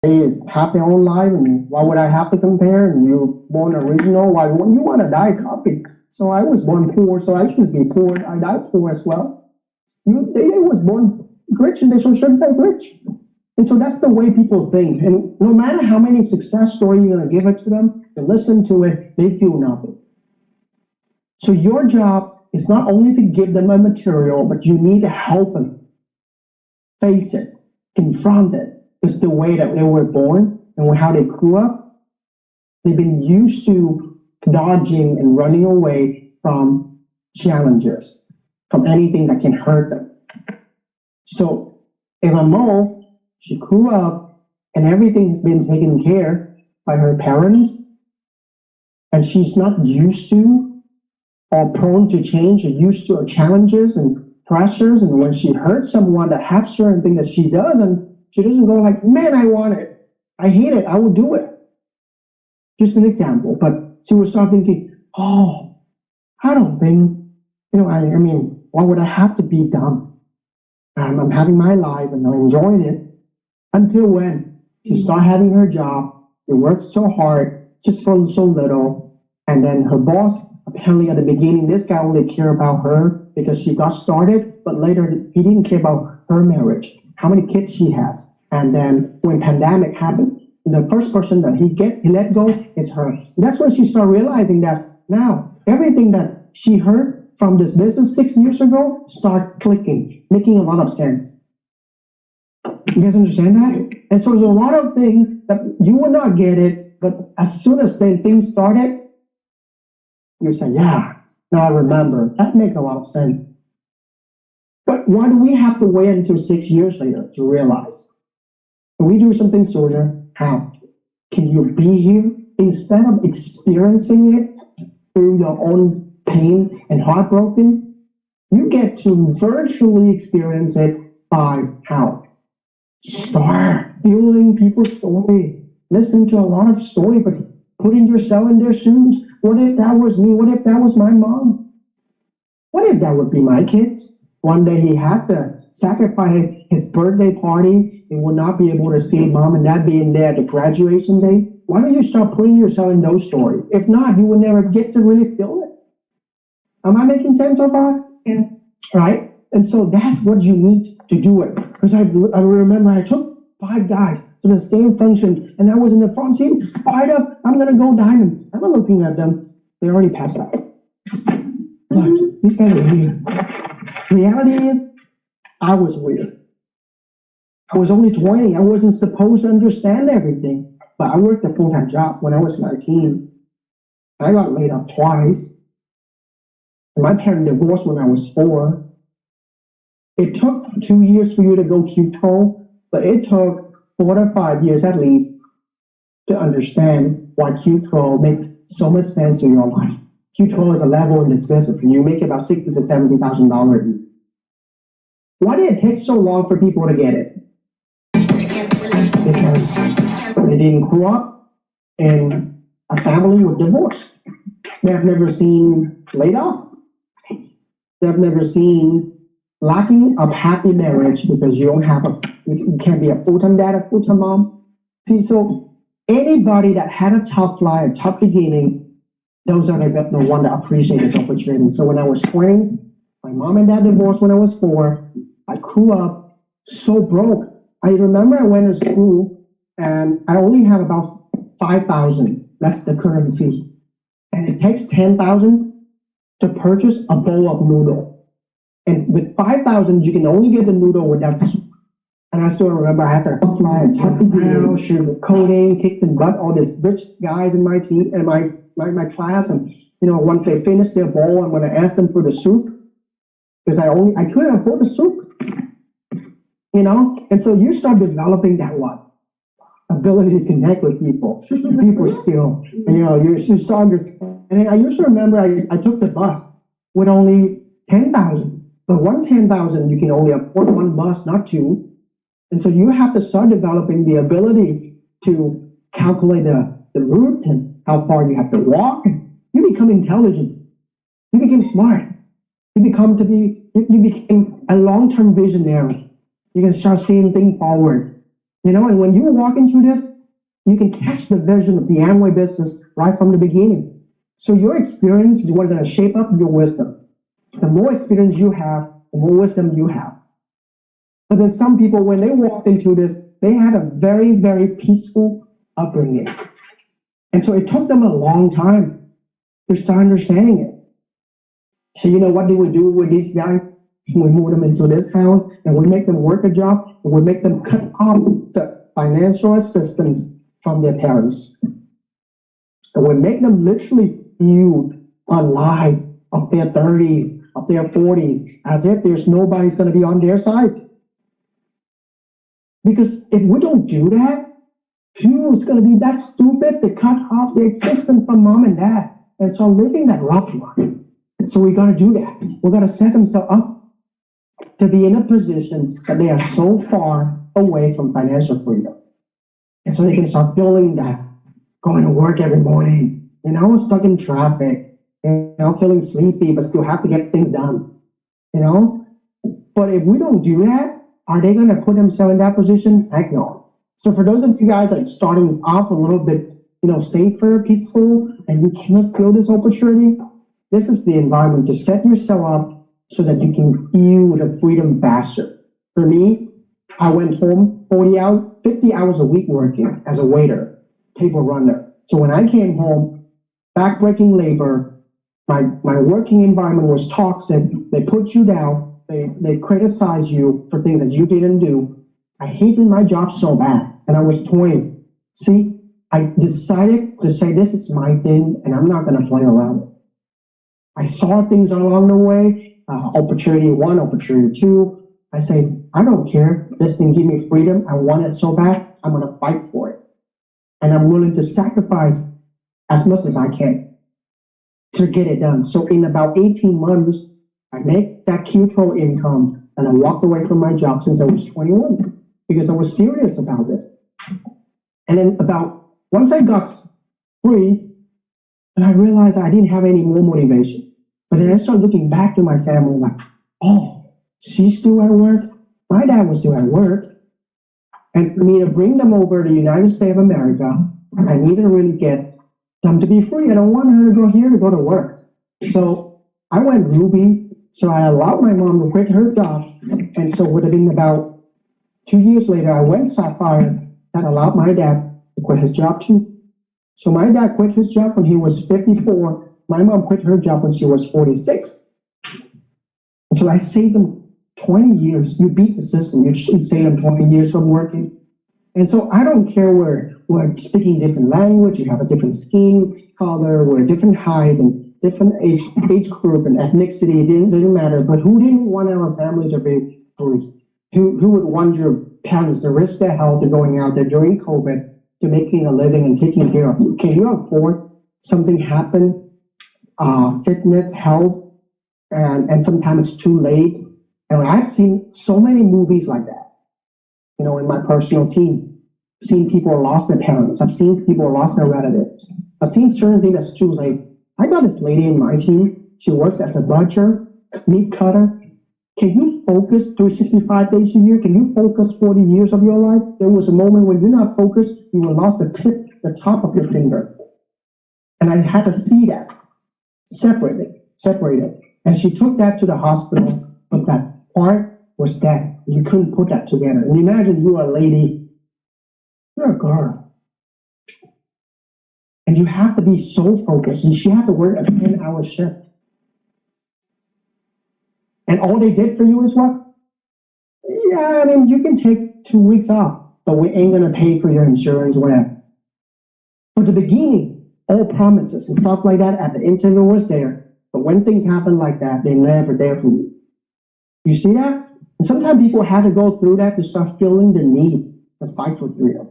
They have their own life, and why would I have to compare? And you born original, why you want to die copy? So I was born poor, so I should be poor. I died poor as well. They was born rich, and they should die rich. And so that's the way people think. And no matter how many success stories you're going to give it to them, they listen to it, they feel nothing. So your job is not only to give them a material, but you need to help them face it, confront it. It's the way that they were born and how they grew up. They've been used to dodging and running away from challenges, from anything that can hurt them. So if a mole, she grew up and everything's been taken care by her parents, and she's not used to or prone to change or used to challenges and pressures, and when she hurts someone that has certain thing that she doesn't, she doesn't go like, man, I want it. I hate it. I will do it. Just an example. But she would start thinking, oh, I don't think, I mean, why would I have to be dumb? I'm having my life and I'm enjoying it. Until when she start having her job, she works so hard just for so little. And then her boss, apparently at the beginning, this guy only cared about her because she got started, but later he didn't care about her marriage, how many kids she has. And then when pandemic happened, the first person that he let go is her. That's when she started realizing that now everything that she heard from this business 6 years ago start clicking, making a lot of sense. You guys understand that? And so there's a lot of things that you will not get it, but as soon as things started, you say, yeah, now I remember. That makes a lot of sense. But why do we have to wait until 6 years later to realize? Can we do something sooner? How? Can you be here instead of experiencing it through your own pain and heartbroken? You get to virtually experience it by how? Start feeling people's story. Listen to a lot of story, but putting yourself in their shoes. What if that was me? What if that was my mom? What if that would be my kids? One day he had to sacrifice his birthday party and would not be able to see mom and dad being there at the graduation day. Why don't you start putting yourself in those stories? If not, you will never get to really feel it. Am I making sense so far? Yeah. Right? And so that's what you need to do it. Because I remember I took 5 guys to the same function, and I was in the front seat, fired up, I'm gonna go diamond. I'm not looking at them. They already passed out. But these guys are weird. Reality is, I was weird. I was only 20. I wasn't supposed to understand everything. But I worked a full-time job when I was 19. I got laid off twice. And my parents divorced when I was 4. It took 2 years for you to go Q12, but it took 4 to 5 years at least to understand why Q12 makes so much sense in your life. Q12 is a level in this business, and you make about $60,000 to $70,000. Why did it take so long for people to get it? Because they didn't grow up in a family with divorce. They have never seen laid off. They have never seen lacking of happy marriage because you can't be a full-time dad, a full-time mom. See, so anybody that had a tough life, a tough beginning, those are the one that appreciate this opportunity. So when I was 20, my mom and dad divorced when I was 4. I grew up so broke. I remember I went to school and I only have about 5,000. That's the currency. And it takes 10,000 to purchase a bowl of noodle. And with 5,000, you can only get the noodle without soup. And I still remember I had to apply and talk about sugar coating, kicks and butt, all these rich guys in my team and my class. And once they finish their bowl, I'm going to ask them for the soup because I couldn't afford the soup. And so you start developing that ability to connect with people skill. And, you start. And I used to remember I took the bus with only 10,000, but 10,000 you can only afford 1 bus, not 2. And so you have to start developing the ability to calculate the route and how far you have to walk. You become intelligent. You become smart. You became a long-term visionary. You can start seeing things forward. And when you walk into this, you can catch the vision of the Amway business right from the beginning. So your experience is what's going to shape up your wisdom. The more experience you have, the more wisdom you have. But then some people, when they walked into this, they had a very, very peaceful upbringing. And so it took them a long time to start understanding it. So what do we do with these guys? We move them into this house and we make them work a job and we make them cut off the financial assistance from their parents. And we make them literally build a life of their 30s, of their 40s, as if there's nobody's going to be on their side. Because if we don't do that, who's going to be that stupid to cut off the assistance from mom and dad and start living that rough life? So we got to do that. We got to set themselves up to be in a position that they are so far away from financial freedom. And so they can start building that, going to work every morning, stuck in traffic, feeling sleepy, but still have to get things done, But if we don't do that, are they going to put themselves in that position? Heck no. So for those of you guys like starting off a little bit, safer, peaceful, and you cannot feel this opportunity, this is the environment to set yourself up so that you can feel the freedom faster. For me, I went home 50 hours a week working as a waiter, table runner. So when I came home, backbreaking labor, my working environment was toxic. They put you down. They criticize you for things that you didn't do. I hated my job so bad, and I was 20. See, I decided to say this is my thing, and I'm not going to play around it. I saw things along the way, opportunity 1, opportunity 2. I say, I don't care. This thing give me freedom. I want it so bad. I'm going to fight for it. And I'm willing to sacrifice as much as I can to get it done. So in about 18 months, I make that Qtro income and I walked away from my job since I was 21 because I was serious about this. And then once I got free, and I realized I didn't have any more motivation. But then I started looking back to my family like, oh, she's still at work. My dad was still at work. And for me to bring them over to the United States of America, I needed to really get them to be free. I don't want her to go here to go to work. So I went Ruby. So I allowed my mom to quit her job. And so it would have been about 2 years later, I went Sapphire that allowed my dad to quit his job too. So my dad quit his job when he was 54. My mom quit her job when she was 46. And so I saved them 20 years. You beat the system. You save them 20 years from working. And so I don't care where we're speaking different language, you have a different skin color, we're different height and different age group and ethnicity. It didn't matter. But who didn't want our family to be free? Who would want your parents to risk their health to going out there during COVID to making a living and taking care of you? Can you afford something happen, fitness, health, and sometimes it's too late? And I've seen so many movies like that, in my personal team. I've seen people lost their parents. I've seen people lost their relatives. I've seen certain things that's too late. I got this lady in my team. She works as a butcher, meat cutter. Can you focus 365 days a year? Can you focus 40 years of your life? There was a moment when you're not focused, you will lost the top of your finger. And I had to see that separated. And she took that to the hospital, but that part was dead. You couldn't put that together. And imagine you're a lady, you're a girl. And you have to be so focused. And she had to work a 10-hour shift. And all they did for you is what? Yeah, I mean, you can take 2 weeks off, but we ain't going to pay for your insurance, whatever. But the beginning, all promises and stuff like that at the interview was there. But when things happen like that, they're never there for you. You see that? And sometimes people have to go through that to start feeling the need to fight for freedom.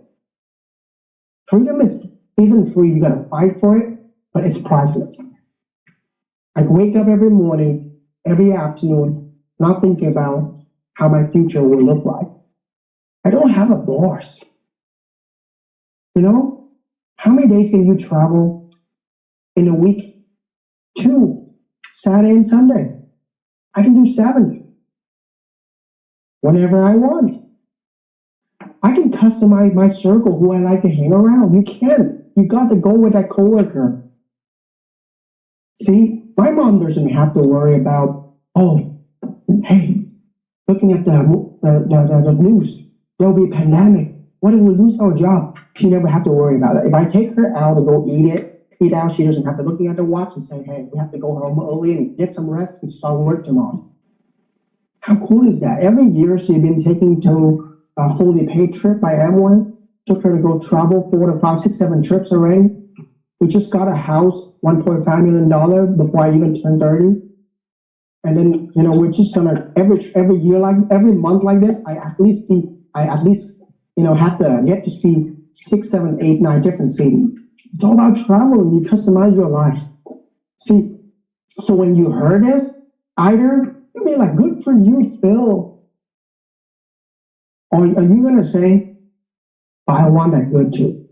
Freedom isn't free. You got to fight for it, but it's priceless. I wake up every morning, every afternoon, not thinking about how my future will look like. I don't have a boss. How many days can you travel in a week? 2, Saturday and Sunday. I can do 7. Whenever I want. I can customize my circle who I like to hang around. You can't. You got to go with that coworker. See, my mom doesn't have to worry about, oh, hey, looking at the news, there'll be a pandemic. What if we lose our job? She never have to worry about it. If I take her out to go eat out, she doesn't have to looking at the watch and say, hey, we have to go home early and get some rest and start work tomorrow. How cool is that? Every year she's been taking to a fully paid trip by Amway. Took her to go travel 4 to 5, 6, 7 trips already. We just got a house, $1.5 million before I even turned 30. And then, we're just gonna every year, like every month like this, I at least have to get to see 6, 7, 8, 9 different cities. It's all about traveling. You customize your life. See, so when you heard this, either you'll be like, good for you, Phil. Or are you gonna say, I want that good too?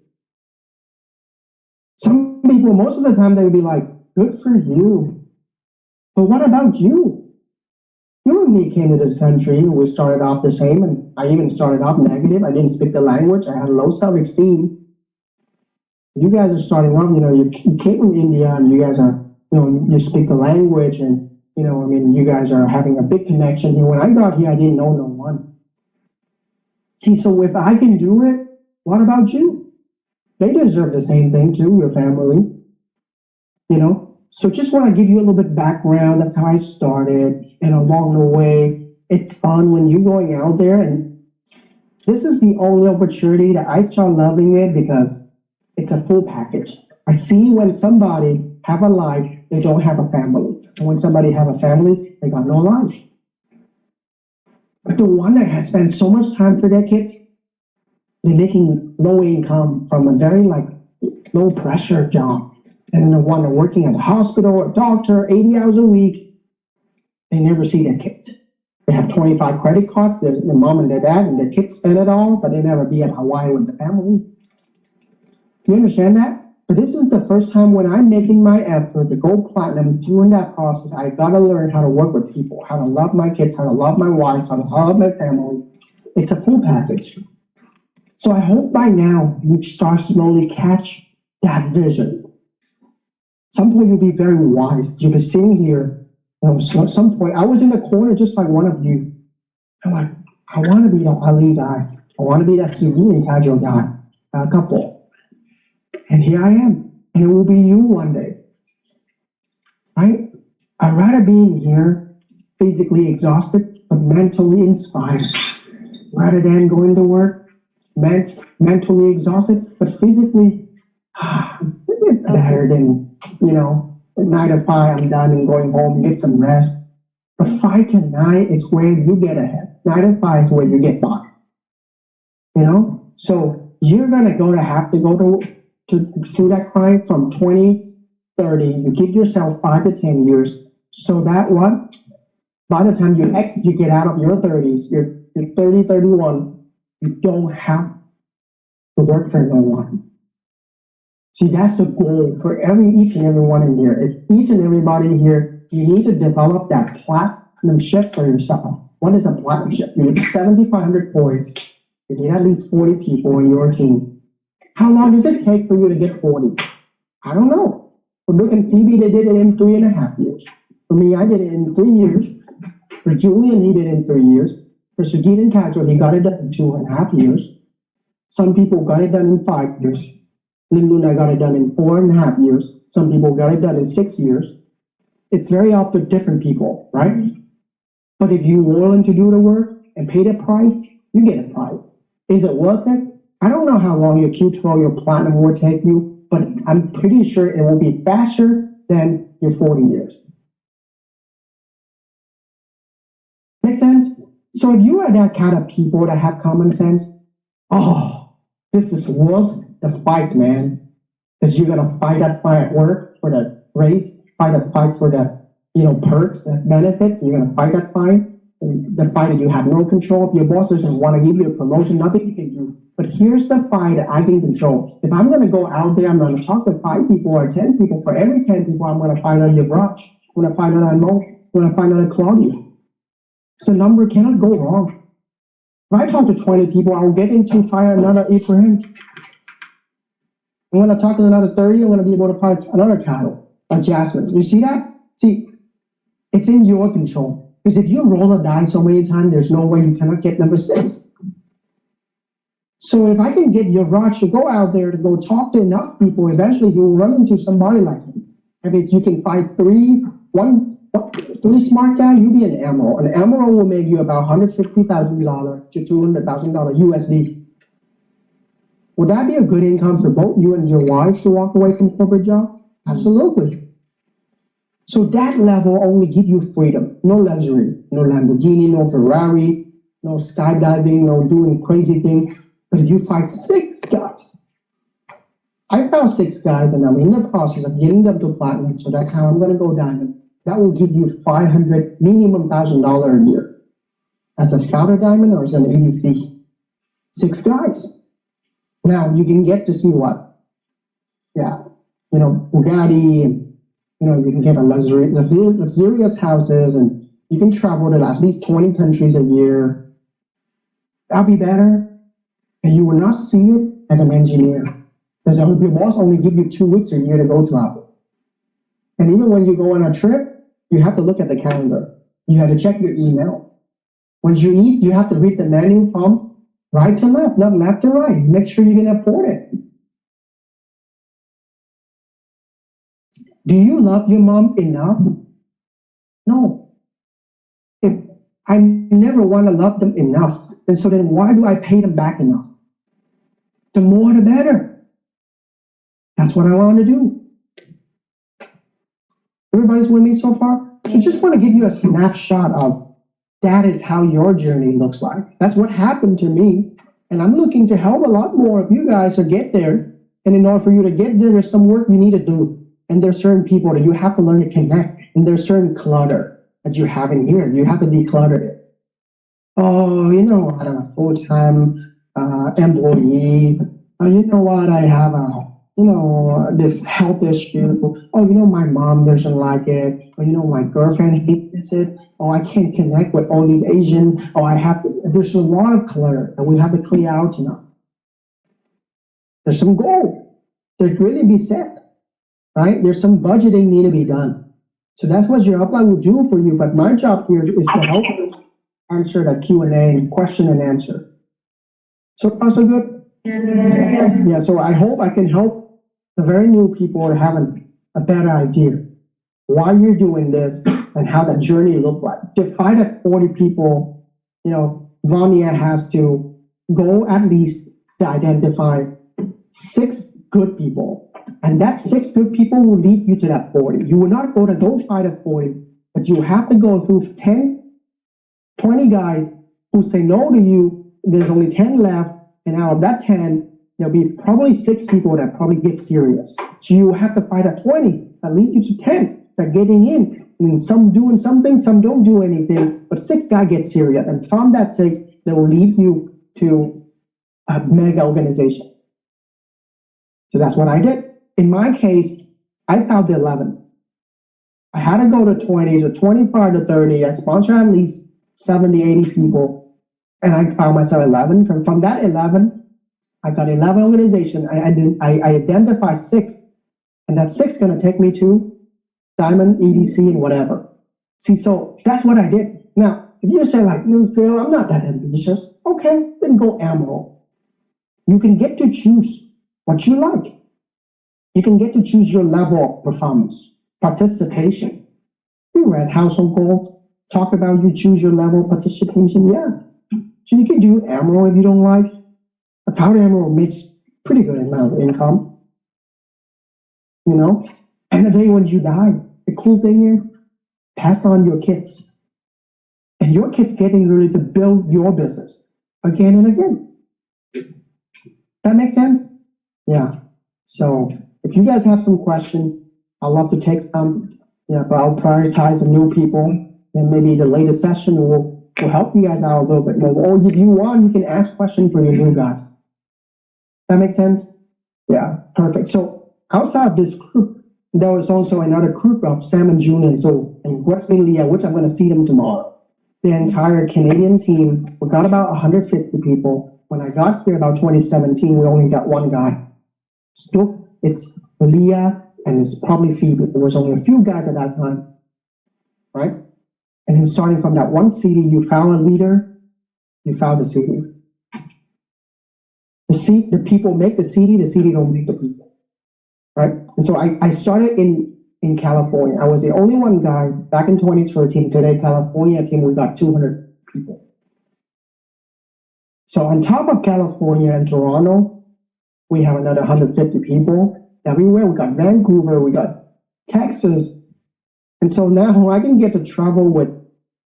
Some people, most of the time, they'll be like, good for you. But what about you? You and me came to this country, we started off the same, and I even started off negative. I didn't speak the language. I had low self-esteem. You guys are starting off, you came from India, and you guys are, you speak the language, and, you guys are having a big connection here. When I got here, I didn't know no one. See, so if I can do it, what about you? They deserve the same thing too, your family. So just want to give you a little bit of background. That's how I started. And along the way, it's fun when you're going out there. And this is the only opportunity that I start loving it because it's a full package. I see when somebody have a life, they don't have a family. And when somebody have a family, they got no life. But the one that has spent so much time for their kids, they're making low income from a very low pressure job. And then the one that working at a hospital, a doctor, 80 hours a week, they never see their kids. They have 25 credit cards, their mom and their dad, and their kids spend it all, but they never be at Hawaii with the family. You understand that? But this is the first time when I'm making my effort to go platinum. Through that process, I gotta learn how to work with people, how to love my kids, how to love my wife, how to love my family. It's a full package. So I hope by now you start slowly catch that vision. Some point you'll be very wise. You'll be sitting here, at some point, I was in the corner just like one of you. I'm like, I want to be that Ali guy. I want to be that Sugi and Kajo guy, couple. And here I am. And it will be you one day. Right? I'd rather be in here physically exhausted, but mentally inspired. Rather than going to work, mentally exhausted, but physically, it's better than, 9 to 5, I'm done and going home, get some rest. But 5 to 9 is where you get ahead. 9 to 5 is where you get by. So you're gonna have to go through that grind from 20, 30. You give yourself 5 to 10 years, so that by the time you get out of your 30s, you're 30, 31, you don't have to work for no one. See, that's the goal for each and every one in here. It's each and everybody here. You need to develop that platinum ship for yourself. What is a platinum ship? You need 7,500 points. You need at least 40 people on your team. How long does it take for you to get 40? I don't know. For Luke and Phoebe, they did it in 3.5 years. For me, I did it in 3 years. For Julian, he did it in 3 years. For Sujit and Kajol, he got it done in 2.5 years. Some people got it done in 5 years. Linduna got it done in 4.5 years. Some people got it done in 6 years. It's very up to different people, right? But if you're willing to do the work and pay the price, you get a price. Is it worth it? I don't know how long your Q12, your platinum will take you, but I'm pretty sure it will be faster than your 40 years. Make sense? So if you are that kind of people that have common sense, this is worth the fight, man. Because you're gonna fight that fight at work for the raise, fight that fight for the perks, the benefits. You're gonna fight that fight. The fight that you have no control. If your boss doesn't want to give you a promotion, nothing you can do. But here's the fight that I can control. If I'm gonna go out there, I'm gonna talk to 5 people or 10 people. For every 10 people, I'm gonna fight on your Raj. I'm gonna fight on Mo. I'm gonna fight on Claudia. So the number cannot go wrong. If I talk to 20 people, I'll get into fire another Abraham. I'm going to talk to another 30, I'm going to be able to find another cattle, a jasmine. You see that? See, it's in your control. Because if you roll a die so many times, there's no way you cannot get number 6. So if I can get your Raj to go out there to go talk to enough people, eventually you'll run into somebody like me. If you can find three smart guys, you'll be an emerald. An emerald will make you about $150,000 to $200,000 USD. Would that be a good income for both you and your wife to walk away from corporate job? Absolutely. So that level only give you freedom, no luxury, no Lamborghini, no Ferrari, no skydiving, no doing crazy things. But if you find 6 guys, I found 6 guys and I'm in the process of getting them to platinum. So that's how I'm going to go diamond. That will give you $500 minimum $1,000 a year. As a founder diamond or as an ADC. 6 guys. Now you can get to see what? Yeah, Bugatti, and you can get a luxurious houses, and you can travel to at least 20 countries a year. That'll be better. And you will not see it as an engineer. Because your boss only give you 2 weeks a year to go travel. And even when you go on a trip, you have to look at the calendar. You have to check your email. When you eat, you have to read the menu from right to left, not left to right. Make sure you can afford it. Do you love your mom enough? No. If I never want to love them enough, and so then why do I pay them back enough? The more the better. That's what I want to do. Everybody's with me so far? So just want to give you a snapshot of that is how your journey looks like. That's what happened to me. And I'm looking to help a lot more of you guys to get there. And in order for you to get there, there's some work you need to do. And there's certain people that you have to learn to connect. And there's certain clutter that you have in here. You have to declutter it. Oh, you know what? I'm a full-time employee. Oh, you know what? I have this health issue. Oh, my mom doesn't like it. Oh, my girlfriend hates it. Oh, I can't connect with all these Asian. Oh, there's a lot of clutter that we have to clear out There's some goal to really be set, right? There's some budgeting need to be done. So that's what your upline will do for you. But my job here is to help you answer that Q&A, question and answer. So far, so good? Yeah, so I hope I can help the very new people to have a better idea why you're doing this and how that journey looked like. To fight at 40 people, Vania has to go at least to identify 6 good people. And that 6 good people will lead you to that 40. You will not go fight at 40, but you have to go through 10, 20 guys who say no to you. There's only 10 left. And out of that 10, there'll be probably 6 people that probably get serious. So you have to fight at 20 that lead you to 10 that getting in. And some doing something, some don't do anything, but 6 guys get serious. And from that 6, they will lead you to a mega organization. So that's what I did. In my case, I found the 11. I had to go to 20 to 25 to 30. I sponsored at least 70, 80 people. And I found myself 11. From that 11, I got 11 organizations. I identified 6. And that 6 is going to take me to Diamond, EDC, and whatever. See, so that's what I did. Now, if you say Phil, I'm not that ambitious. Okay, then go Emerald. You can get to choose what you like. You can get to choose your level of performance, participation. You read Household Gold, talk about you choose your level of participation, yeah. So you can do Emerald if you don't like. A founder Emerald makes pretty good amount of income. And the day when you die, the cool thing is, pass on your kids. And your kids getting ready to build your business again and again. That makes sense? Yeah. So if you guys have some questions, I'd love to take some. Yeah, but I'll prioritize the new people. And maybe the later session will help you guys out a little bit more. Or if you want, you can ask questions for your new guys. That makes sense? Yeah, perfect. So outside of this group, there was also another group of Sam and Julian, so in West Leah, which I'm going to see them tomorrow. the entire Canadian team. We got about 150 people. When I got here about 2017, we only got one guy. Still, it's Leah and it's probably Phoebe. There was only a few guys at that time, right? And then starting from that one city, you found a leader, you found the city. The people make the city don't make the people, right? And so I started in California. I was the only one guy back in 2013. Today, California team, we got 200 people. So on top of California and Toronto, we have another 150 people everywhere. We got Vancouver, we got Texas. And so now I can get to travel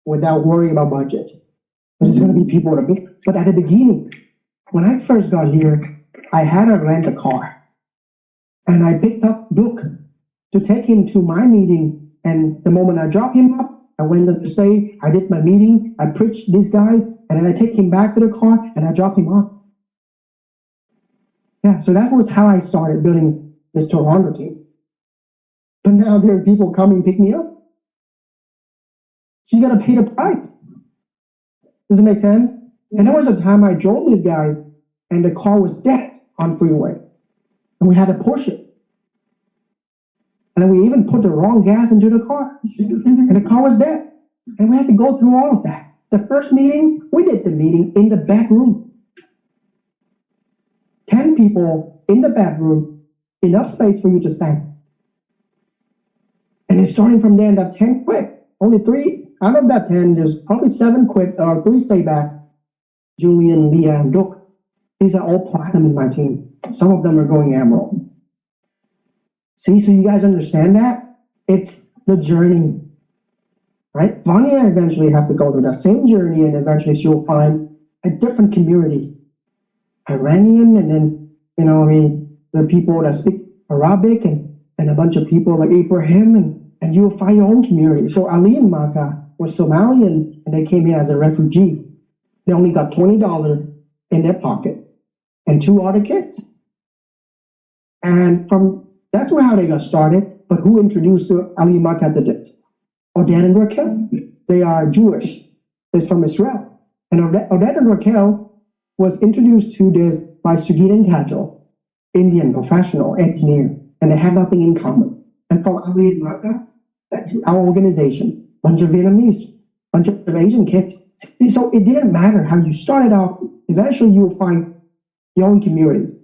without worrying about budget. There's going to be people that big. But at the beginning, when I first got here, I had to rent a car. And I picked up Luke to take him to my meeting. And the moment I dropped him up, I went to stay, I did my meeting, I preached these guys, and then I take him back to the car and I drop him off. Yeah, so that was how I started building this Toronto team. But now there are people coming pick me up. So you gotta pay the price. Does it make sense? And there was a time I drove these guys and the car was dead on freeway. And we had to push it. And then we even put the wrong gas into the car. And the car was dead. And we had to go through all of that. The first meeting, we did the meeting in the bedroom. 10 people in the bedroom, enough space for you to stand. And then starting from there, that 10 quit. Only 3 out of that 10, there's probably 7 quit, or 3 stay back. Julian, Leah, and Duke. These are all platinum in my team. Some of them are going emerald. See, so you guys understand that? It's the journey, right? Vanya eventually have to go through that same journey, and eventually she'll find a different community. Iranian, and then, the people that speak Arabic, and a bunch of people like Abraham, and you'll find your own community. So Ali and Maka were Somalian, and they came here as a refugee. They only got $20 in their pocket, and 2 other kids. And that's how they got started. But who introduced Ali and Maka to this? Odette and Raquel. They are Jewish. They're from Israel. And Odette and Raquel was introduced to this by Sugit and Kajal, Indian professional engineer, and they had nothing in common. And from Ali and Maka, that's our organization, bunch of Vietnamese, bunch of Asian kids. So it didn't matter how you started off, eventually you will find your own community.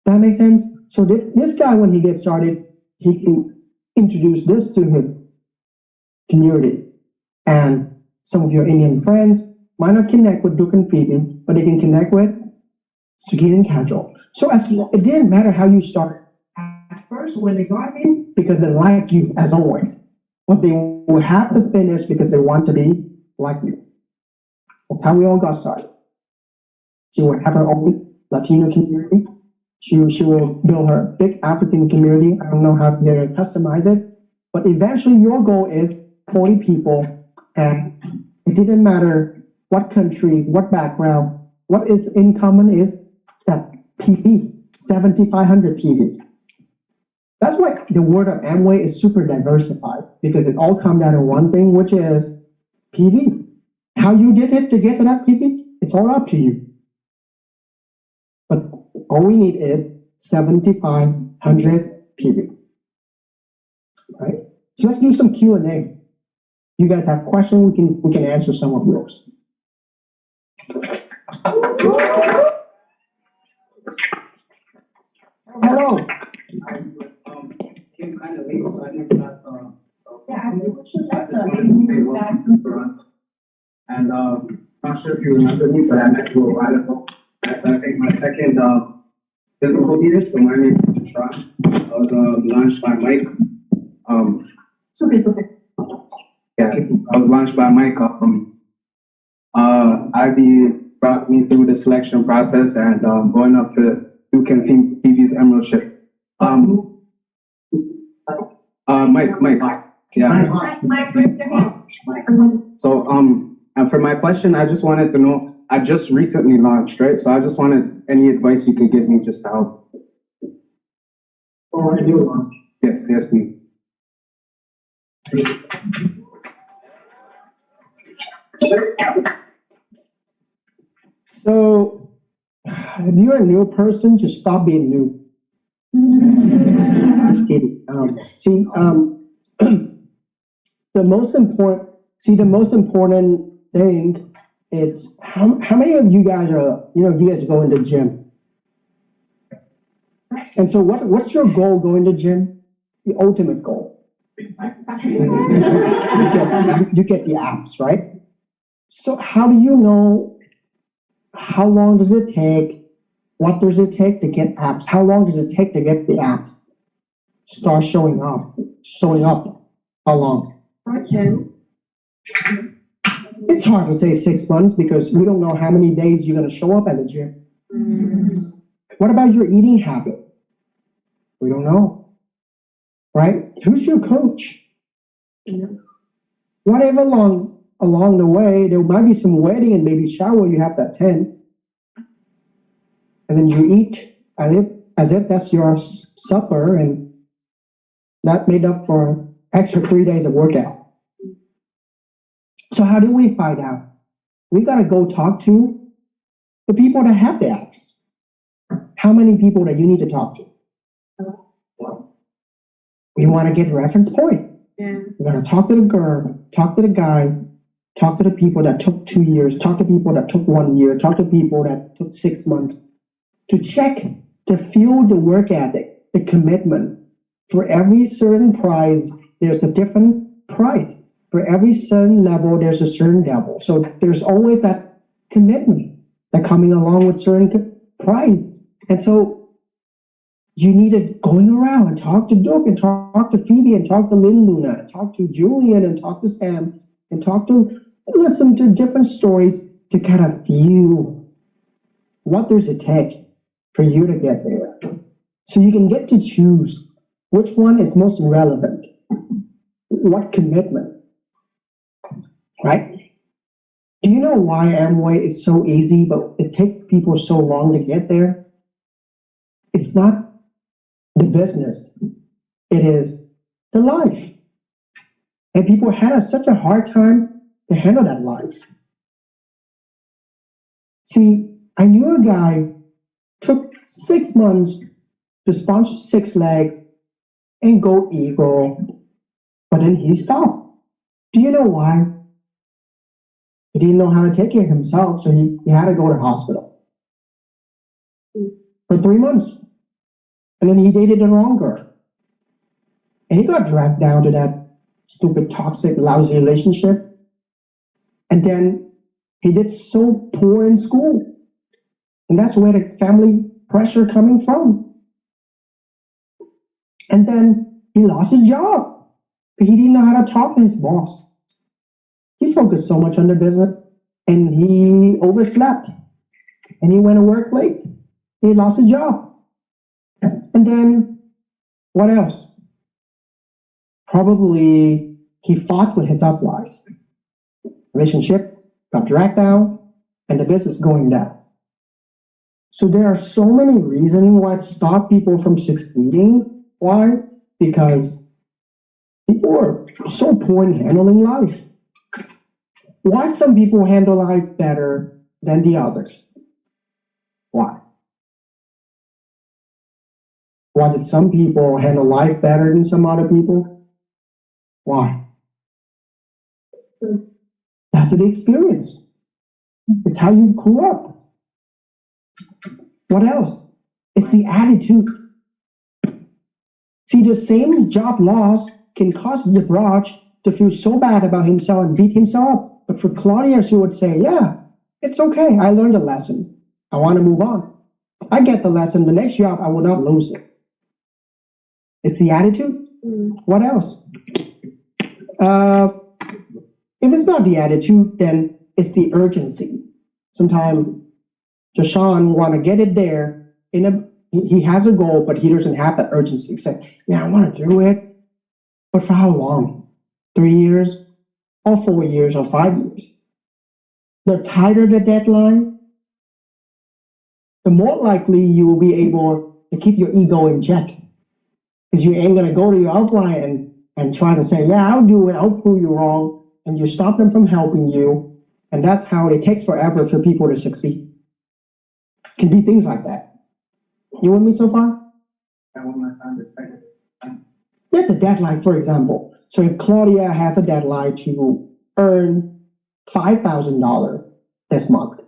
That makes sense? So this guy, when he gets started, he can introduce this to his community. And some of your Indian friends might not connect with Duke and Phoebe, but they can connect with Sugit and Kajal. So it didn't matter how you started. At first, when they got in, because they like you, as always. But they will have to finish because they want to be like you. That's how we all got started. She will have her own Latino community. She will build her big African community. I don't know how to customize it. But eventually your goal is 40 people, and it didn't matter what country, what background, what is in common is that PV, 7,500 PV. That's why the word of Amway is super diversified, because it all comes down to one thing, which is PV. How you did it to get to that PV, it's all up to you. But all we need is 7,500 PV. Right? So let's do some Q&A. You guys have questions, we can answer some of yours. Hello. Came kind of late, so I didn't have I just wanted to say welcome to Toronto. And not sure if you remember me, but I met you a while ago. That's I think my second physical meeting. So my name is Tron. I was launched by Mike. It's okay. Yeah, I was launched by Mike. IB brought me through the selection process and going up to Duke and Phoebe's Emerald Ship. Mike. Yeah. So, and for my question, I just wanted to know, I just recently launched, right? So I just wanted any advice you could give me just to help. Oh, I do launch. Yes, please. So, if you're a new person, just stop being new. Just kidding. The most important thing is how many of you guys are, you guys go into gym? And so what's your goal going to gym? The ultimate goal. You get the abs, right? So how do you know how long does it take? What does it take to get abs? How long does it take to get the abs? Start showing up. How long? It's hard to say 6 months because we don't know how many days you're going to show up at the gym. What about your eating habit? We don't know. Right? Who's your coach? Whatever along the way, there might be some wedding and baby shower you have to attend. And then you eat as if that's your supper and that made up for extra 3 days of workout. So how do we find out? We got to go talk to the people that have the abs. How many people that you need to talk to? We want to get a reference point. Yeah. We're going to talk to the girl, talk to the guy, talk to the people that took 2 years, talk to people that took 1 year, talk to people that took 6 months to check, to feel the work ethic, the commitment. For every certain price, there's a different price. For every certain level, there's a certain level. So there's always that commitment that coming along with certain price. And so you need to going around and talk to Duke and talk to Phoebe and talk to Lynn Luna and talk to Julian and talk to Sam and listen to different stories to kind of feel what does it take for you to get there. So you can get to choose which one is most relevant. What commitment? Right? Do you know why Amway is so easy, but it takes people so long to get there? It's not the business. It is the life. And people had such a hard time to handle that life. See, I knew a guy took 6 months to sponsor 6 legs and go Eagle, but then he stopped. Do you know why? He didn't know how to take care of himself, so he had to go to hospital for 3 months. And then he dated the wrong girl. And he got dragged down to that stupid, toxic, lousy relationship. And then he did so poor in school. And that's where the family pressure coming from. And then he lost his job. But he didn't know how to talk to his boss. He focused so much on the business and he overslept and he went to work late. He lost his job. And then what else? Probably he fought with his uplines. Relationship got dragged down and the business going down. So there are so many reasons why it stopped people from succeeding. Why? Because people are so poor in handling life. Why some people handle life better than the others? Why? Why did some people handle life better than some other people? Why? That's the experience. It's how you grew up. What else? It's the attitude. See, the same job loss can cause Yabraj to feel so bad about himself and beat himself up. But for Claudia, she would say, yeah, it's okay. I learned a lesson. I want to move on. I get the lesson. The next job, I will not lose it. It's the attitude. What else? If it's not the attitude, then it's the urgency. Sometimes Deshaun want to get it there. He has a goal, but he doesn't have that urgency. He said, yeah, I want to do it. But for how long? 3 years? Or 4 years or 5 years. The tighter the deadline, the more likely you will be able to keep your ego in check. Because you ain't going to go to your upline and try to say, yeah, I'll do it, I'll prove you wrong, and you stop them from helping you. And that's how it takes forever for people to succeed. Can be things like that. You with me so far? I want my time respected. Get the deadline, for example. So if Claudia has a deadline to earn $5,000 this month,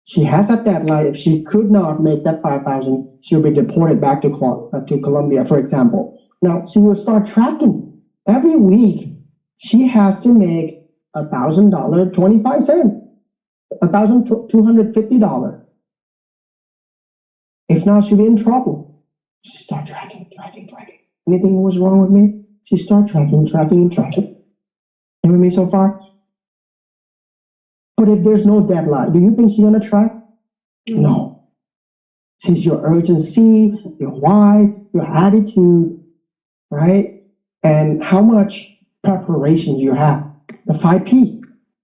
she has that deadline. If she could not make that 5,000, she'll be deported back to Colombia, for example. Now she will start tracking every week. She has to make $1,000.25, $1,250. If not, she'll be in trouble. She start tracking. Anything was wrong with me? She start tracking. You with me so far? But if there's no deadline, do you think she's gonna track? No. Since your urgency, your why, your attitude, right? And how much preparation you have. The 5P,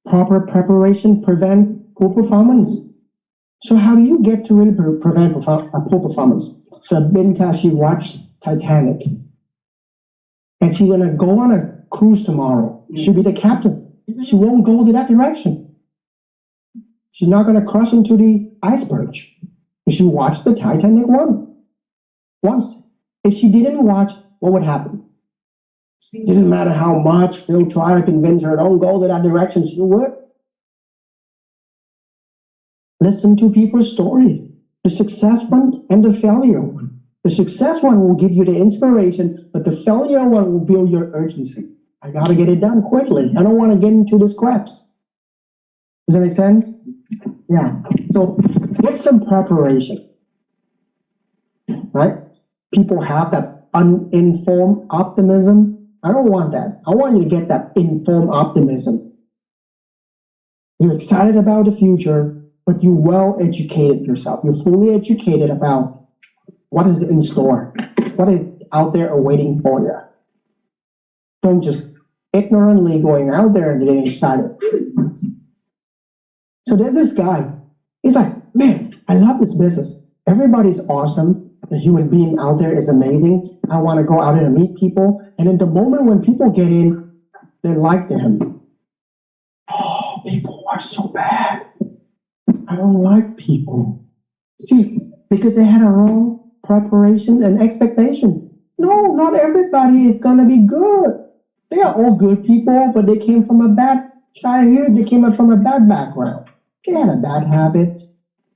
proper preparation prevents poor performance. So how do you get to really prevent poor performance? So Binta, she watched Titanic. And she's gonna go on a cruise tomorrow. She'll be the captain. She won't go to that direction. She's not gonna cross into the iceberg. She watched the Titanic once. If she didn't watch, what would happen? It didn't matter how much Phil tried to convince her, don't go to that direction, she would. Listen to people's story, the success one and the failure one. The success one will give you the inspiration, but the failure one will build your urgency. I gotta get it done quickly. I don't wanna get into the scraps. Does that make sense? Yeah. So get some preparation, right? People have that uninformed optimism. I don't want that. I want you to get that informed optimism. You're excited about the future, but you well educated yourself. You're fully educated about what is in store, what is out there awaiting for you. Don't just ignorantly going out there and getting excited. So there's this guy. He's like, man, I love this business. Everybody's awesome. The human being out there is amazing. I want to go out and meet people. And in the moment when people get in, they like him. Oh, people are so bad. I don't like people. See, because they had a wrong preparation and expectation. No, not everybody is going to be good. They are all good people, but they came from a bad childhood. They came from a bad background. They had a bad habit.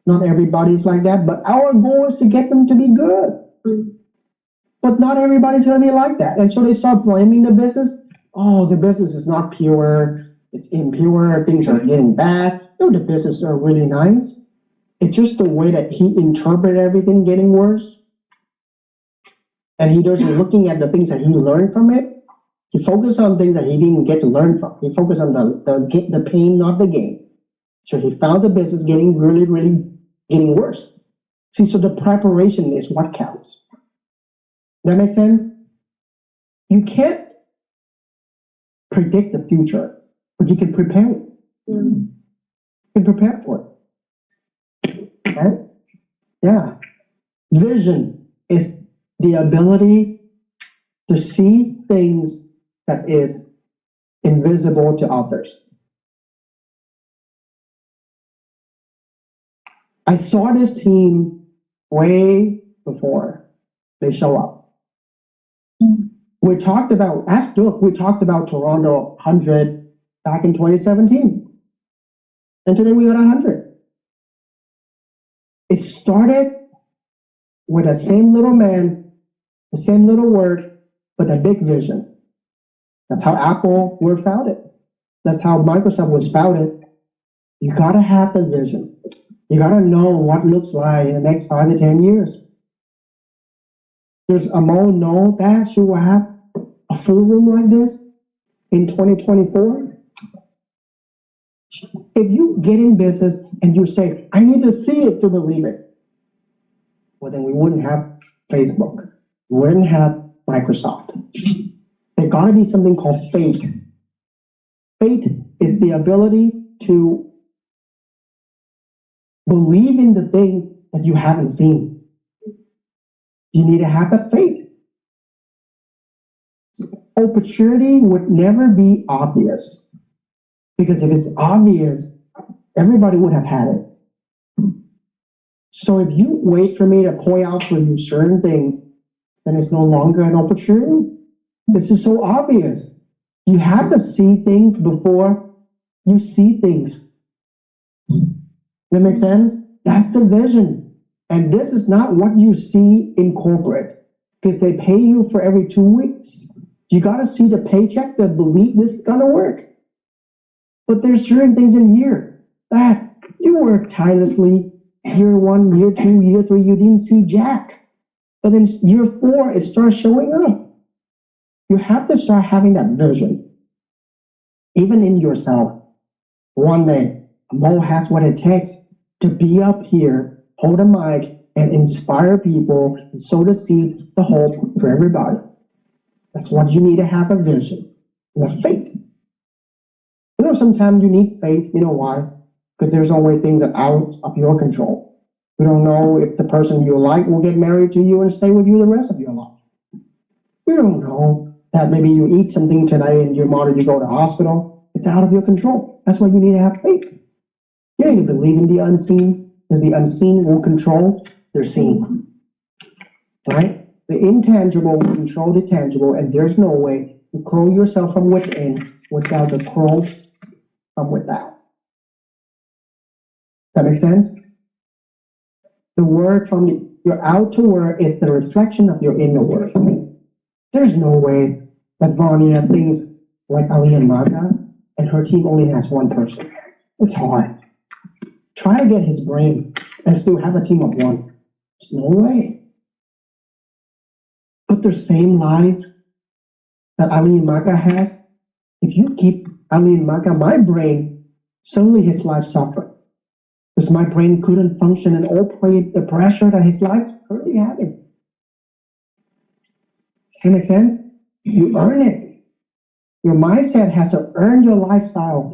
Not everybody's like that, but our goal is to get them to be good. But not everybody's going to be like that. And so they start blaming the business. Oh, the business is not pure. It's impure. Things are getting bad. No, the business are really nice. It's just the way that he interpreted everything getting worse. And he doesn't looking at the things that he learned from it. He focused on things that he didn't get to learn from. He focused on the pain, not the gain. So he found the business getting really getting worse. See, so the preparation is what counts. That makes sense? You can't predict the future, but you can prepare it. You can prepare for it. Right? Yeah. Vision is the ability to see things that is invisible to others. I saw this team way before they show up. We talked about Toronto 100 back in 2017. And today we got 100. It started with the same little man, the same little word, but a big vision. That's how Apple were founded. That's how Microsoft was founded. You gotta have the vision. You gotta know what it looks like in the next 5 to 10 years. Does Amol know that she will have a full room like this in 2024? If you get in business and you say, I need to see it to believe it, well, then we wouldn't have Facebook. We wouldn't have Microsoft. There gotta be something called faith. Faith is the ability to believe in the things that you haven't seen. You need to have that faith. Opportunity would never be obvious. Because if it's obvious, everybody would have had it. So if you wait for me to point out for you certain things, then it's no longer an opportunity. This is so obvious. You have to see things before you see things. That makes sense? That's the vision. And this is not what you see in corporate, because they pay you for every 2 weeks. You got to see the paycheck to believe this is going to work. But there's certain things in here that you work tirelessly. Year 1, year 2, year 3, you didn't see jack. But then year 4, it starts showing up. You have to start having that vision. Even in yourself. One day, Mo has what it takes to be up here, hold a mic, and inspire people, and sow the seed, the hope for everybody. That's what you need to have a vision and a faith. You know, sometimes you need faith. You know why? Because there's always things that are out of your control. You don't know if the person you like will get married to you and stay with you the rest of your life. You don't know that maybe you eat something today and your mother, you go to the hospital. It's out of your control. That's why you need to have faith. You need to believe in the unseen, because the unseen will control the seen. Right? The intangible will control the tangible, and there's no way to grow yourself from within without the growth from without. That makes sense? The word from your outer word is the reflection of your inner word. There's no way that Vonnie had things like Ali and Maga, and her team only has one person. It's hard. Try to get his brain and still have a team of one. There's no way. But the same life that Ali and Maga has, if you keep Ali and Maga, my brain, suddenly his life suffered. Because my brain couldn't function and all the pressure that his life currently having. Does that make sense? You earn it. Your mindset has to earn your lifestyle.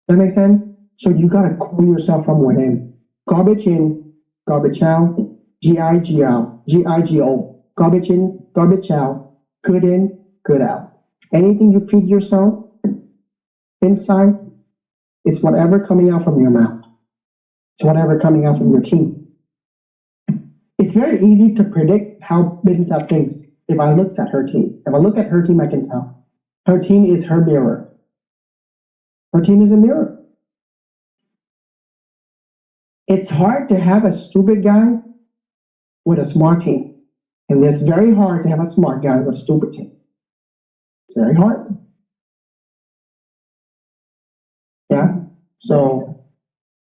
That makes sense? So you gotta cool yourself from within. Garbage in, garbage out, G-I-G-O, G-I-G-O. Garbage in, garbage out, good in, good out. Anything you feed yourself inside, it's whatever coming out from your mouth. It's whatever coming out from your team. It's very easy to predict how Binta thinks if I look at her team. If I look at her team, I can tell. Her team is her mirror. Her team is a mirror. It's hard to have a stupid guy with a smart team. And it's very hard to have a smart guy with a stupid team. It's very hard. Yeah? So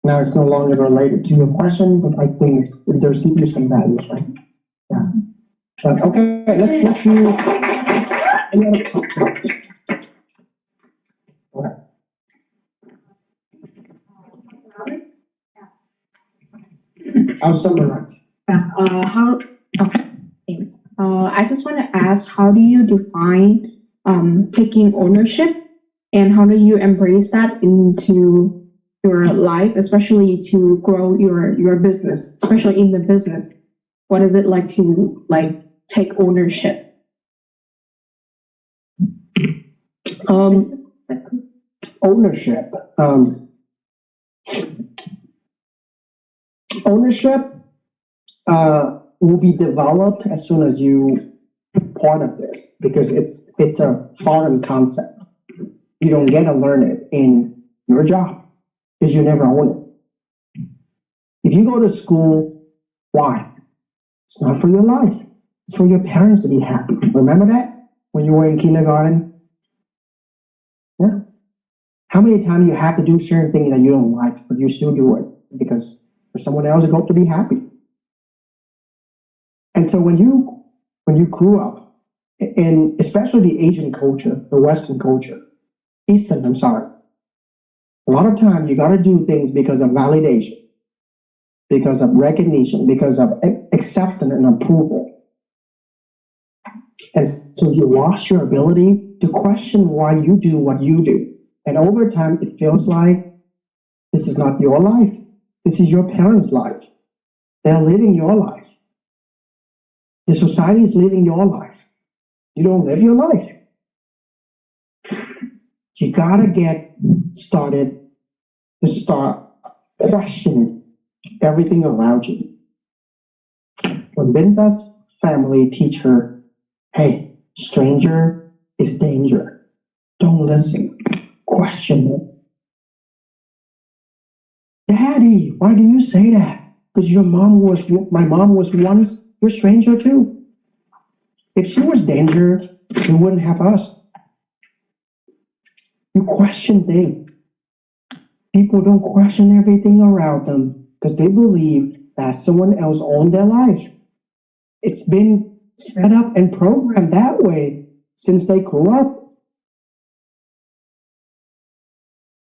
now it's no longer related to your question, but I think there's deeply some values, right? Yeah. But okay, let's do any other. Okay. I'll summarize. Thanks. I just want to ask, how do you define taking ownership, and how do you embrace that into your life, especially to grow your business, especially in the business? What is it like to take ownership? Ownership. Ownership will be developed as soon as you part of this, because it's a foreign concept. You don't get to learn it in your job because you never own it. If you go to school, why? It's not for your life. It's for your parents to be happy. Remember that when you were in kindergarten? Yeah. How many times you have to do certain things that you don't like, but you still do it because for someone else, you hope to be happy. And so when you grew up, in especially the Asian culture, the Western culture, Eastern, I'm sorry, a lot of times you got to do things because of validation, because of recognition, because of acceptance and approval. And so you lost your ability to question why you do what you do. And over time, it feels like this is not your life. This is your parents' life. They're living your life. The society is living your life. You don't live your life. You gotta get started to start questioning everything around you. When Binta's family teach her, hey, stranger is danger. Don't listen. Question it. Daddy, why do you say that? Because my mom was once your stranger too. If she was danger, you wouldn't have us. You question things. People don't question everything around them because they believe that someone else owned their life. It's been set up and programmed that way since they grew up.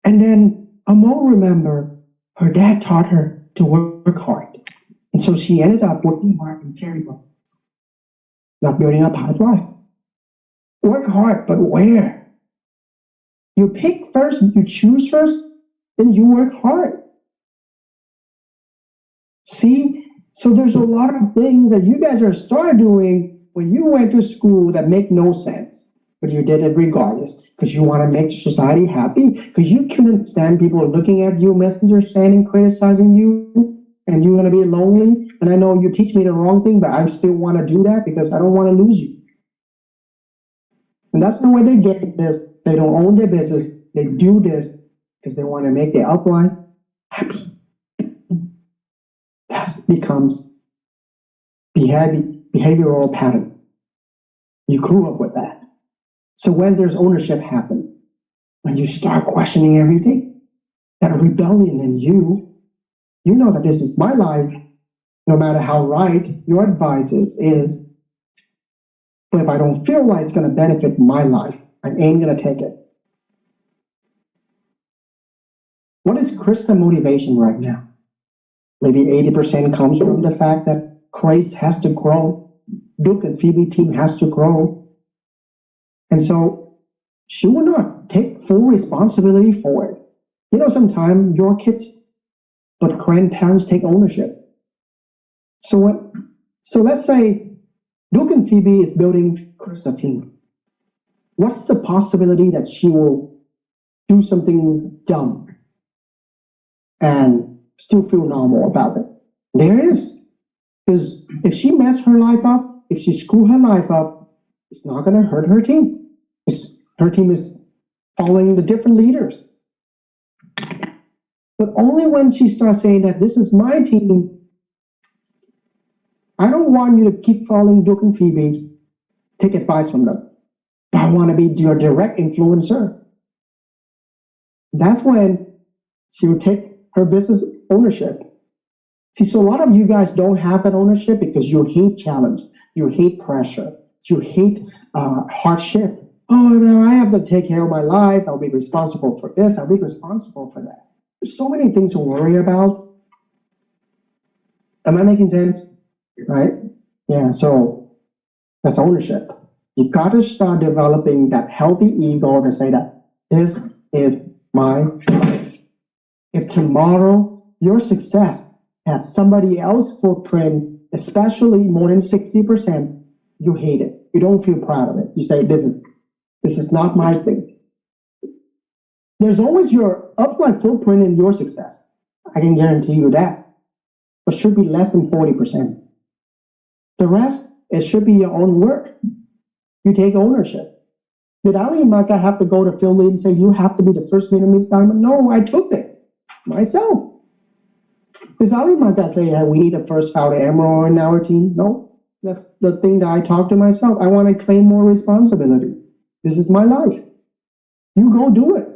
And then Amo remember her dad taught her to work hard. And so she ended up working hard in Caribou, not building a pipeline. Work hard, but where? You pick first, you choose first, then you work hard. See? So there's a lot of things that you guys are start doing when you went to school that make no sense. But you did it regardless because you want to make society happy, because you couldn't stand people looking at you, misunderstanding, criticizing you, and you're going to be lonely. And I know you teach me the wrong thing, but I still want to do that because I don't want to lose you. And that's the way they get this. They don't own their business. They do this because they want to make their upline happy. That becomes behavioral pattern. You grew up with that. So when there's ownership happen, when you start questioning everything, that rebellion in you, you know that this is my life, no matter how right your advice is. But if I don't feel like it's going to benefit my life, I ain't going to take it. What is Krista's motivation right now? Maybe 80% comes from the fact that Grace has to grow. Duke and Phoebe team has to grow. And so she will not take full responsibility for it. You know, sometimes your kids, but grandparents take ownership. So let's say Duke and Phoebe is building Krista's team. What's the possibility that she will do something dumb and still feel normal about it? There is. Because if she messed her life up, if she screwed her life up, it's not going to hurt her team. Her team is following the different leaders. But only when she starts saying that this is my team, I don't want you to keep following Duke and Phoebe, take advice from them. I want to be your direct influencer. That's when she will take her business ownership. See, so a lot of you guys don't have that ownership because you hate challenge, you hate pressure, you hate hardship. Oh, no, I have to take care of my life. I'll be responsible for this. I'll be responsible for that. There's so many things to worry about. Am I making sense? Right? Yeah, so that's ownership. You got to start developing that healthy ego to say that this is my life. If tomorrow your success has somebody else's footprint, especially more than 60%, you hate it. You don't feel proud of it. You say, this is not my thing. There's always your upline footprint in your success. I can guarantee you that. But should be less than 40%. The rest, it should be your own work. You take ownership. Did Ali and Maka have to go to Phil Lee and say, you have to be the first Vietnamese diamond? No, I took it myself. Does Ali Maka say, hey, we need a first founder emerald in our team? No, that's the thing that I talk to myself. I want to claim more responsibility. This is my life. You go do it.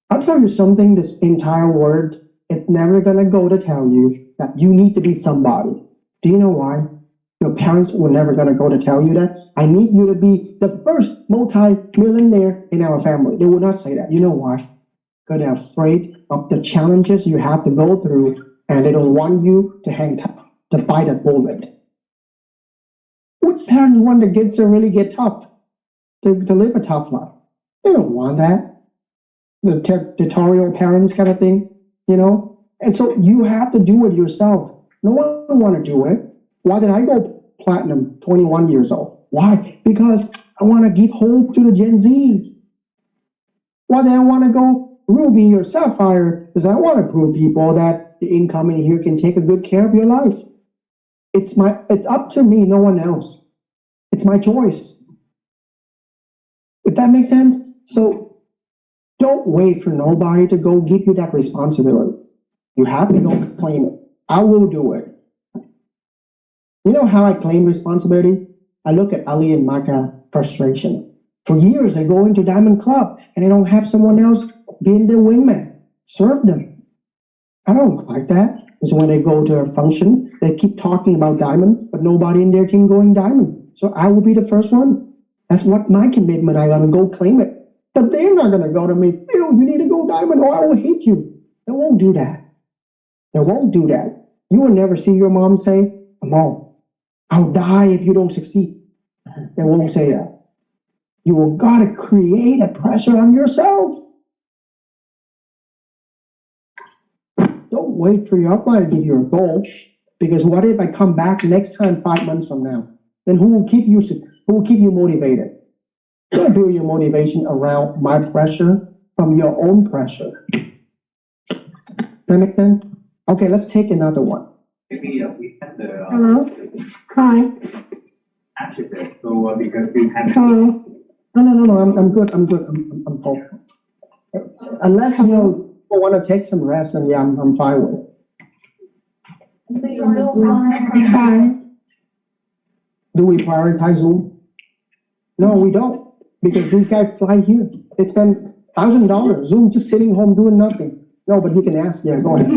I'll tell you something, this entire world, it's never going to go to tell you that you need to be somebody. Do you know why? Your parents were never going to go to tell you that. I need you to be the first multi-millionaire in our family. They will not say that. You know why? Because they're afraid of the challenges you have to go through, and they don't want you to hang tough, to bite a bullet. Which parents want the kids to really get tough, to live a tough life? They don't want that. The tutorial parents kind of thing, you know? And so you have to do it yourself. No one want to do it. Why did I go platinum 21 years old? Why? Because I want to give hope to the Gen Z. Why do I want to go Ruby or Sapphire? Because I want to prove people that the income in here can take a good care of your life. It's up to me, no one else. It's my choice. If that makes sense? So don't wait for nobody to go give you that responsibility. You have to go claim it. I will do it. You know how I claim responsibility? I look at Ali and Micah frustration. For years, they go into Diamond Club and they don't have someone else being their wingman. Serve them. I don't like that. Because when they go to a function, they keep talking about Diamond, but nobody in their team going Diamond. So I will be the first one. That's what my commitment. I gotta go claim it. But they're not gonna go to me, Phil, you need to go Diamond or I will hate you. They won't do that. They won't do that. You will never see your mom say, Mom, I'll die if you don't succeed. They won't say that. You will gotta create a pressure on yourself. Don't wait for your upline to give you a goal, because what if I come back next time 5 months from now? Then who will keep you motivated? Don't build your motivation around my pressure from your own pressure. That make sense? Okay, let's take another one. Maybe we had the Hello? Hi. after this, so because we had. Hello. No, I'm good, I'm full. Unless you know, people want to take some rest, and yeah, I'm fine with it. Hi. Do we prioritize Zoom? No, we don't, because these guys fly here. They spend $1,000. Zoom just sitting home doing nothing. No, but you can ask. Yeah, go ahead.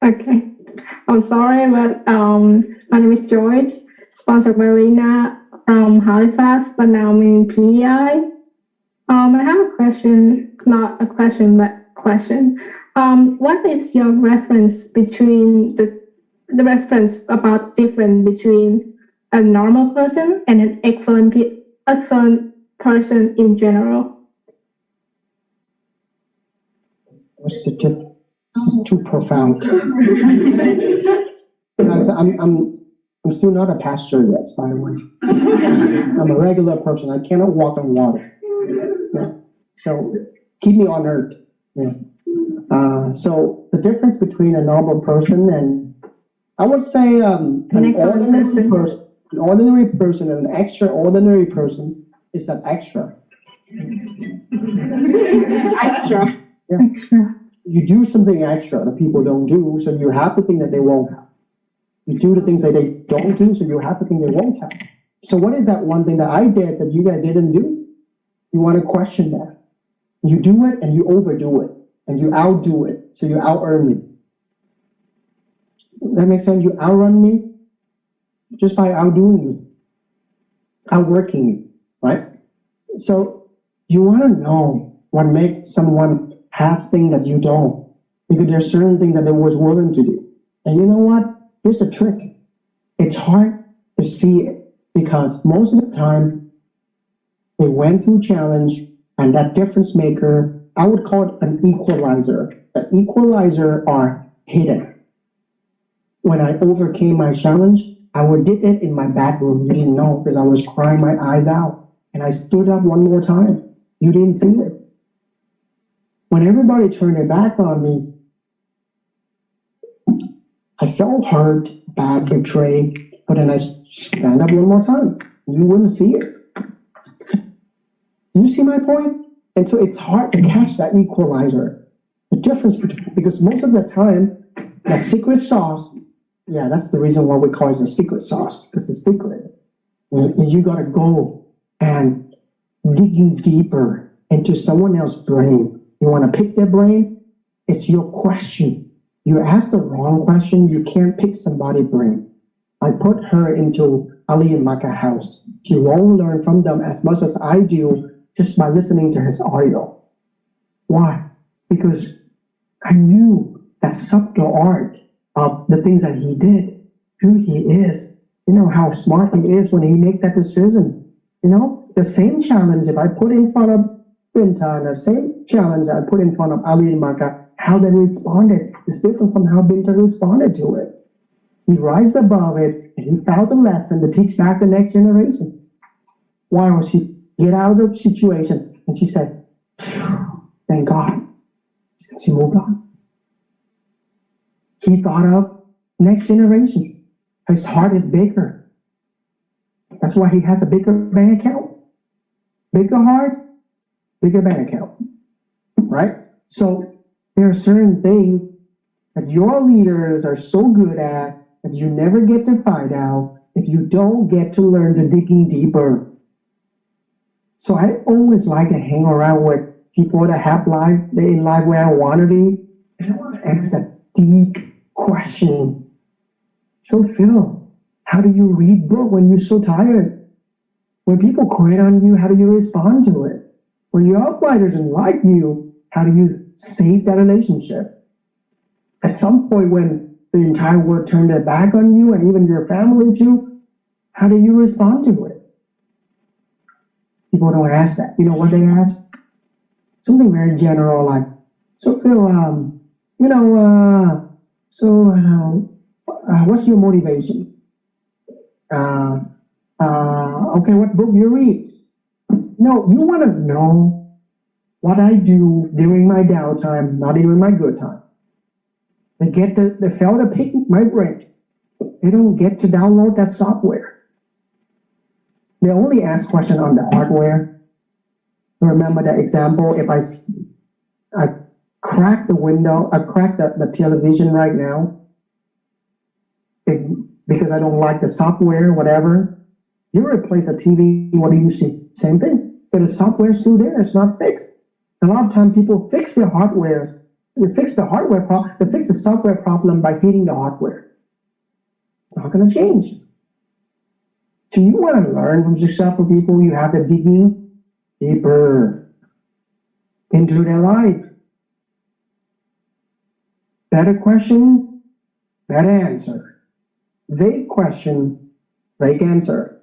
Okay. I'm sorry, but my name is Joyce, sponsored by Lena from Halifax, but now I'm in PEI. I have a question, not a question, but question. What is your reference between the reference about the difference between a normal person and an excellent person in general? What's the tip? This is too profound. Guys, I'm still not a pastor yet, by the way. I'm a regular person. I cannot walk on water. Yeah. So keep me on earth. Yeah. So the difference between a normal person and, I would say, an ordinary person and an extraordinary person is an extra. Extra. Yeah. You do something extra that people don't do, so you have the thing that they won't have. You do the things that they don't do, so you have the thing they won't have. So what is that one thing that I did that you guys didn't do? You want to question that. You do it and you overdo it, and you outdo it, so you out-earn me. That makes sense? You outrun me just by outdoing me, outworking me, right? So you want to know what makes someone has things that you don't, because there's certain things that they was willing to do. And you know what? Here's the trick. It's hard to see it because most of the time they went through challenge, and that difference maker, I would call it an equalizer. The equalizer are hidden. When I overcame my challenge, I did it in my bathroom. You didn't know because I was crying my eyes out. And I stood up one more time. You didn't see it. When everybody turned their back on me, I felt hurt, bad, betrayed, but then I stand up one more time. You wouldn't see it. You see my point? And so it's hard to catch that equalizer. The difference between, because most of the time, that secret sauce, yeah, that's the reason why we call it a secret sauce, because it's secret. You gotta go and digging deeper into someone else's brain. You wanna pick their brain? It's your question. You ask the wrong question, you can't pick somebody's brain. I put her into Ali and Micah house. She won't learn from them as much as I do just by listening to his audio. Why? Because I knew that subtle art of the things that he did, who he is. You know how smart he is when he make that decision. You know, the same challenge if I put in front of Binta and the same challenge I put in front of Ali and Micah, how they responded is different from how Binta responded to it. He rises above it and he found the lesson to teach back the next generation. Why would she get out of the situation? And she said, thank God. And she moved on. He thought of next generation. His heart is bigger. That's why he has a bigger bank account. Bigger heart, bigger bank account. Right? So there are certain things that your leaders are so good at that you never get to find out if you don't get to learn the digging deeper. So I always like to hang around with people that have life in life where I want to be. And I want to ask that deep question. So Phil, how do you read book when you're so tired? When people quit on you, how do you respond to it? When your outriders don't like you, how do you save that relationship? At some point when the entire world turned their back on you and even your family too, how do you respond to it? People don't ask that. You know what they ask? Something very general like, so Phil, what's your motivation? Okay, what book you read? No, you want to know what I do during my downtime, not during my good time. They fail to pick my brain. They don't get to download that software. They only ask questions on the hardware. Remember that example, if I crack the window, I crack the television right now, because I don't like the software, whatever, you replace the TV, what do you see? Same thing. But the software is still there, it's not fixed. A lot of times people fix their hardware, they fix the software problem by hitting the hardware. It's not gonna change. So you wanna learn from successful people, you have to dig in deeper into their life. Better question, better answer. Vague question, vague answer.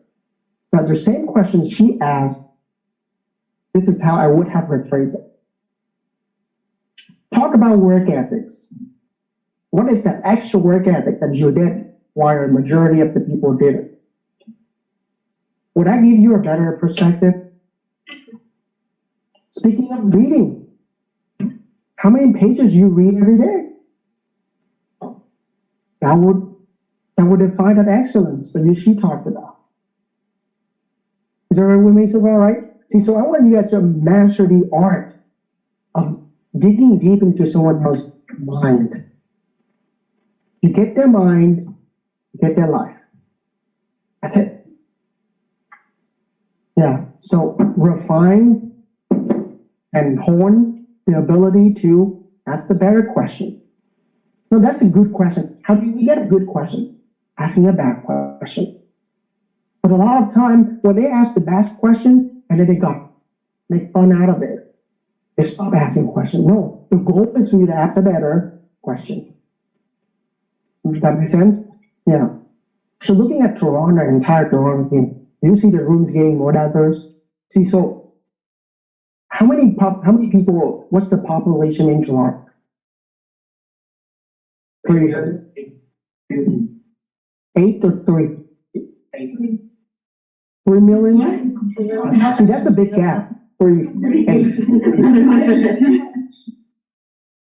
Now the same question she asked, this is how I would have rephrased it. Talk about work ethics. What is that extra work ethic that you did while a majority of the people didn't? Would that give you a better perspective? Speaking of reading, how many pages you read every day? That would define that excellence that she talked about. Is everyone with me so far, right? See, so I want you guys to master the art of digging deep into someone else's mind. You get their mind, you get their life. That's it. Yeah, so refine and hone the ability to ask the better question. No, that's a good question. How do we get a good question? Asking a bad question. But a lot of time, when they ask the best question, and then they make fun out of it, they stop asking questions. No, the goal is for you to ask a better question. Does that make sense? Yeah. So looking at Toronto, entire Toronto team, you see the rooms getting more diverse. See, so how many people? What's the population in Toronto? 8 or 3? 3 million? See, that's a big gap. 3, 8.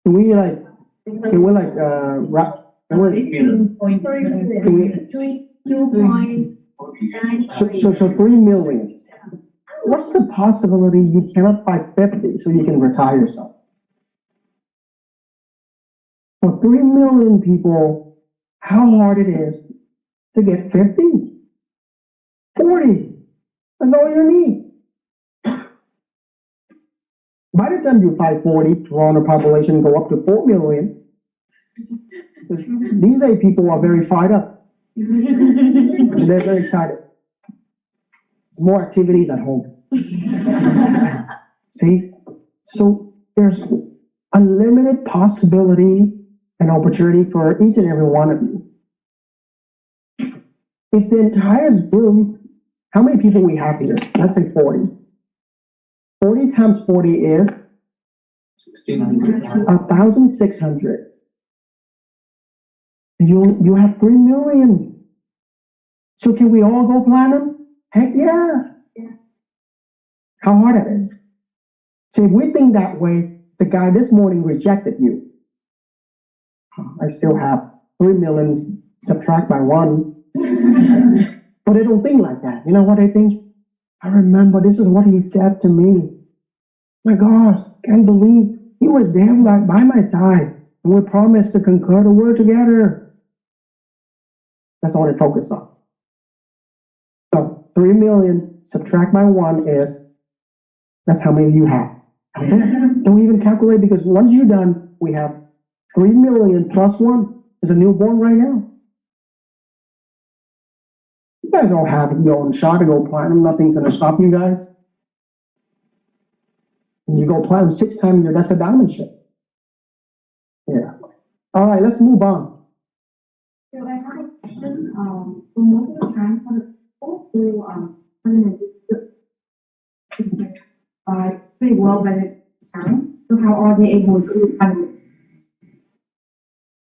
We like, we're like, we're 2.9. So 3 million. What's the possibility you cannot find 50 so you can retire yourself? For 3 million people, how hard it is to get 50? 40. That's all you need. By the time you find 40, Toronto population go up to 4 million. These 8 people are very fired up. They're very excited. It's more activities at home. See? So there's unlimited possibility and opportunity for each and every one of you. If the entire room, how many people we have here? Let's say 40. 40 times 40 is 1,600. And you have 3 million. So can we all go platinum? Heck yeah. How hard it is. So if we think that way, the guy this morning rejected you. I still have 3 million, subtract by 1. But they don't think like that. You know what they think? I remember this is what he said to me. My God, can't believe he was there by my side. And we promised to conquer the world together. That's all they focus on. So 3 million, subtract by 1 is, that's how many you have. Don't even calculate, because once you're done, we have 3 million plus 1 is a newborn right now. You guys all have your own shot to go platinum. Nothing's going to stop you guys. You go platinum 6 times a year, that's a diamond ship. Yeah. All right, let's move on. So I have a question. So most of the time for the people who pretty well by the parents, so how are they able to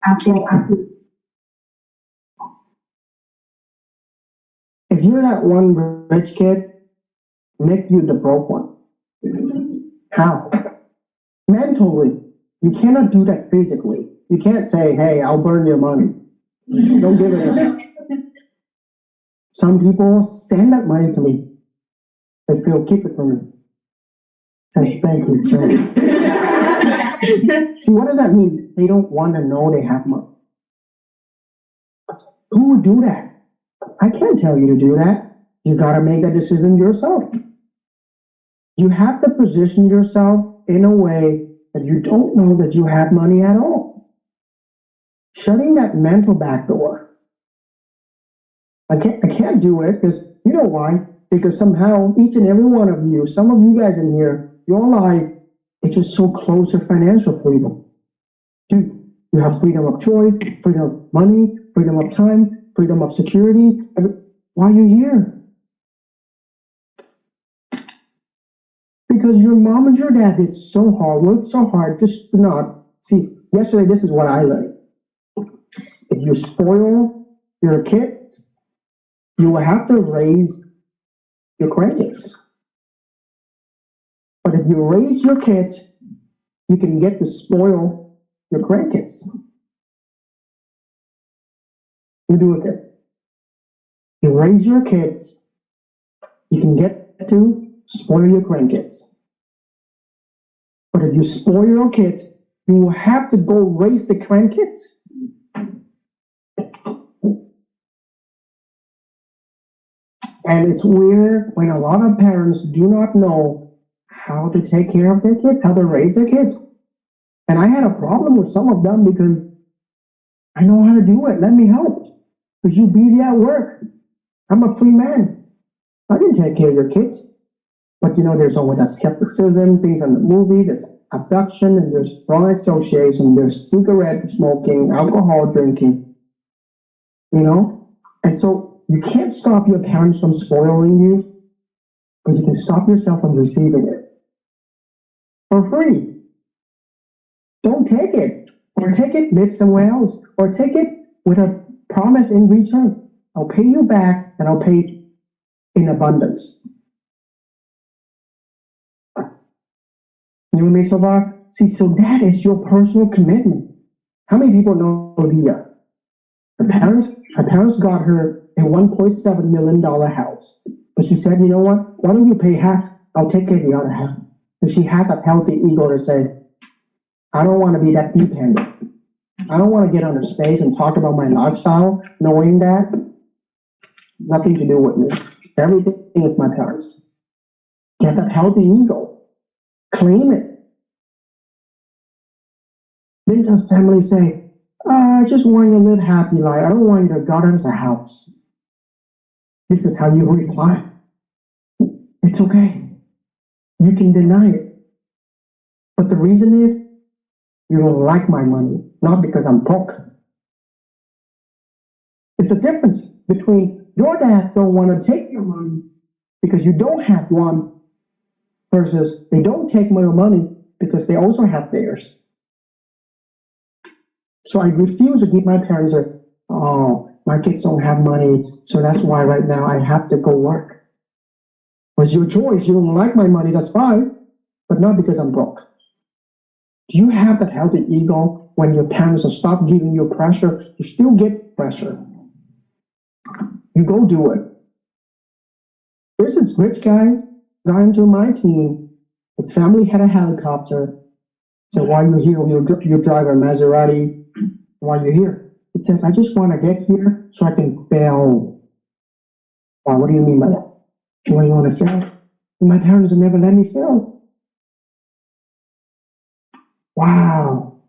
as well as to If you're that one rich kid, make you the broke one. How? Mentally. You cannot do that physically. You can't say, hey, I'll burn your money. Don't give it to me. Some people send that money to me. They feel, keep it for me. Say, thank you, sir. See, what does that mean? They don't want to know they have money. Who would do that? I can't tell you to do that. You gotta make that decision yourself. You have to position yourself in a way that you don't know that you have money at all. Shutting that mental back door. I can't do it because, you know why? Because somehow each and every one of you, some of you guys in here, your life is just so close to financial freedom. Dude, you have freedom of choice, freedom of money, freedom of time, freedom of security. Why are you here? Because your mom and your dad did so hard, worked so hard, just not. See, yesterday, this is what I learned. If you spoil your kids, you will have to raise your grandkids. But if you raise your kids, you can get to spoil your grandkids. You do it good. You raise your kids, you can get to spoil your grandkids. But if you spoil your kids, you will have to go raise the grandkids. And it's weird when a lot of parents do not know how to take care of their kids, how to raise their kids. And I had a problem with some of them because I know how to do it. Let me help. Because you're busy at work. I'm a free man. I can take care of your kids. But you know, there's always that skepticism, things in the movie, there's abduction, and there's wrong association, there's cigarette smoking, alcohol drinking, you know? And so you can't stop your parents from spoiling you, but you can stop yourself from receiving it. For free. Don't take it. Or take it, live somewhere else. Or take it with a promise in return. I'll pay you back, and I'll pay in abundance. You with me so far? See, so that is your personal commitment. How many people know Leah? Her parents got her a $1.7 million house. But she said, you know what? Why don't you pay half? I'll take care of the other half. And she had that healthy ego to say, I don't want to be that dependent. I don't want to get on the stage and talk about my lifestyle, knowing that nothing to do with me. Everything is my parents. Get that healthy ego. Claim it. Linda's family say, I just want you to live happy life. I don't want you to garden as a house. This is how you reply. It's okay. You can deny it. But the reason is, you don't like my money, not because I'm broke. It's a difference between your dad don't want to take your money because you don't have one versus they don't take your money because they also have theirs. So I refuse to keep my parents are, oh, my kids don't have money, so that's why right now I have to go work. It's your choice. You don't like my money, that's fine, but not because I'm broke. Do you have that healthy ego when your parents will stop giving you pressure? You still get pressure. You go do it. There's this rich guy got into my team. His family had a helicopter. So why you here? You drive a Maserati. Why you here? He said, I just want to get here so I can fail. Wow, what do you mean by that? Why do you want to fail? My parents have never let me fail. Wow.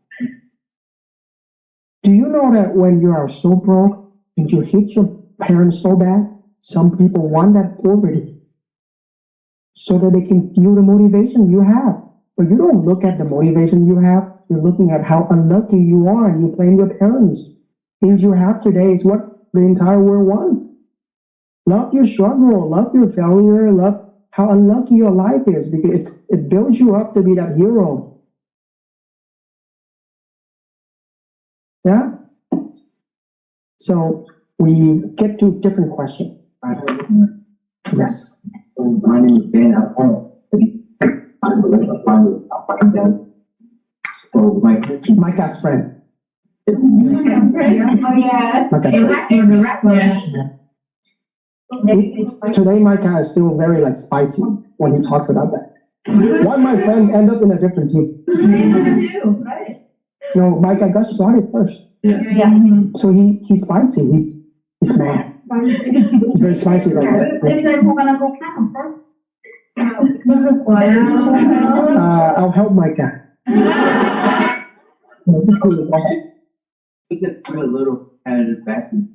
Do you know that when you are so broke and you hate your parents so bad, some people want that poverty so that they can feel the motivation you have. But you don't look at the motivation you have. You're looking at how unlucky you are and you blame your parents. Things you have today is what the entire world wants. Love your struggle, love your failure, love how unlucky your life is because it builds you up to be that hero. Yeah? So we get to different questions. Yes. My name is Ben. So My best friend. Oh, yeah. My best friend. Today, Micah is still very like spicy when he talks about that. One of my friends end up in a different team. No, Micah got started first. Yeah. So he's spicy. He's mad. He's very spicy right now. I'll help Micah. Just a little bit. we just put a little competitive back in.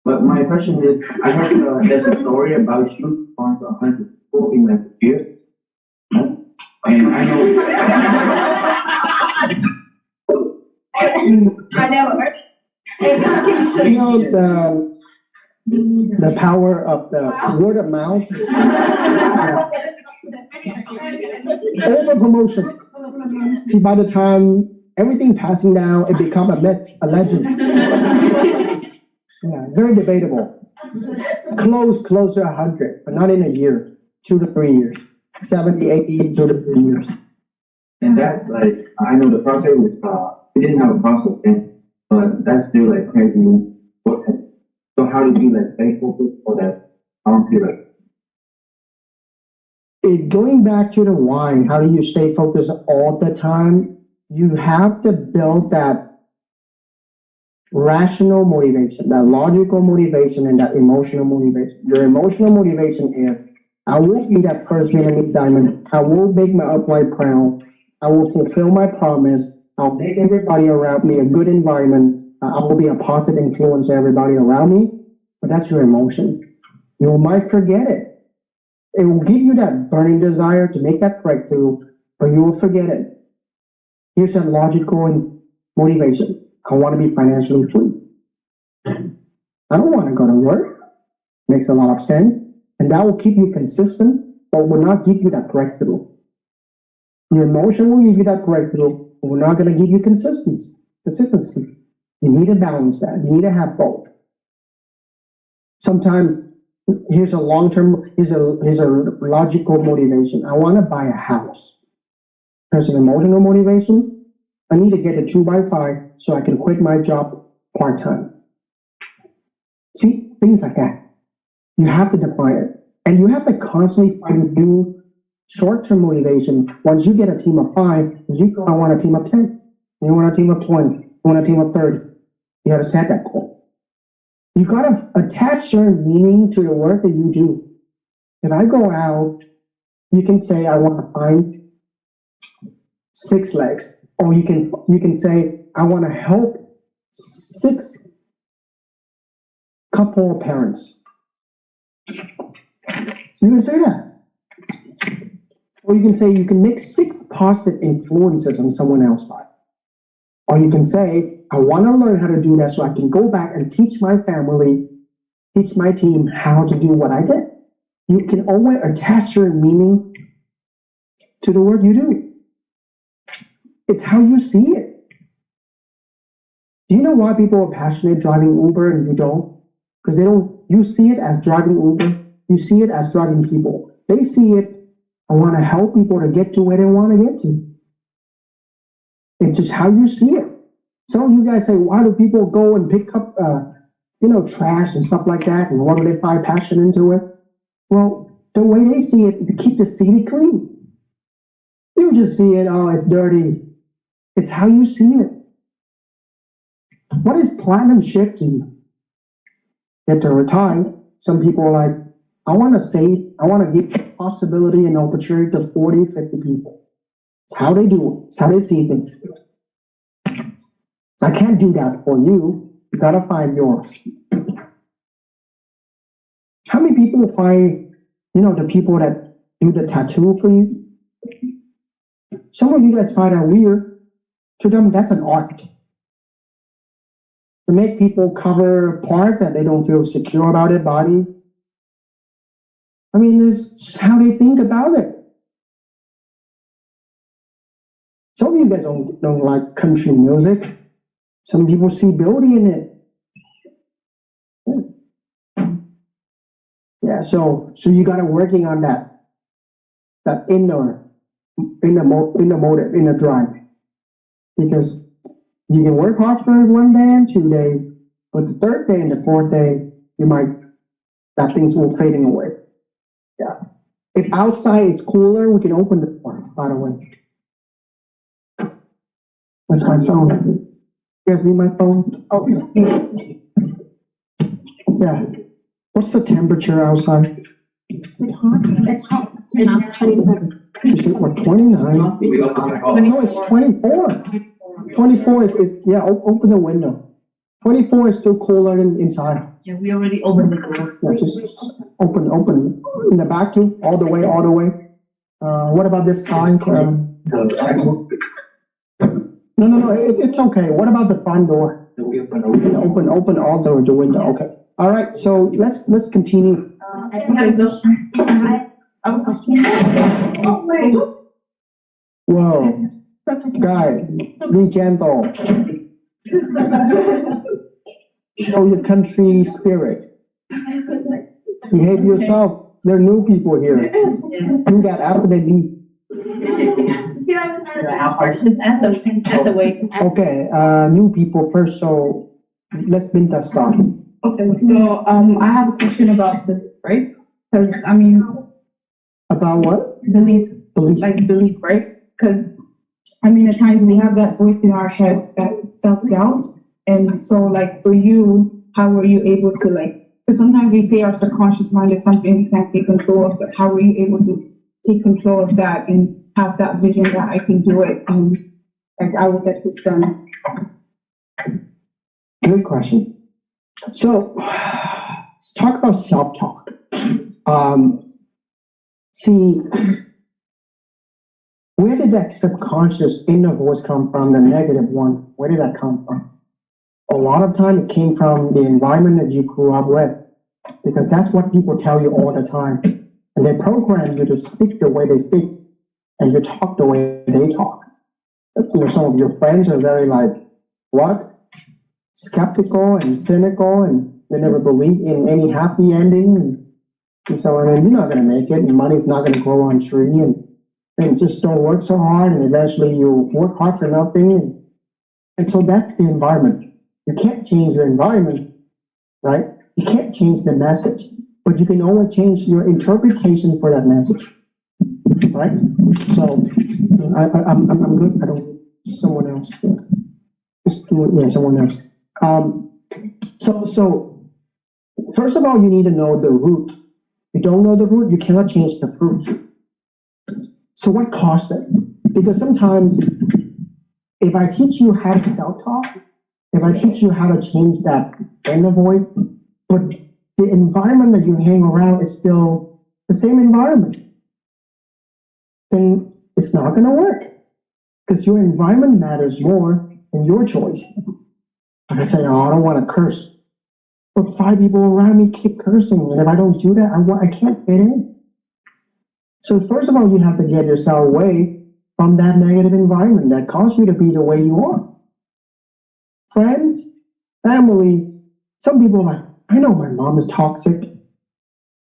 But my question is, I heard there's a story about you sponsor 100 people in like a year. And I know. I never heard. You know the power of the word of mouth. Over promotion. See, by the time everything passing down, it become a myth, a legend. Yeah, very debatable. Close to 100, but not in a year. 2 to 3 years. 70, 80, 2 to 3 years. And that, like, I know the process was, we didn't have a process then, but that's still like crazy. So how did you like stay focused for that period? Going back to the why, how do you stay focused all the time? You have to build that rational motivation, that logical motivation, and that emotional motivation. Your emotional motivation is, I will be that first Vietnamese diamond. I will make my upline proud. I will fulfill my promise. I'll make everybody around me a good environment. I will be a positive influence to everybody around me. But that's your emotion. You might forget it. It will give you that burning desire to make that breakthrough, but you will forget it. Here's that logical motivation. I want to be financially free. I don't want to go to work. Makes a lot of sense. And that will keep you consistent, but will not give you that breakthrough. Your emotion will give you that breakthrough, but we're not going to give you consistency. You need to balance that. You need to have both. Sometimes here's a logical motivation. I want to buy a house. There's an emotional motivation. I need to get a 2x5 so I can quit my job part-time. See, things like that. You have to define it. And you have to constantly find new short-term motivation. Once you get a team of 5, you go, I want a team of 10. You want a team of 20. You want a team of 30. You got to set that goal. You got to attach certain meaning to the work that you do. If I go out, you can say, I want to find 6 legs. Or you can say, I want to help 6 couple of parents. You can say that. Or you can say you can make 6 positive influences on someone else's life. Or you can say, I want to learn how to do that so I can go back and teach my family, teach my team how to do what I did. You can always attach your meaning to the work you do. It's how you see it. Do you know why people are passionate driving Uber and you don't? Because you see it as driving Uber, you see it as driving people. They see it, I want to help people to get to where they want to get to. It's just how you see it. Some of you guys say, why do people go and pick up, trash and stuff like that? And what do they find passion into it? Well, the way they see it, to keep the city clean. You just see it, oh, it's dirty. It's how you see it. What is platinum shift to you? Get to retire. Some people are like, I want to give possibility and opportunity to 40, 50 people. It's how they do it. It's how they see things. I can't do that for you. You gotta find yours. How many people find, the people that do the tattoo for you? Some of you guys find that weird. To them, that's an art. To make people cover a part that they don't feel secure about their body. I mean, it's just how they think about it. Some of you guys don't like country music. Some people see beauty in it. Yeah, so you gotta working on that inner motive, inner drive. Because you can work hard for 1 day and 2 days, but the third day and the fourth day, that things will fading away. Yeah. If outside it's cooler, we can open the door, by the way. That's my phone. You guys need my phone? Oh, yeah. What's the temperature outside? It's hot. It's 27. You said what, 29? No, it's 24. 24 is open the window. 24 is still cooler than inside. Yeah, we already opened the door. Yeah, just open in the back too, all the way. What about this side? No, it's okay. What about the front door? Open all the window. Okay. All right. So let's continue. I think there's a Whoa, guy, be gentle. Show your country spirit. Behave yourself. There are new people here. Do that after they leave. Just as a way. Okay, new people first. So let's bring that start. Okay, so I have a question about belief, right? Because About what? belief, Belief. right? Because at times we have that voice in our heads, that self-doubt, and so like for you, how were you able to because sometimes we say our subconscious mind is something we can't take control of, but how were you able to take control of that and have that vision that I can do it and I will get this done? Good question. So let's talk about self-talk. See, where did that subconscious inner voice come from, the negative one? Where did that come from? A lot of time it came from the environment that you grew up with, because that's what people tell you all the time. And they program you to speak the way they speak, and you talk the way they talk. Some of your friends are very what? Skeptical and cynical, and they never believe in any happy ending. And so, you're not going to make it, and money's not going to grow on tree, and just don't work so hard, and eventually you work hard for nothing. And so that's the environment. You can't change your environment, right? You can't change the message, but you can only change your interpretation for that message, right? So I'm good. I don't. Someone else. Just do it. Yeah, someone else. So first of all, you need to know the root. If you don't know the root, you cannot change the fruit. So what caused it? Because sometimes if I teach you how to self-talk, if I teach you how to change that inner voice, but the environment that you hang around is still the same environment, then it's not going to work. Because your environment matters more than your choice. Like I say, oh, I don't want to curse. But 5 people around me keep cursing, and if I don't do that, I can't fit in. So first of all, you have to get yourself away from that negative environment that caused you to be the way you are. Friends, family, some people are like, I know my mom is toxic,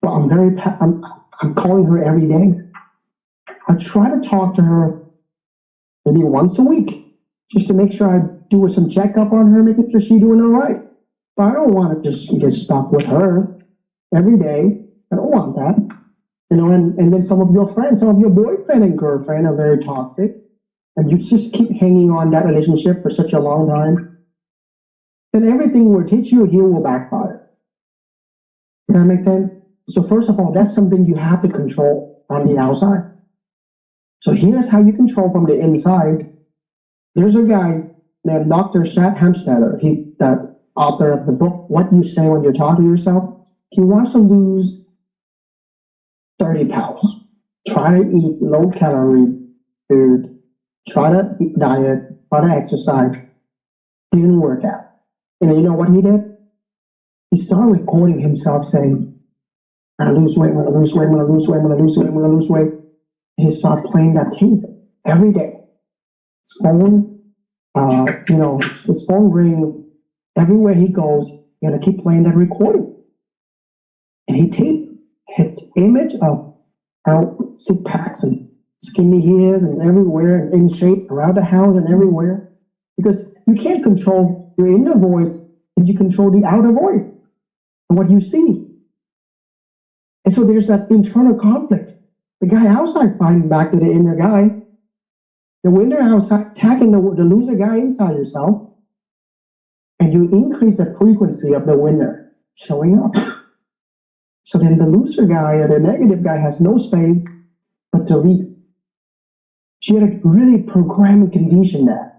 but I'm calling her every day. I try to talk to her maybe once a week, just to make sure I do some checkup on her, making sure she's doing all right. But I don't want to just get stuck with her every day. I don't want that. And then some of your friends, some of your boyfriend and girlfriend are very toxic, and you just keep hanging on that relationship for such a long time, then everything will teach you here will backfire. Does that make sense? So first of all, that's something you have to control on the outside. So here's how you control from the inside. There's a guy named Dr. Shad Hamstetter. He's the author of the book, What You Say When You Talk to Yourself. He wants to lose 30 pounds. Try to eat low calorie food. Try to eat diet. Try to exercise. He didn't work out. And you know what he did? He started recording himself saying, I'm gonna lose weight, I'm gonna lose weight, I'm gonna lose weight, I'm gonna lose weight, I'm gonna lose weight. And he started playing that tape every day. His phone, his phone ring everywhere he goes, he's gonna keep playing that recording. And he taped his image of how six packs and skinny he is and everywhere and in shape around the house and everywhere. Because you can't control your inner voice, and you control the outer voice and what you see. And so there's that internal conflict. The guy outside fighting back to the inner guy. The winner outside attacking the loser guy inside yourself. And you increase the frequency of the winner showing up. So then the loser guy or the negative guy has no space but to lead. She had a really programming condition that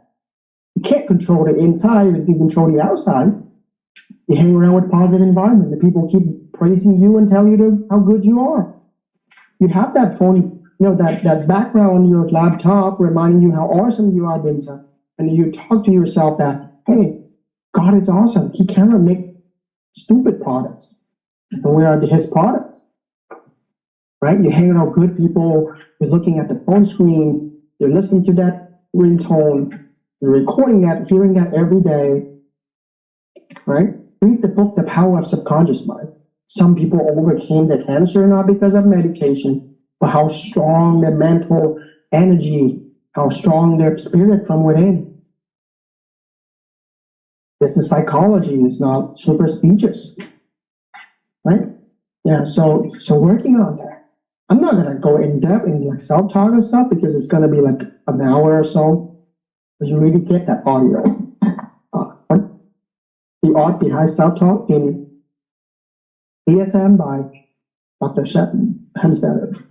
you can't control the inside, but you control the outside. You hang around with positive environment. The people keep praising you and tell you how good you are. You have that phone, that background on your laptop reminding you how awesome you are, Binta. And you talk to yourself that, hey, God is awesome. He cannot make stupid products. And we are his products. Right? You're hanging out with good people. You're looking at the phone screen. You're listening to that ringtone. You're recording that, hearing that every day. Right? Read the book, The Power of Subconscious Mind. Some people overcame their cancer not because of medication, but how strong their mental energy, how strong their spirit from within. This is psychology. It's not superstitious. Right? Yeah, so working on that. I'm not going to go in depth in like self-talk and stuff because it's going to be like an hour or so. But you really get that audio. The art behind self-talk in BSM by Dr. Shad Hamstetter.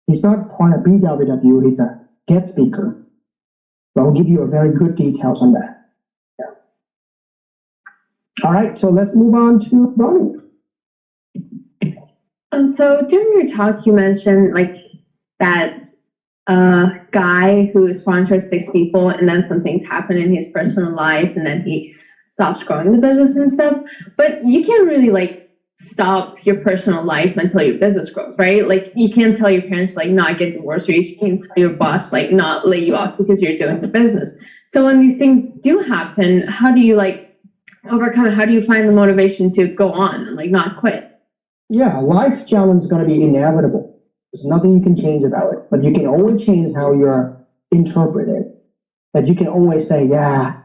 He's not part of BWW, he's a guest speaker. But I'll give you a very good details on that. Yeah. All right, so let's move on to Bonnie. So during your talk, you mentioned like that guy who sponsors 6 people and then some things happen in his personal life and then he stops growing the business and stuff. But you can't really like stop your personal life until your business grows, right? Like you can't tell your parents like not get divorced, or you can't tell your boss like not lay you off because you're doing the business. So when these things do happen, how do you like overcome it? How do you find the motivation to go on and like not quit? Yeah, life challenge is going to be inevitable. There's nothing you can change about it, but you can always change how you're interpreted. That you can always say, yeah,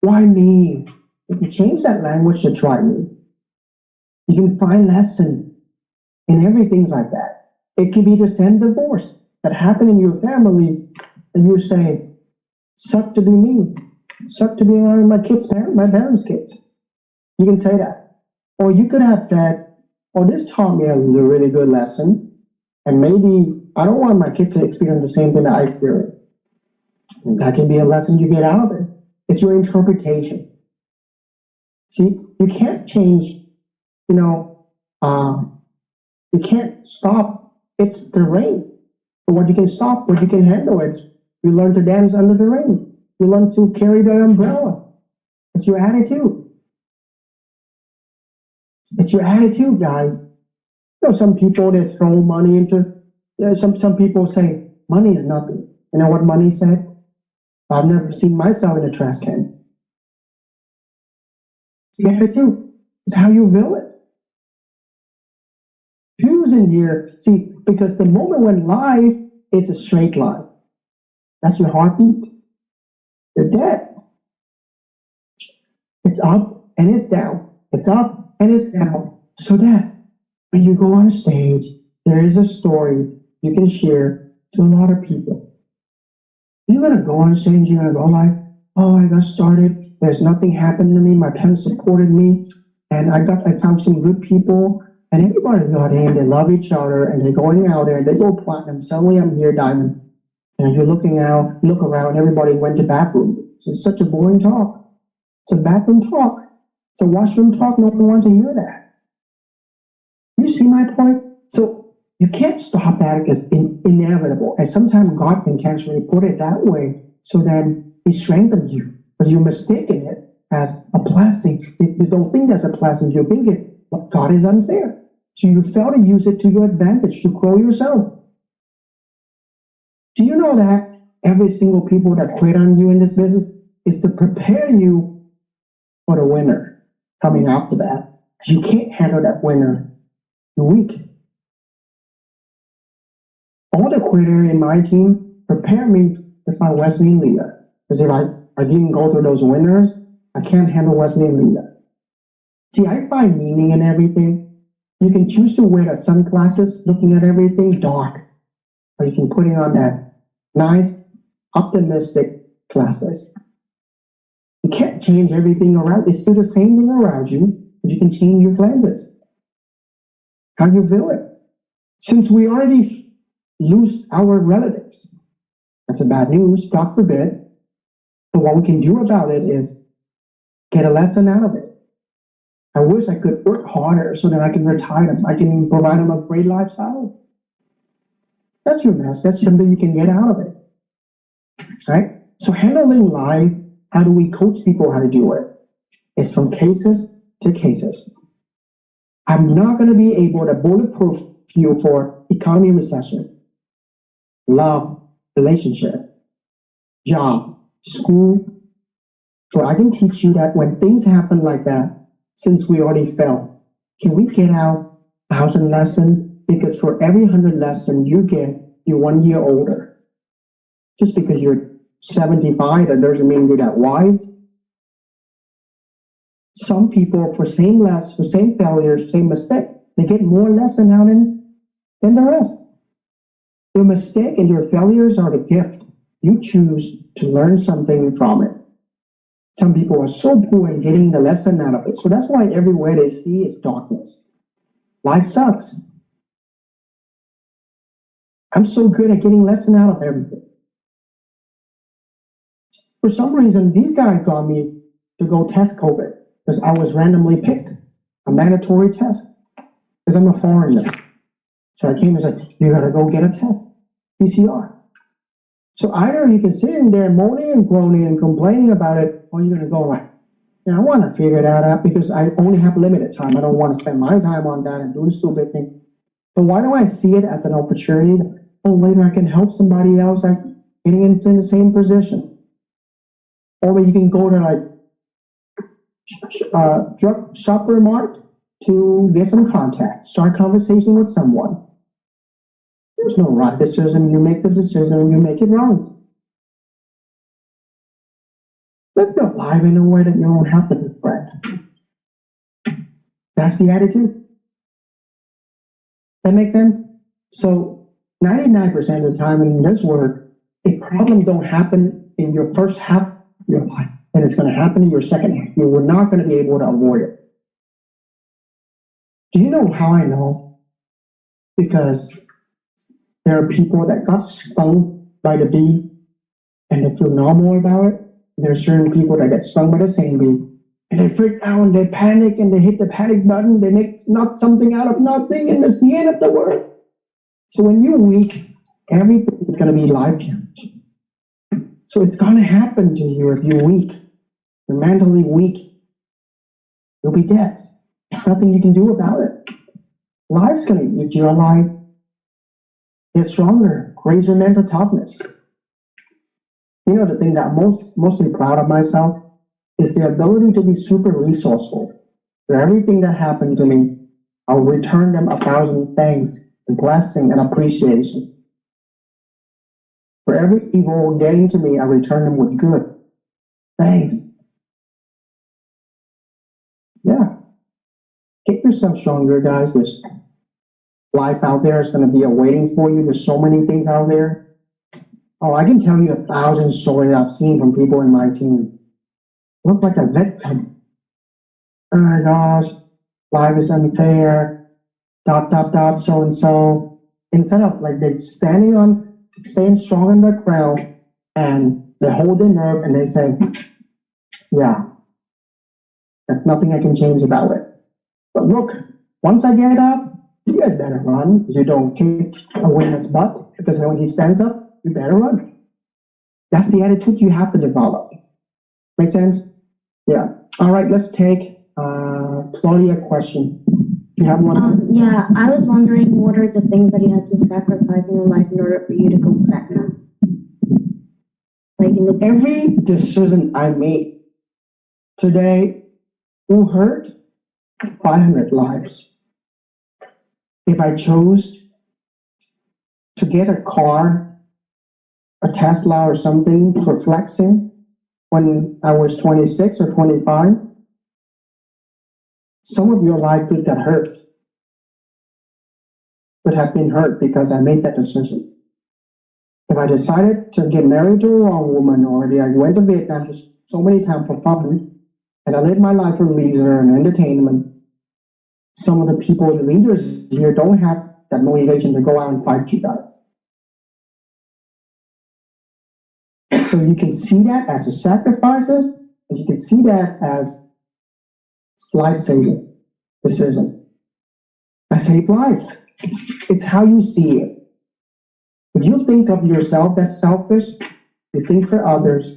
why me? You can change that language to try me. You can find lesson in everything like that. It can be the same divorce that happened in your family, and you say, suck to be me. Suck to be around my parents' kids. You can say that. Or you could have said, oh, this taught me a really good lesson, and maybe I don't want my kids to experience the same thing that I experienced. And that can be a lesson you get out of it. It's your interpretation. See, you can't change, you can't stop. It's the rain. But what you can stop, what you can handle it, you learn to dance under the rain. You learn to carry the umbrella. It's your attitude. It's your attitude, guys. Some people, they throw money into, some people say, money is nothing. You know what money said? I've never seen myself in a trash can. It's the attitude. It's how you view it. Who's in here? See, because the moment when life is a straight line, that's your heartbeat. You're dead. It's up and it's down. It's up and it's down. So that when you go on stage, there is a story you can share to a lot of people. You're gonna go on stage, you're gonna go like, oh, I got started, there's nothing happened to me, my parents supported me, and I found some good people, and everybody got in, they love each other, and they're going out there, they go platinum, suddenly I'm here, diamond. And you're looking out, look around, everybody went to bathroom. So it's such a boring talk. It's a bathroom talk. It's a washroom talk, no one wants to hear that. You see my point? So you can't stop that because it's inevitable. And sometimes God intentionally put it that way so then He strengthens you. But you're mistaking it as a blessing. You don't think that's a blessing. You think God is unfair. So you fail to use it to your advantage to grow yourself. Do you know that every single people that quit on you in this business is to prepare you for the winner coming after that? Because you can't handle that winner. You're weak. All the quitter in my team prepare me to find Wesley and Leah. Because if I didn't go through those winners, I can't handle Wesley and Leah. See, I find meaning in everything. You can choose to wear the sunglasses, looking at everything dark, or you can put it on that nice, optimistic glasses. You can't change everything around. It's still the same thing around you, but you can change your glasses. How you view it. Since we already lose our relatives, that's a bad news, God forbid. But what we can do about it is get a lesson out of it. I wish I could work harder so that I can retire them. I can provide them a great lifestyle. That's your mess. That's something you can get out of it. Right? So handling life, how do we coach people how to do it? It's from cases to cases. I'm not going to be able to bulletproof you for economy recession, love, relationship, job, school. So I can teach you that when things happen like that, since we already fell, can we get out 1,000 lessons? Because for every 100 lessons you get, you're 1 year older. Just because you're 75, that doesn't mean you're that wise. Some people, for same failures, same mistake, they get more lesson out than the rest. Your mistake and your failures are the gift. You choose to learn something from it. Some people are so poor in getting the lesson out of it. So that's why everywhere they see is darkness. Life sucks. I'm so good at getting lesson out of everything. For some reason, these guys got me to go test COVID because I was randomly picked, a mandatory test, because I'm a foreigner. So I came and said, you gotta go get a test, PCR. So either you can sit in there moaning and groaning and complaining about it, or you're gonna go like, yeah, I wanna figure that out because I only have limited time. I don't wanna spend my time on that and doing stupid things. But why do I see it as an opportunity? Oh, later I can help somebody else like getting into the same position. Or you can go to like drug shopper mart to get some contact, start conversation with someone. There's no right decision. You make the decision and you make it right. Live your life in a way that you don't have to regret. That's the attitude. That makes sense? So 99% of the time in this work, a problem don't happen in your first half of your life, and it's going to happen in your second half. You were not going to be able to avoid it. Do you know how I know? Because there are people that got stung by the bee and they feel normal about it. There are certain people that get stung by the same bee and they freak out and they panic and they hit the panic button. They make not something out of nothing and it's the end of the world. So when you're weak, everything is going to be life changing. So it's going to happen to you if you're weak. You're mentally weak. You'll be dead. There's nothing you can do about it. Life's going to eat you alive. Get stronger. Raise your mental toughness. You know the thing that I'm mostly proud of myself? is the ability to be super resourceful. For everything that happened to me, I'll return them 1,000 thanks and blessing and appreciation. For every evil getting to me, I return them with good. Thanks. Yeah. Get yourself stronger, guys. There's life out there is going to be awaiting for you. There's so many things out there. Oh, I can tell you 1,000 stories I've seen from people in my team. Look like a victim. Oh my gosh, life is unfair. So and so. Instead of like they're staying strong in the ground, and they hold their nerve and they say, yeah, that's nothing I can change about it. But look, once I get up, you guys better run. You don't kick a winner's butt, because when he stands up, you better run. That's the attitude you have to develop. Make sense? Yeah. All right, let's take Claudia question. You have one? Yeah, I was wondering what are the things that you had to sacrifice in your life in order for you to go platinum? Like in the Every decision I made today will hurt 500 lives. If I chose to get a car, a Tesla or something for flexing when I was 26 or 25, some of your life could get hurt. Could have been hurt because I made that decision. If I decided to get married to a wrong woman, or I went to Vietnam just so many times for fun, and I lived my life for leisure and entertainment, some of the people, the leaders here, don't have that motivation to go out and fight you guys. So you can see that as a sacrifices, and you can see that as life-saving decision. I save life. It's how you see it. If you think of yourself as selfish, you think for others,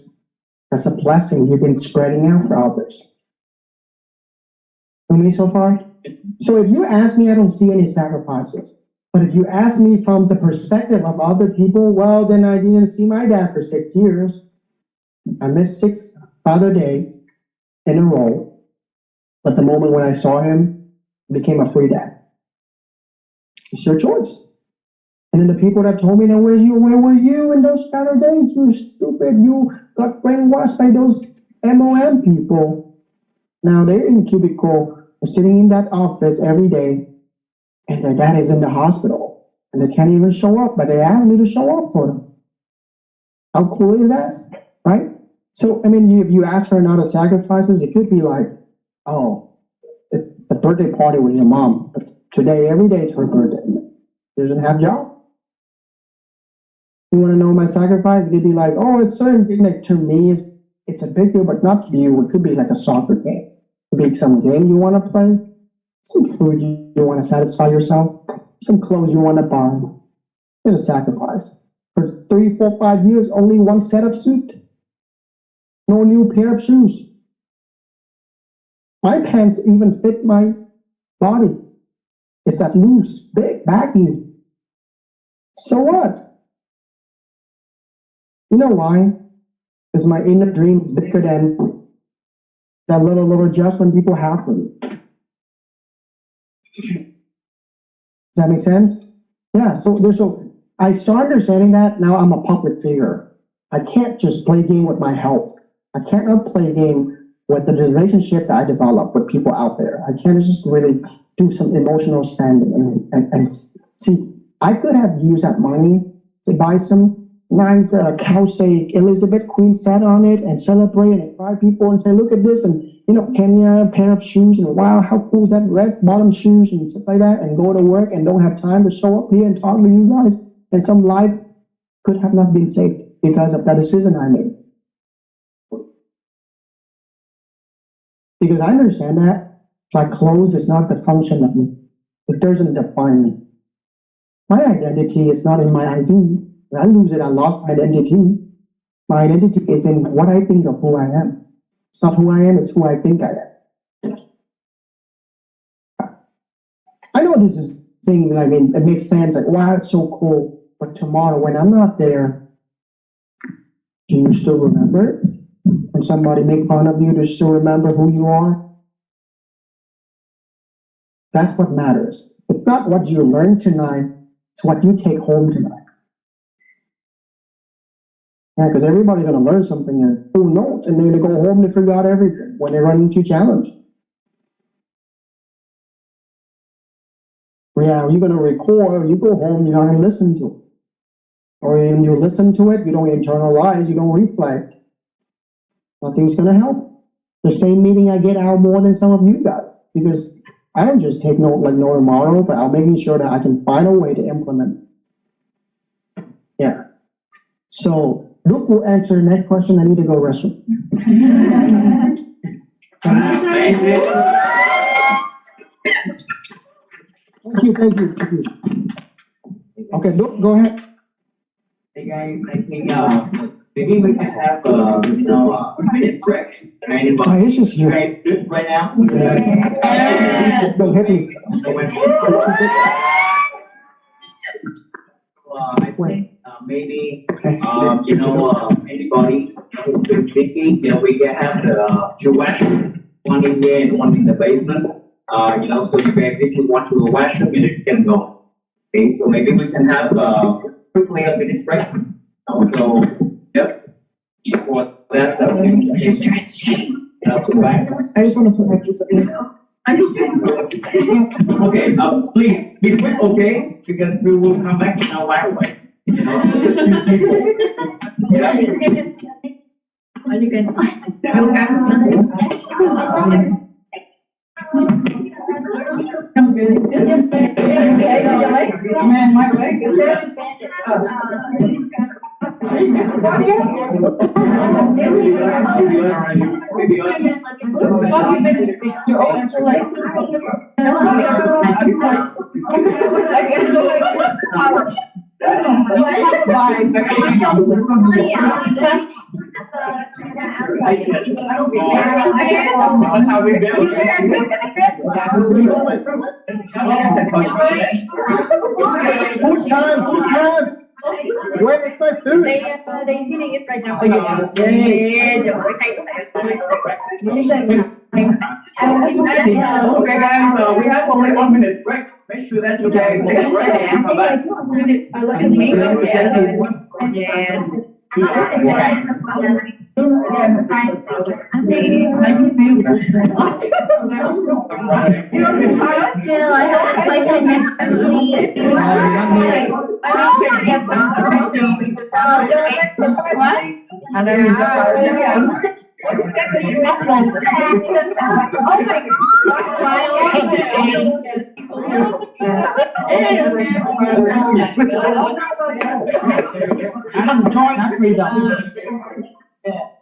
that's a blessing you've been spreading out for others. For me so far? So if you ask me, I don't see any sacrifices. But if you ask me from the perspective of other people, well, then I didn't see my dad for 6 years. I missed 6 Father days in a row. But the moment when I saw him, I became a free dad. It's your choice. And then the people that told me, that where were you in those Father days? You were stupid. You got brainwashed by those MOM people. Now they're in cubicle. They're sitting in that office every day, and their dad is in the hospital, and they can't even show up, but they asked me to show up for them. How cool is that, right? So, I mean, if you ask for another sacrifices, it could be like, oh, it's the birthday party with your mom, but today, every day is her birthday. She doesn't have a job. You want to know my sacrifice? It could be like, oh, it's certain thing that to me it's a big deal, but not to you. It could be like a soccer game. Maybe some game you want to play, some food you want to satisfy yourself, some clothes you want to buy. It's a sacrifice. For 3, 4, 5 years, only one set of suit. No new pair of shoes. My pants even fit my body. It's that loose, big, baggy. So what? You know why? Because my inner dream is bigger than that little adjustment people have for me. Does that make sense? Yeah, so I start understanding that now I'm a public figure. I can't just play game with my health. I cannot play game with the relationship that I develop with people out there. I can't just really do some emotional standing and see, I could have used that money to buy some nice couch, say Elizabeth Queen sat on it and celebrate and invite people and say, look at this, and Kenya, a pair of shoes, and wow, how cool is that, red bottom shoes and stuff like that, and go to work and don't have time to show up here and talk to you guys, and some life could have not been saved because of that decision I made. Because I understand that my clothes is not the function of me. It doesn't define me. My identity is not in my ID. When I lose it, I lost my identity. My identity is in what I think of who I am. It's not who I am, it's who I think I am. I know this is thing, I mean, it makes sense, like, wow, it's so cool. But tomorrow, when I'm not there, do you still remember it? and somebody make fun of you to still remember who you are. That's what matters. It's not what you learned tonight, it's what you take home tonight. Yeah, because everybody's gonna learn something and who knows, and then they go home, they forgot everything when they run into challenge. Yeah, you're gonna record, you go home, you're not gonna listen to it. Or when you listen to it, you don't internalize, you don't reflect. Nothing's gonna help. The same meeting I get out more than some of you guys, because I don't just take note like no tomorrow, but I'm making sure that I can find a way to implement. Yeah. So Luke will answer the next question. I need to go restroom. Thank you. Okay, Luke, go ahead. Hey guys, I think maybe we can have a minute break. My issues You here. guys good right now? Don't hit me. I think maybe anybody who's thinking, we can have the two washrooms, one in here and one in the basement. So you guys, if you want to go washroom, you can go. Okay, so maybe we can have quickly a minute break. So, yep. For that, back. I just want to put my piece of it. Okay, please be quick, okay? Because we will come back in a while away. Man, my leg is You're always so like. That's how we do Food time. Where is my food? They're eating it right now. Okay, guys, we have only 1 minute break. Make sure that you guys take a break and come back. I look at me. Bill, I have to play my next week. I'm trying to read that.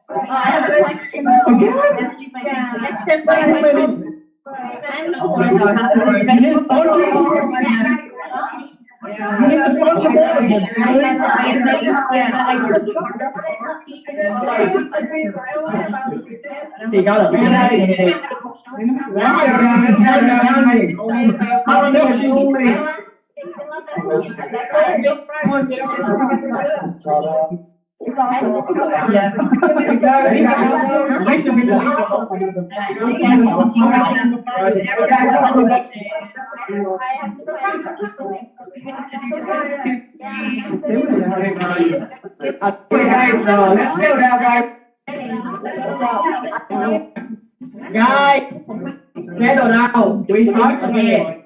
I have a question. Except for my question. You need to sponsor more of them. You gotta be. Guys, settle down. We start again.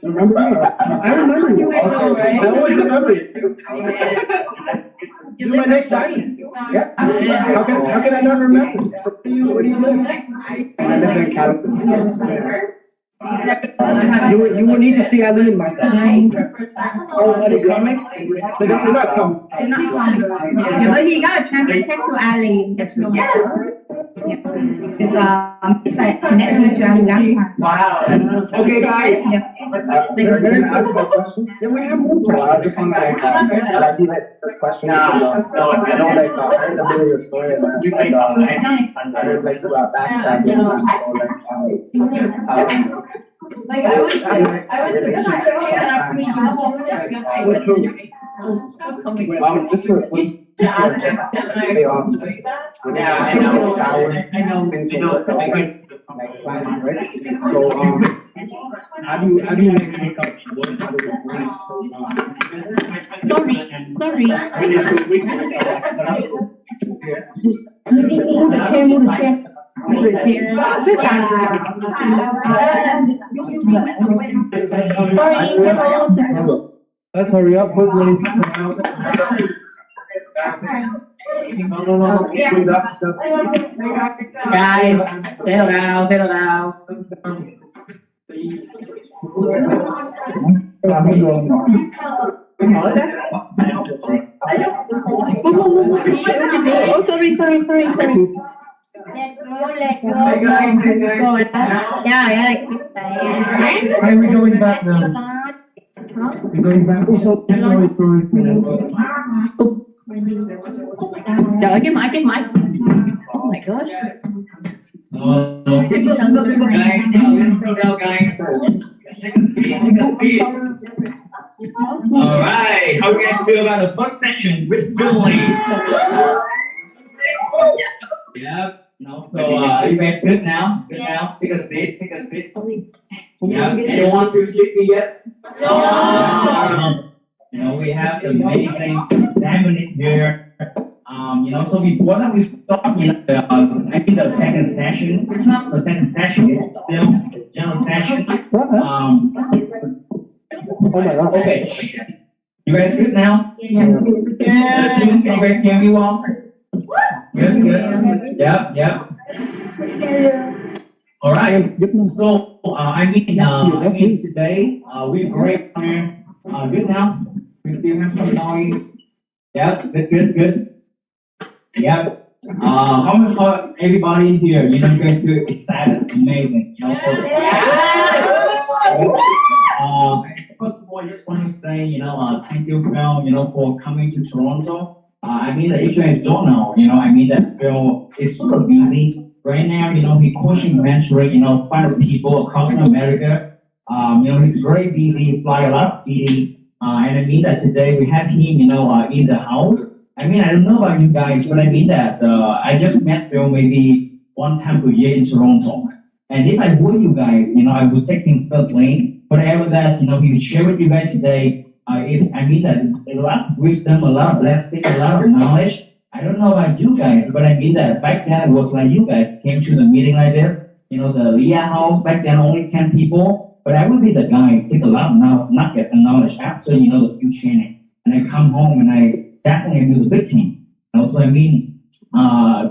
Remember me? I remember you. I always remember you. You're my next diamond. Yeah. How can I not remember? Where do you live? I live in California. You will need to see Eileen, my friend. Oh, are they coming? They're not coming. Yeah, but he got a chance to text to Ali. That's no. Yeah. It's like connecting to Ali last time. Wow. Okay, guys. Can I ask a question? Yeah, we have more. So I just want to ask you this question because I know like I heard a bit of your story and I heard like about backstabbing sometimes. So like just for say on sour things right? So how do you make up those sort of things? Sorry. Let's hurry up, please. No. Guys, settle down. Oh, sorry. Let go. Yeah, like this time. Are we going back now? We're going back. Cái máy. Oh my gosh. Guys, let's go down, guys. Take a seat. All right, how you guys feel about the first session with Finley? Yep. So you guys good now? Good now. Take a seat. Yeah. Anyone too sleepy yet? No. We have the amazing Diamond here. So before that we start, I think the second session. It's not the second session. It's still the general session. Oh my God. Okay. You guys good now? Yeah. Can you guys hear me well? Good. Yep. All right. So I mean today we're great. Good now. We still have some noise. Yeah. Good. Yep. How everybody here? You guys feel excited, amazing. First of all, I just want to say, thank you, Phil, for coming to Toronto. If you guys don't know, that Phil is super busy right now. He coaching mentoring, 500 people across America. He's very busy, fly a lot of city. And that today we have him, in the house. I don't know about you guys, but that I just met Phil maybe one time per year in Toronto. And if I were you guys, I would take him first lane. Whatever that, he will share with you guys today is, that a lot of wisdom, a lot of blessing, a lot of knowledge. I don't know about you guys, but that back then it was like you guys came to the meeting like this, the Leah house, back then only 10 people. But I would be the guys, take a lot of nugget and knowledge after, the few training. And I come home and I definitely do the big team. So Phil, I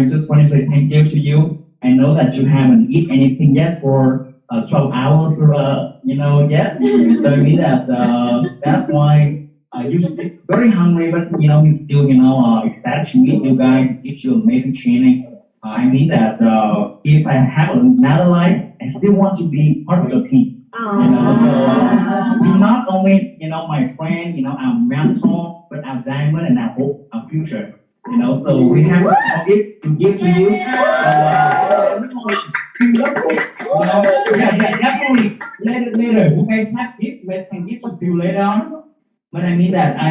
just want to say thank you to you. I know that you haven't eaten anything yet for 12 hours yet. So that's why you're very hungry, but he's still excited to meet you guys, give you amazing training. If I have another life, I still want to be part of your team. So you're not only my friend, our mentor, but our diamond and our hope, our future. So we have a gift to give to you. Definitely later. You guys have gifts, we can give to you later on. But I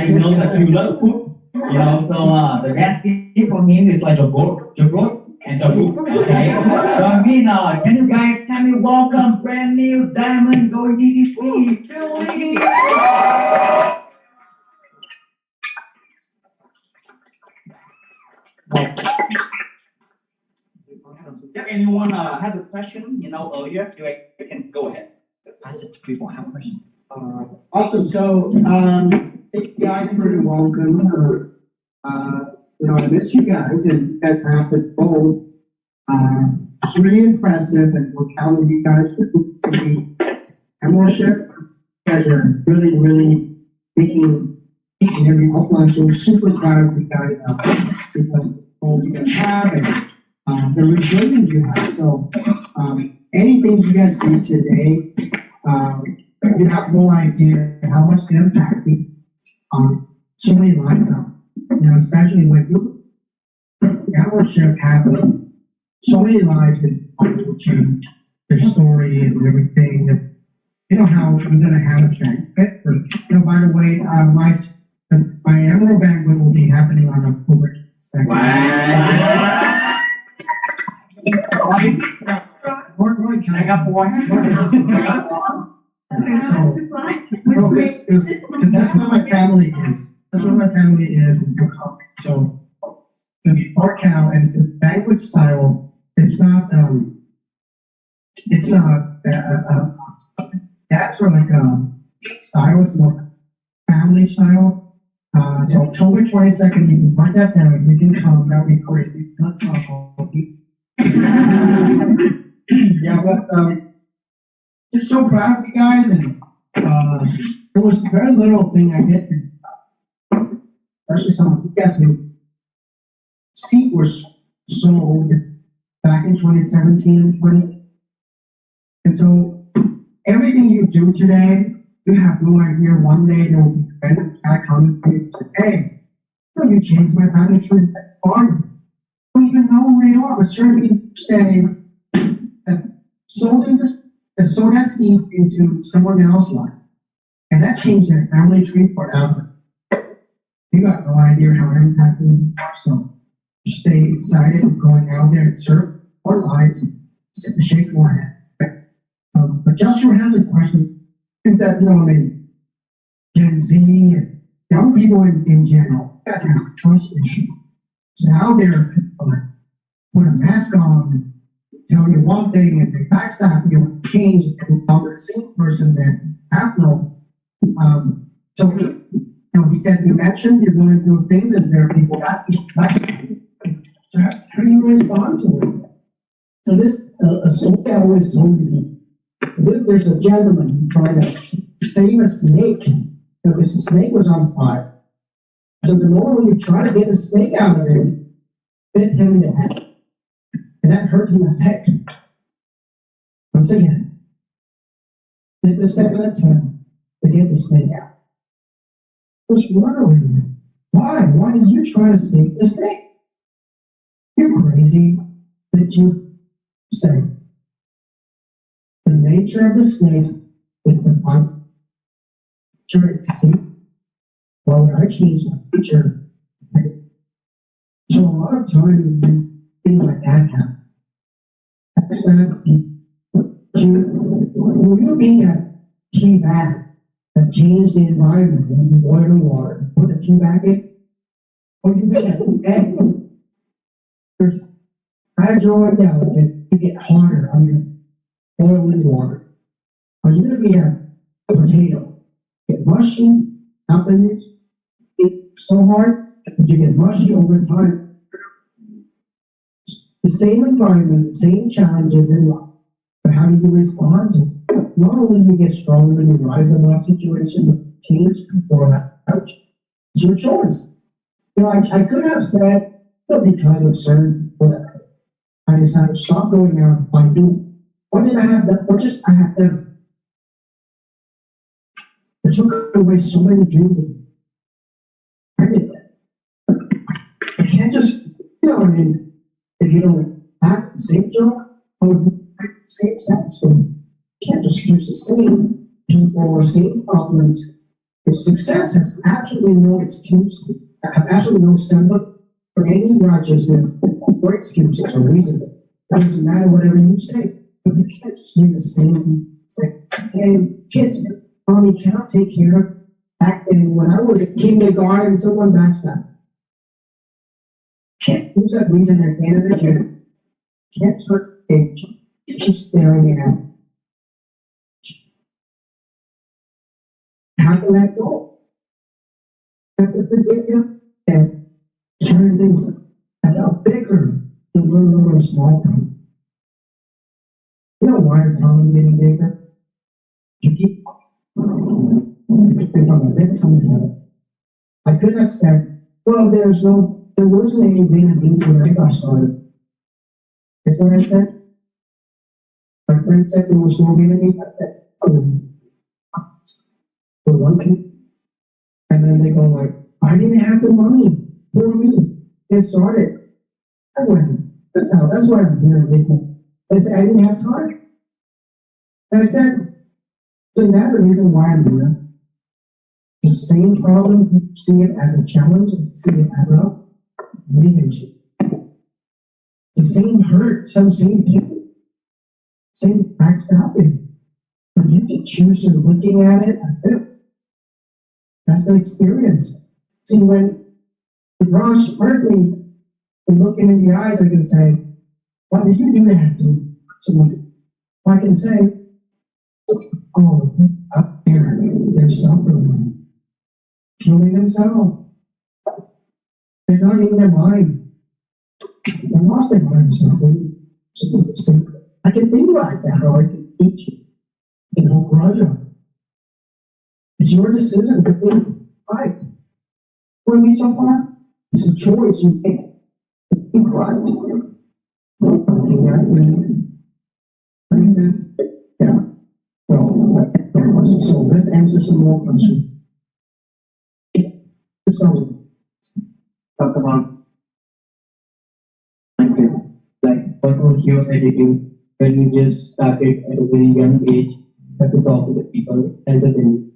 know that you love food. So the best gift from him is like your goat and your food. Okay. So can you guys help me welcome brand new Diamond Going DDC, Philly? If anyone have a question, earlier, you can go ahead. Pass it to people who have a question. Awesome. So, thank you guys for the welcome. I miss you guys, and you guys have it both. It's really impressive, and we're counting you guys for the membership. You guys are really taking each and every upline. So we're super proud of you guys because of the goals you guys have and the resilience you have. So anything you guys do today, You have no idea how much impact so many lives are. Especially when our ship happened, so many lives that will change their story and everything. And you know how I'm gonna have a banquet for, by the way, my annual banquet will be happening on October 2nd. Wow. I got one. So, because that's where my family is. That's where my family is in Yukon. So, it'll be NorCal, and it's a banquet style. It's not that's sort of like a style. It's more family style. So October 22nd, you can mark that down. You can come. That'll be great. You can come. Yeah, but just so proud of you guys, and there was very little thing I did for you, especially some of you guys who seat was sold back in 2017 and 20. And so everything you do today, you have no idea. One day there will be a friend that comes and say, "Hey, you changed my family tree farm." I don't even know who they are, but certainly say that sold that seed into someone else's life, and that changed their family tree forever. You got no idea how impactful you are. So stay excited and going out there and serve our lives and sit and shake more hand. But Joshua has a question. Is that, Gen Z and young people in general, guys have a trust issue. So out there, people put a mask on and tell you one thing and they backstab you and change and become the same person that have no. So, he said, you mentioned you're going to do things and there are people that. So how do you respond to it? So this, a story I always told me, there's a gentleman who tried to save a snake because the snake was on fire. So the moment when you try to get the snake out of it, bit him in the head. And that hurt him as heck. Once again, did the second attempt to get the snake out. I was wondering, why? Why did you try to save the snake? You're crazy that you say. The nature of the snake is to bite. Sure, it's to see. Why would I change my nature? So a lot of times when things like that happen, that's not you being a tea bag that changed the environment when you boil the water, put the tea bag in, or you being a egg. There's fragile and delicate, you get harder under boiling water. Are you going to be a potato? Get mushy, nothing so hard, you get mushy over time. The same environment, same challenges in life, but how do you respond to it? Not only do you get stronger when you rise above situation, but change people around you. It's your choice. I could have said, because of certain people, I decided to stop going out by doing. What did I have done? I have done. It took away so many dreams. I did that. I can't just, if you don't have the same job, or the same sex, you can't just use the same people or same problems. The success has absolutely no excuse. I have absolutely no symbol for any righteousness or excuses or reason. It doesn't matter whatever you say. But you can't just use the same, say, hey, kids, mommy cannot take care of. Back then, when I was in kindergarten, someone backstabbed. Can't use that reason again and again. Can't hurt age. Just keep staring at it. How can that go? Have to forgive you and turn things out bigger than little small things. You know why the problem getting bigger? You keep from a victim. I could have said, well, there wasn't any Vietnamese when I got started. That's what I said. My friend said there was no Vietnamese. I said, oh, for one thing. And then they go like, I didn't have the money for me. Get started. I went, that's why I'm here, Lakewood. I said, I didn't have time. And I said, so that's the reason why I'm here. The same problem, you see it as a challenge, and see it as a relationship. The same hurt, same people, same backstabbing. But you can choose to looking at it and live. That's the experience. See, when Raj hurt me, and looking in the eyes, I can say, why did you do that to somebody? I can say, oh, up there, there's suffering, killing themselves. They're not in their mind. They lost their mind or something. I can think like that, or I can teach you. You know, Raja. It's your decision to think right. For me so far, it's a choice you make. Think right. Makes sense? Yeah. So let's answer some more questions. Let's go. Talk about like what was your attitude when you just started at a very young age to talk to the people elder than you?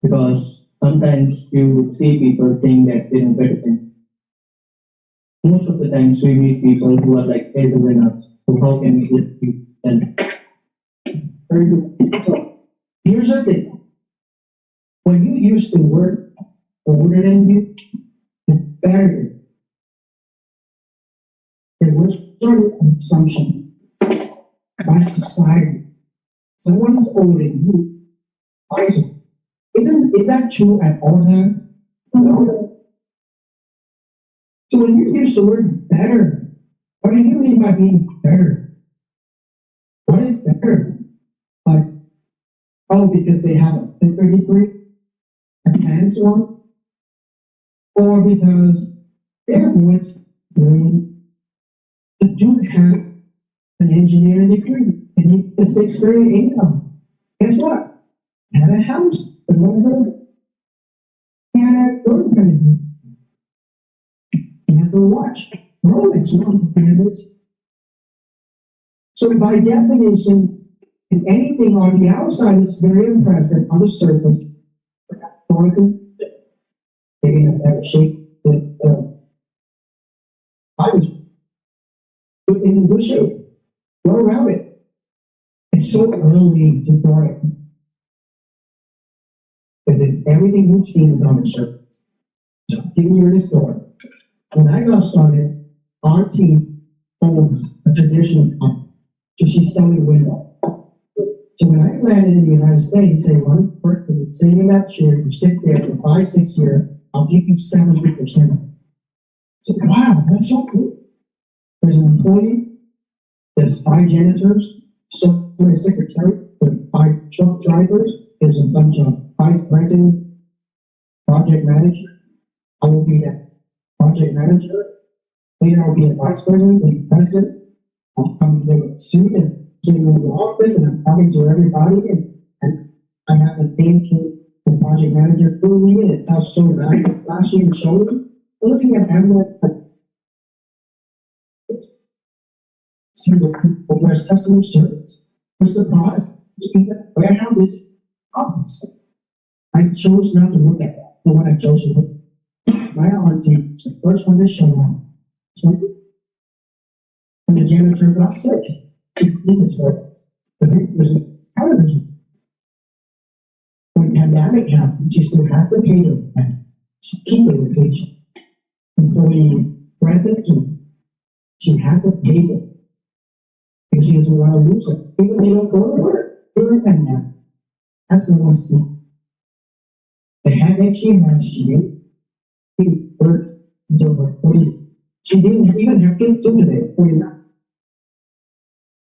Because sometimes you would see people saying that they know better than you. Most of the times we meet people who are like elder than us. So how can we just be them? Very good. So here's the thing. When you use the word older than you, it's better. It was sort of an assumption by society. Someone's older than you. Why is it? Is that true at all times? No. So when you use the word better, what do you mean by being better? What is better? Like, oh, because they have a thicker degree, advanced one, or because they're more experienced. The dude has an engineering degree and he has a 6-figure income. Guess what? Had a house, a little he had a girlfriend. He has a watch. Rolex, not. So by definition, if anything on the outside looks very impressive, on the surface, they're in a better shape with I was in good shape. Go around it. It's so early to draw it. Because everything you've seen is on the surface. So giving you the story. When I got started, Auntie owns a traditional company. So she's selling windows. So when I landed in the United States, say one person sitting in that chair, you sit there for 5-6 years, I'll give you 70%. So wow, that's so cool. There's an employee, there's 5 janitors, so many secretary, there's 5 truck drivers, there's a bunch of vice president, project manager. I will be that project manager. Later I'll be a vice president, the president. I'll come to a suit and sitting in the office and I'm talking to everybody and I have a name to the project manager through me and it sounds so nice and flashy and showy. We're looking at everyone. See the people, where's customer service? Where's the product? Speak at warehouses, office. I chose not to look at that. But what I chose to look at. My auntie was the first one to show up. When the janitor got sick, she cleaned it her. But it was a television. When the pandemic happened, she still has the pay to and she keep the location. Employee Brendan, she has a pay to. And she doesn't want to lose it. Even they don't go to work during the pandemic. That's what I see. The headache she has, she didn't work until her 40. She didn't even have kids till today, 49.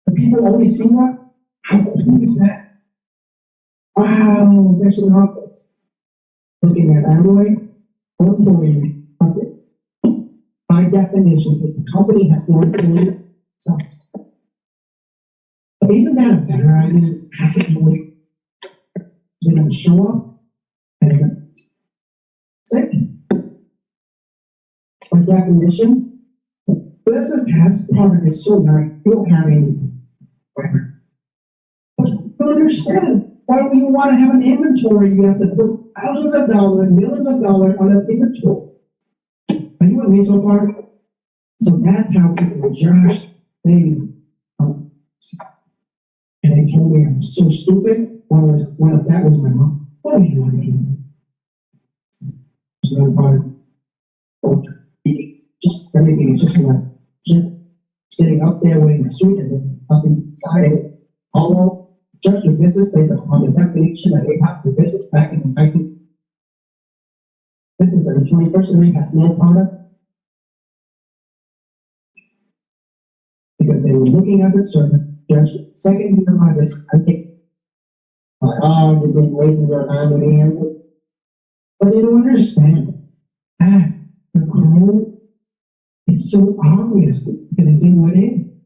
The people only see that. How cool is that? Wow, there's an office. Looking at Amway, employee, nothing. By definition, if the company has no employee, it sucks. But isn't that a better idea? Have to do it. They're going to show up. And second, by definition, business has product is so nice, you don't have any. But you don't understand, why do you want to have an inventory? You have to put thousands of dollars, millions of dollars on an inventory. Are you with me so far? So that's how people judge things. And they told me I was so stupid. That was my mom. What do you want to do? So I bought just everything is just like sitting up there waiting the suit and then up inside it. Although judge the business based upon the definition that they have the business back in the 19th. This is the 21st century has no product. Because they were looking at the server, judge, second year of my business, I think, you've been wasting your time with the end. But they don't understand. The code is so obvious because it's in within.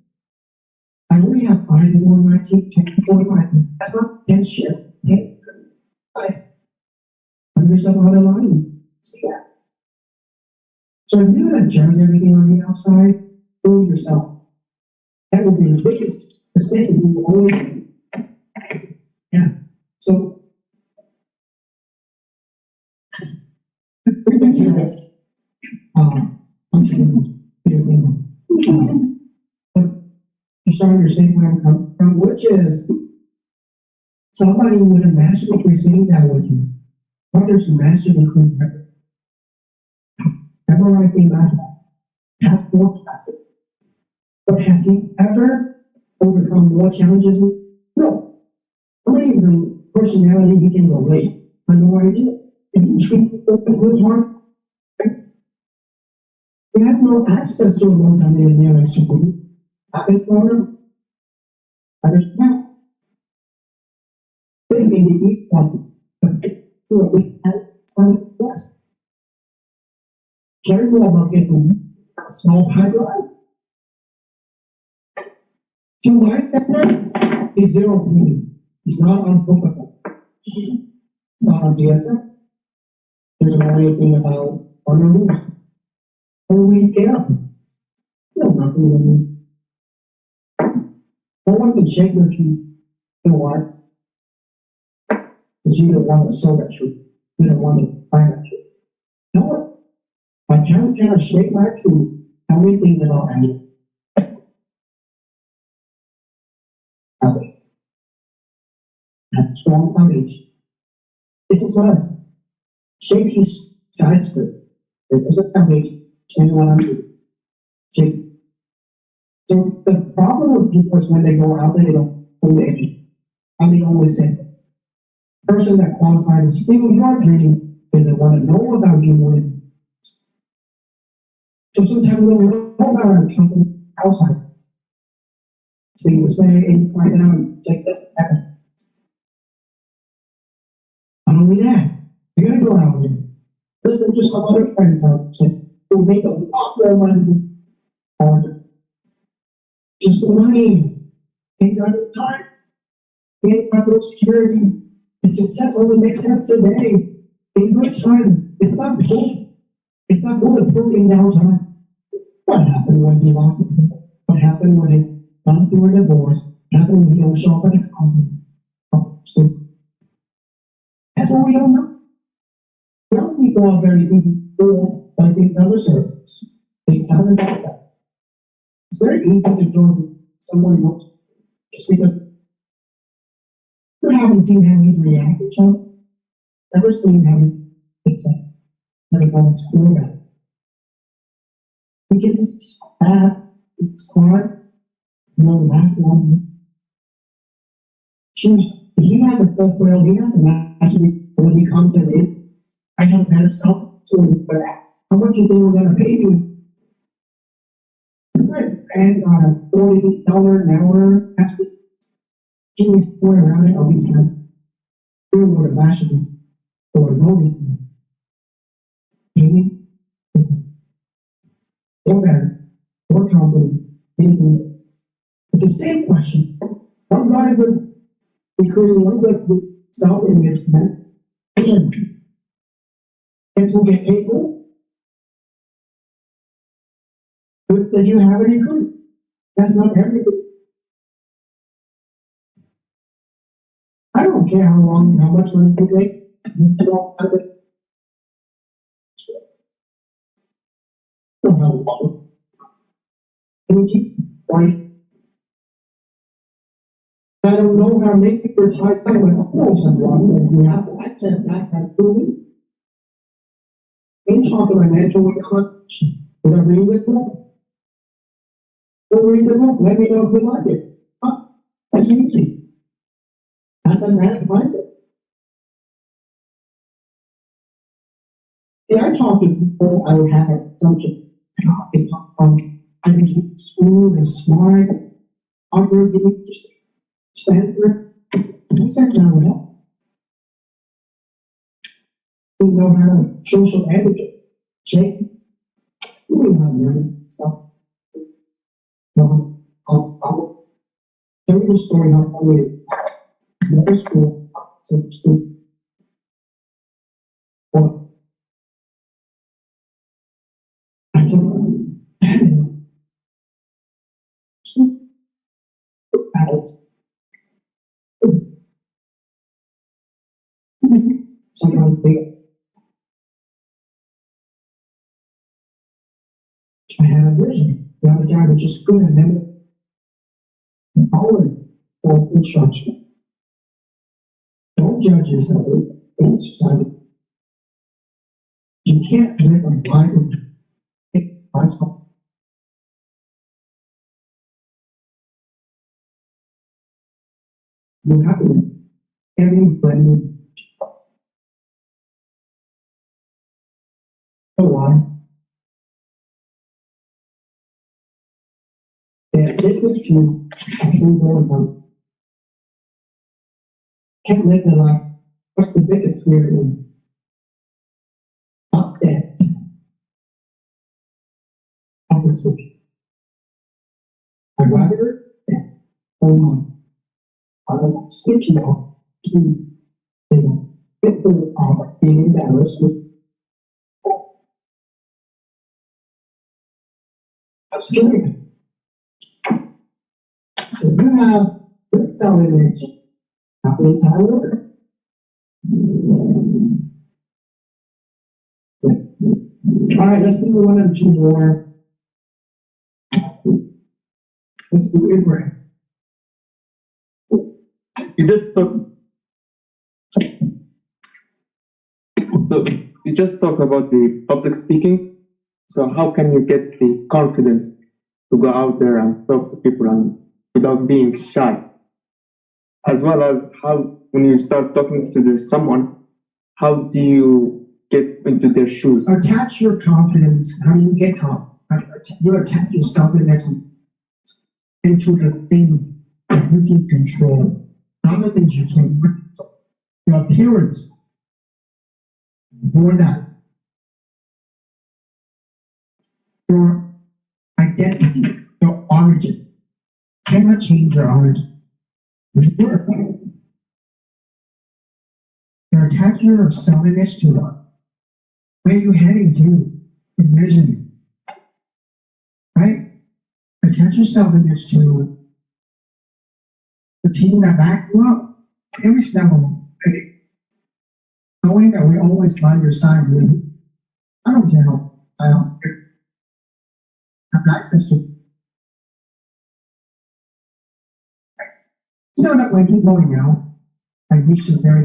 I only have 5 people in my team, 10 people in my team. That's not 10 shit. 10. 5. Yourself on the line. See that? So if you're gonna judge everything on the outside, fool yourself. That will be the biggest mistake you will always make. Yeah. So I'm trying to but you start understanding where I'm coming from, which is somebody with a master's degree saying that with you. Others who master degree memorizing math, pass 4 classes. But has he ever overcome more challenges? No. How many of the personality he can relate? I have no idea. And he treats people with a good heart. He has no access to a multi-millionaire like Superman. At this moment, I understand. They may be equal, but for a week and some yes. Gary Wilbur gets a small pipeline. To my partner is 0 penny. It's not on Coca-Cola. It's not on DSM. There's no anything about on the rules. Always get up. No, nothing in me. No one can shake your truth. You know why? Because you don't want to sow that truth. You don't want to find that truth. No one. My parents cannot shake my truth. How many things about anger? Have strong foundation. This is what I say. Shake his skyscraper. There is a foundation. Change what I'm doing. Shake. So the problem with people is when they go out there, they don't believe it. And they always say, the person that qualified to steal your dream is they want to know about you more. So sometimes we don't know about our company outside. So you would say inside out, check this out. Not only that, you're gonna go out there, listen to some other friends out there who make a lot more money on just the money. Ain't got no time, ain't got no security. The success only makes sense today. In good time, it's not proof. It's not bulletproof in downtime. What happened when he lost his people? What happened when he's gone through a divorce? What happened when he don't show up at a company? That's what we don't know. Young people are very easy fooled by things other services. They sound about that. It's very easy to join someone else just because you haven't seen how he react to each other. Never seen how he thinks like never gone to school about it. He can be fast, smart, last one. He has a fulfill, he has a mastery when he comes to it. I have better self to for that. How much you think we're gonna pay you? And on a $40 an hour mastery. Give me $4 around it, I'll be done. Here would have mastery or voting. Maybe. Or better, or company, anything. It's the same question. One got a good, we create one good self-image, and Kids will get paid more. Good that you have it, you could. That's not everything. I don't care how long, how much money you make. You don't have it. Don't have a problem. Can you keep right? I don't know how to make it for time. I went, of course, I'm wrong. You have to accent that, that's doing it. Ain't talking about natural conscious. Did I read this book? Go read the book. Let me know if you like it. Huh? That's easy. Not that man finds it. See, I talk to people, I would have an assumption. They talk I think school is smart, Harvard, Stanford. I said, no, well. We know how to social advocate. Jake, we know how to learn stuff. No, I'll tell you the story how I went to middle school, second school. Or I told adults. Sometimes they. I had a vision. The other guy was just good and never following for instruction. Don't judge yourself in society. You can't live a life of that's all. You have to everybody go on. Yeah, take this to actually go on. Can't live the life. What's the biggest fear in? Not death. Obviously. I'd rather hold on. I'm speaking of to people are being embarrassed with. I'm scared. So you have good self-image, not the entire world. All right, let's do one and two more. Let's do Abraham. You just talk. So you just talk about the public speaking. So how can you get the confidence to go out there and talk to people and without being shy? As well as how, when you start talking to someone, how do you get into their shoes? Attach your confidence. How do you get confident? You attach yourself into the things that you can control, not the things you can't control. Your appearance, more that. Your identity, your origin. Cannot change your origin. Your attachment of self-image to it. Where are you heading to? Envisioning. Right? Attach your self-image to the team that back you up every step of the way. Knowing that we always find your side with you. I don't care how I don't care. Have access to. You know that when people I used to very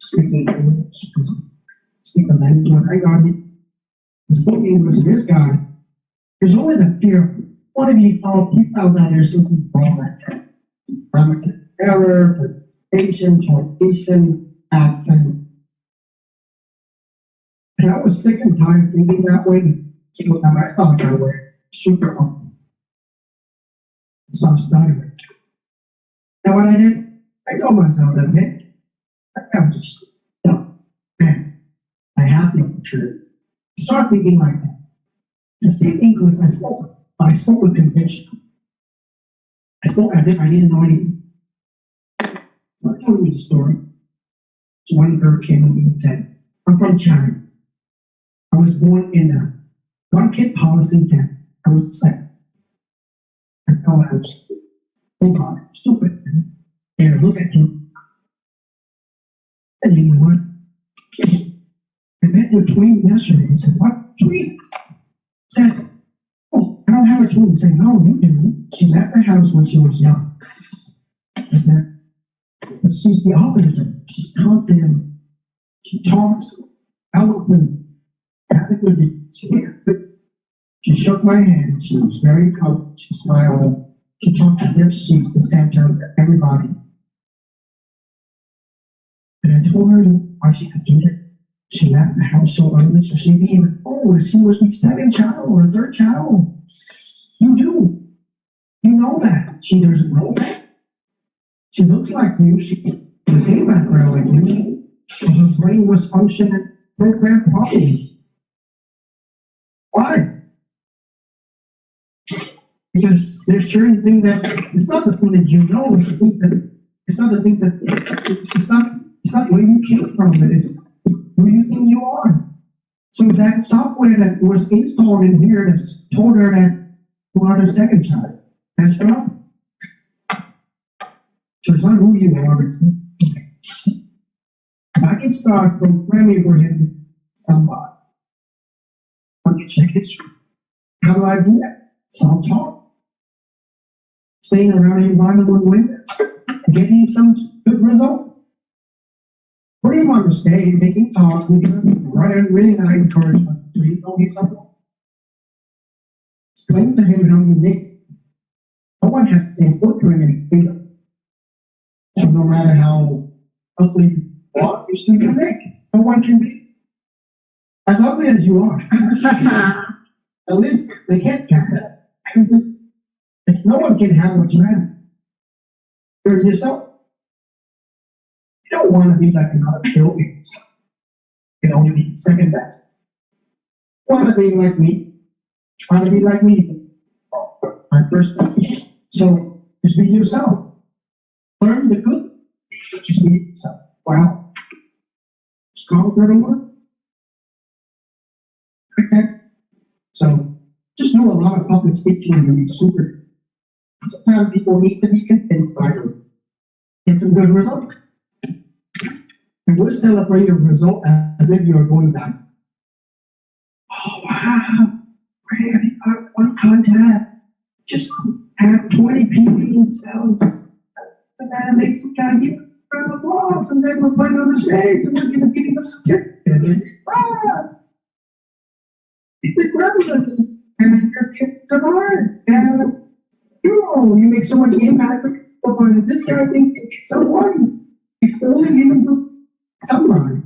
speaking English, speak a language, I got it. Speaking English to this guy, there's always a fear. What if you found that there's something wrong with that? Grammatic error, punctuation, accent. And I was sick and tired thinking that way. Single time I thought that way, super humble. So I started. Now what I did, I told myself that, man, I'm just dumb. Man, I have the opportunity. Start thinking like that. It's the same English I spoke, but I spoke with conviction. I spoke as if I didn't know anything. So I told you the story. So one girl came to me and said, I'm from China. I was born in a one kid policy family. I was the second. I thought I was stupid. Oh God, I'm stupid. And look at you. And you know what? I met your twin yesterday and said, what twin? Said, oh, I don't have a twin. Said, no, you do. She left the house when she was young. I said, but she's the opposite. She's confident. She talks eloquent, adequately. She shook my hand. She was very calm. She smiled. She talked as if she's the center of everybody. And I told her why she could do that. She left the house so early, so she'd be even older. She was the second child or third child. You do. You know that. She doesn't know that. She looks like you. She has the same background like you. Her brain was functioning, programmed properly. Why? Because there's certain things that it's not the thing that you know. It's the thing that it's not the things that it's not where you came from. It's who you think you are. So that software that was installed in here that's told her that you are the second child. That's wrong. So it's not who you are. It's if I can start programming for him somebody, I can check history. How do I do that? Self-talk. Staying around the environment with getting some good result. What do you want to stay? Making talk, really nice encouragement. So he told me something. Explain to him how unique. No one has the same footprint in finger. So no matter how ugly you are, you're still unique. No one can be as ugly as you are. At least they can't have that. No one can have what you have. You're yourself. You don't want to be like another building. You can only be second best. You want to be like me. Try to be like me. My first best. So just be yourself. Learn the good. Just be yourself. Wow. Just conquer the world. Makes sense? So just do a lot of public speaking and be super. Sometimes people need to be convinced by them. Get some good results. And we'll celebrate your result as if you're going down. Oh, wow. Really? One contact. Just have 20 people in cells. Isn't that amazing, guy? Give him a round of applause, and then we'll put it on the stage, and we're going to give him a certificate. It's incredible. And your kids are hard. And you make so much impact. But this guy thinks it's someone. If only given to somebody.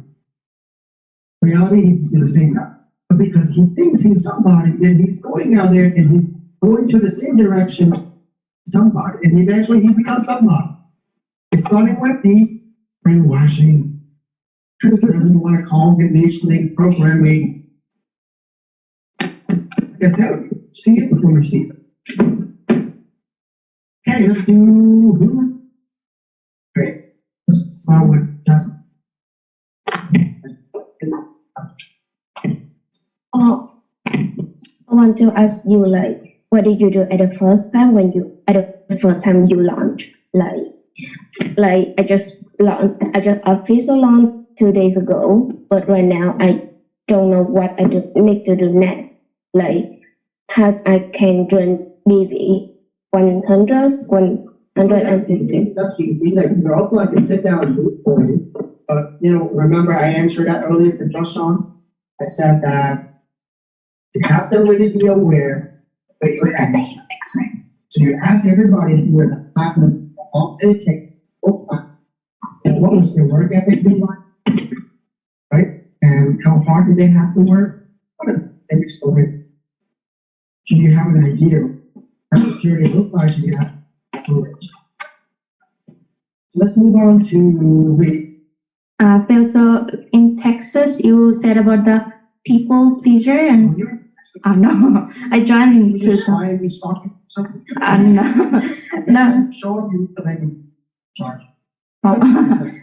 Reality, he's the same guy. But because he thinks he's somebody, then he's going out there and he's going to the same direction somebody. And eventually he becomes somebody. It's starting with the brainwashing. Whatever you want to call conditioning, programming. Guess that see it before you see it. Okay, let's do. Great. Let's start with Justin. I want to ask you, like, what did you do at the first time you launched? Like I just officially launched 2 days ago, but right now I don't know what I need to do next. Like how I can join BV 150. That's easy. Like you're also I can sit down and do it for you. But remember I answered that earlier for Joshon. I said that you have to really be aware of your actions. So you ask everybody to do an apartment, all they take, and what was their work ethic be like, right? And how hard did they have to work? What a big story. So you have an idea of how security looks like, you have to do it. Let's move on to Wade. Phil, so in Texas, you said about the people pleaser and no, I joined. Did you try me stalking something? No. Show up, you need to let me charge.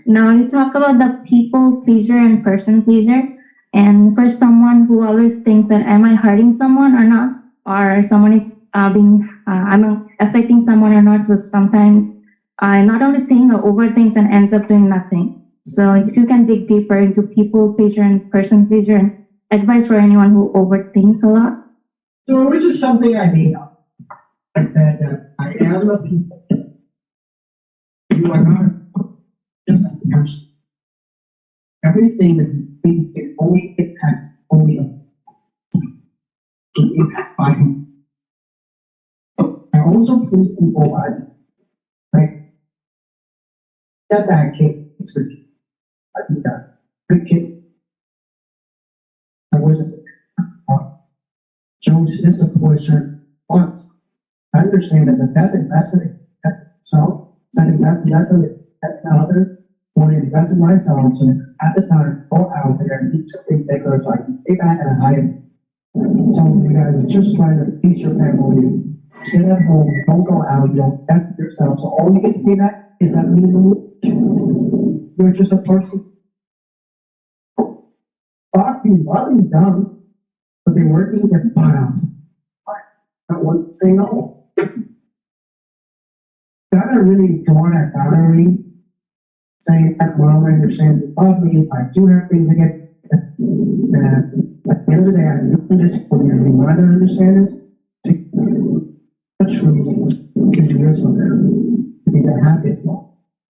Now you talk about the people pleaser and person pleaser, And for someone who always thinks that am I hurting someone or not, or someone is I'm affecting someone or not, but sometimes I not only think or overthink and ends up doing nothing. So if you can dig deeper into people pleaser and person pleaser, and advice for anyone who overthinks a lot. So which is something I made up. I said that I am a people. You are not just a person. Everything that you think can only impact only us. Can impact by you. I also please people right? That bad kid is good. I think that good kid. I wasn't chose this portion once. I understand that the best investment is myself. Second best investment is the other. Want to invest in myself, so at the time, go out there and do something bigger so I can pay back at a higher. Some of you guys are just trying to please your family. Sit at home, don't go out, you don't invest in yourself. So all you get to pay back is that minimum wage. You're just a person. Fuck you, love you, dumb. But they're working their butt out. Not one to say no. Gotta really draw that boundary. Saying that, well, I understand you love me, if I do have things against and at the end of the day, I do this for you. You might understand this. Truly, you do this for them. Be that happy as well.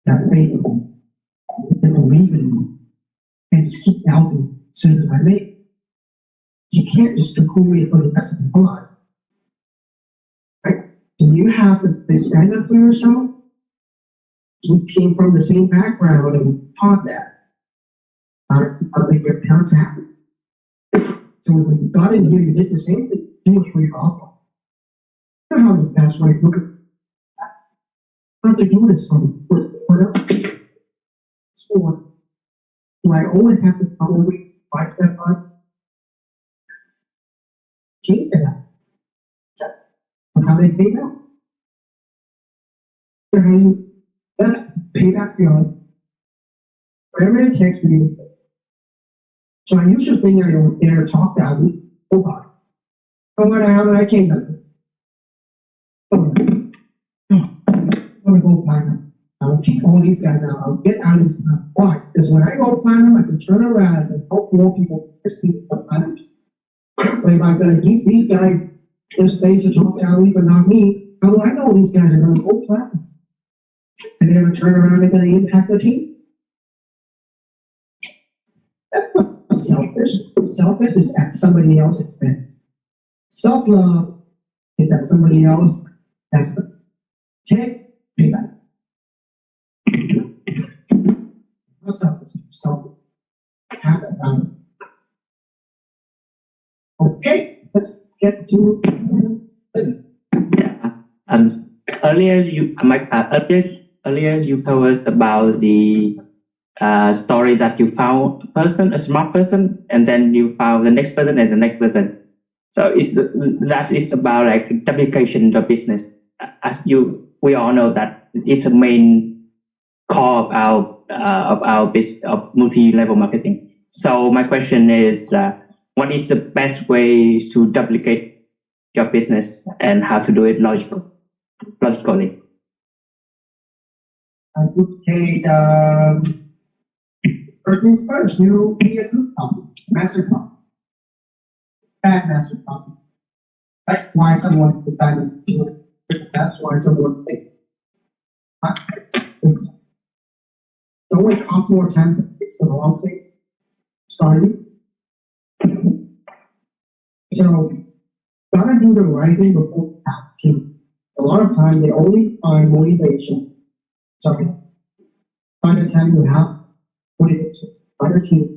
That faithful. And believe in me. And just keep helping decisions I make. You can't just accumulate it for the rest of your life. Right? So you have to stand up for yourself. We came from the same background and we taught that. How make your parents happy. So when you got in here, you did the same thing. Do it for your uncle. You know how the best way to look at it. How to do this for what? Do I always have to probably fight that fight? Keep it up. That's how they pay back. That's how you let's pay back your whatever it takes for you. So I used to think I would dare talk that week. Oh God. But what happened? I came up. I'm gonna go platinum. I will kick all these guys out. I'll get out of this stuff. Why? Because when I go platinum, I can turn around and help more people this week for platinum. But if I'm gonna keep these guys in space to talk that week, but not me, how do I know these guys are gonna go platinum? And they're gonna turn around and gonna impact the team? That's not selfish. Selfish is at somebody else's expense. Self-love is that somebody else has to take payback. No selfish, selfish. Have that balance. Okay, let's get to earlier you told us about the story that you found a person, a smart person, and then you found the next person and the next person. So that is about like duplication of business. As we all know that it's a main core of our business of multi-level marketing. So my question is, what is the best way to duplicate your business and how to do it logically? Duplicate. First things first, you be a group copy, master copy. Bad master copy. That's why someone put that into it. That's why someone thinks. It's only costs more time to fix the wrong thing. Starting. So, gotta do the right thing before you have to. A lot of times they only find motivation. Sorry. By the time you have motivation, by the team,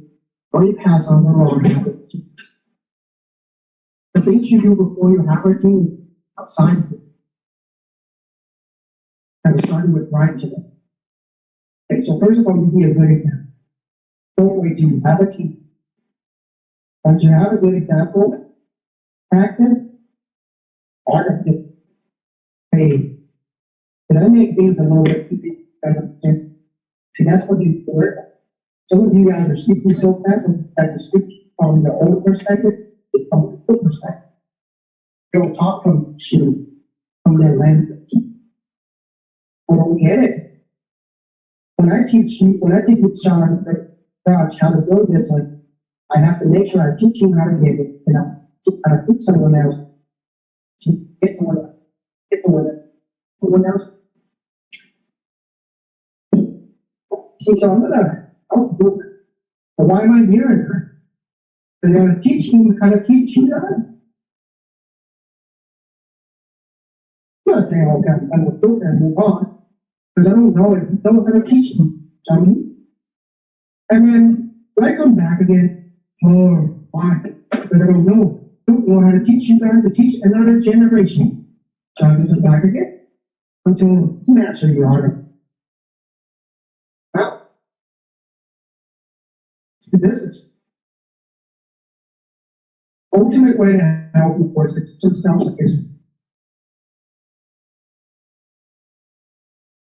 only pass on the wrong habits. The things you do before you have a team outside of it. And we're starting with Brian today. Okay, so first of all, you be a good example. Don't wait till you have a team. Once you have a good example, practice, art of it. Hey, did I make things a little bit easier? See, that's what you do. Some of you guys are speaking so fast and as you speak, from the old perspective, it's from the new perspective. They'll talk from their lenses. I don't get it. When I teach Sean Raj how to build business, I have to make sure I teach him how to get it, and I teach someone else. Get someone else. See, so I'm gonna outbook. But why am I hearing her? Because I'm gonna teach him how to teach you that. I'm not saying, okay, I'm gonna book and move on. Because I don't know if no one's gonna teach me. And then when I come back again, oh, why? Because I don't know how to teach you better to teach another generation. So I come back again until you master your art. Now, it's the business. Ultimate way to help people is to teach themselves a fish.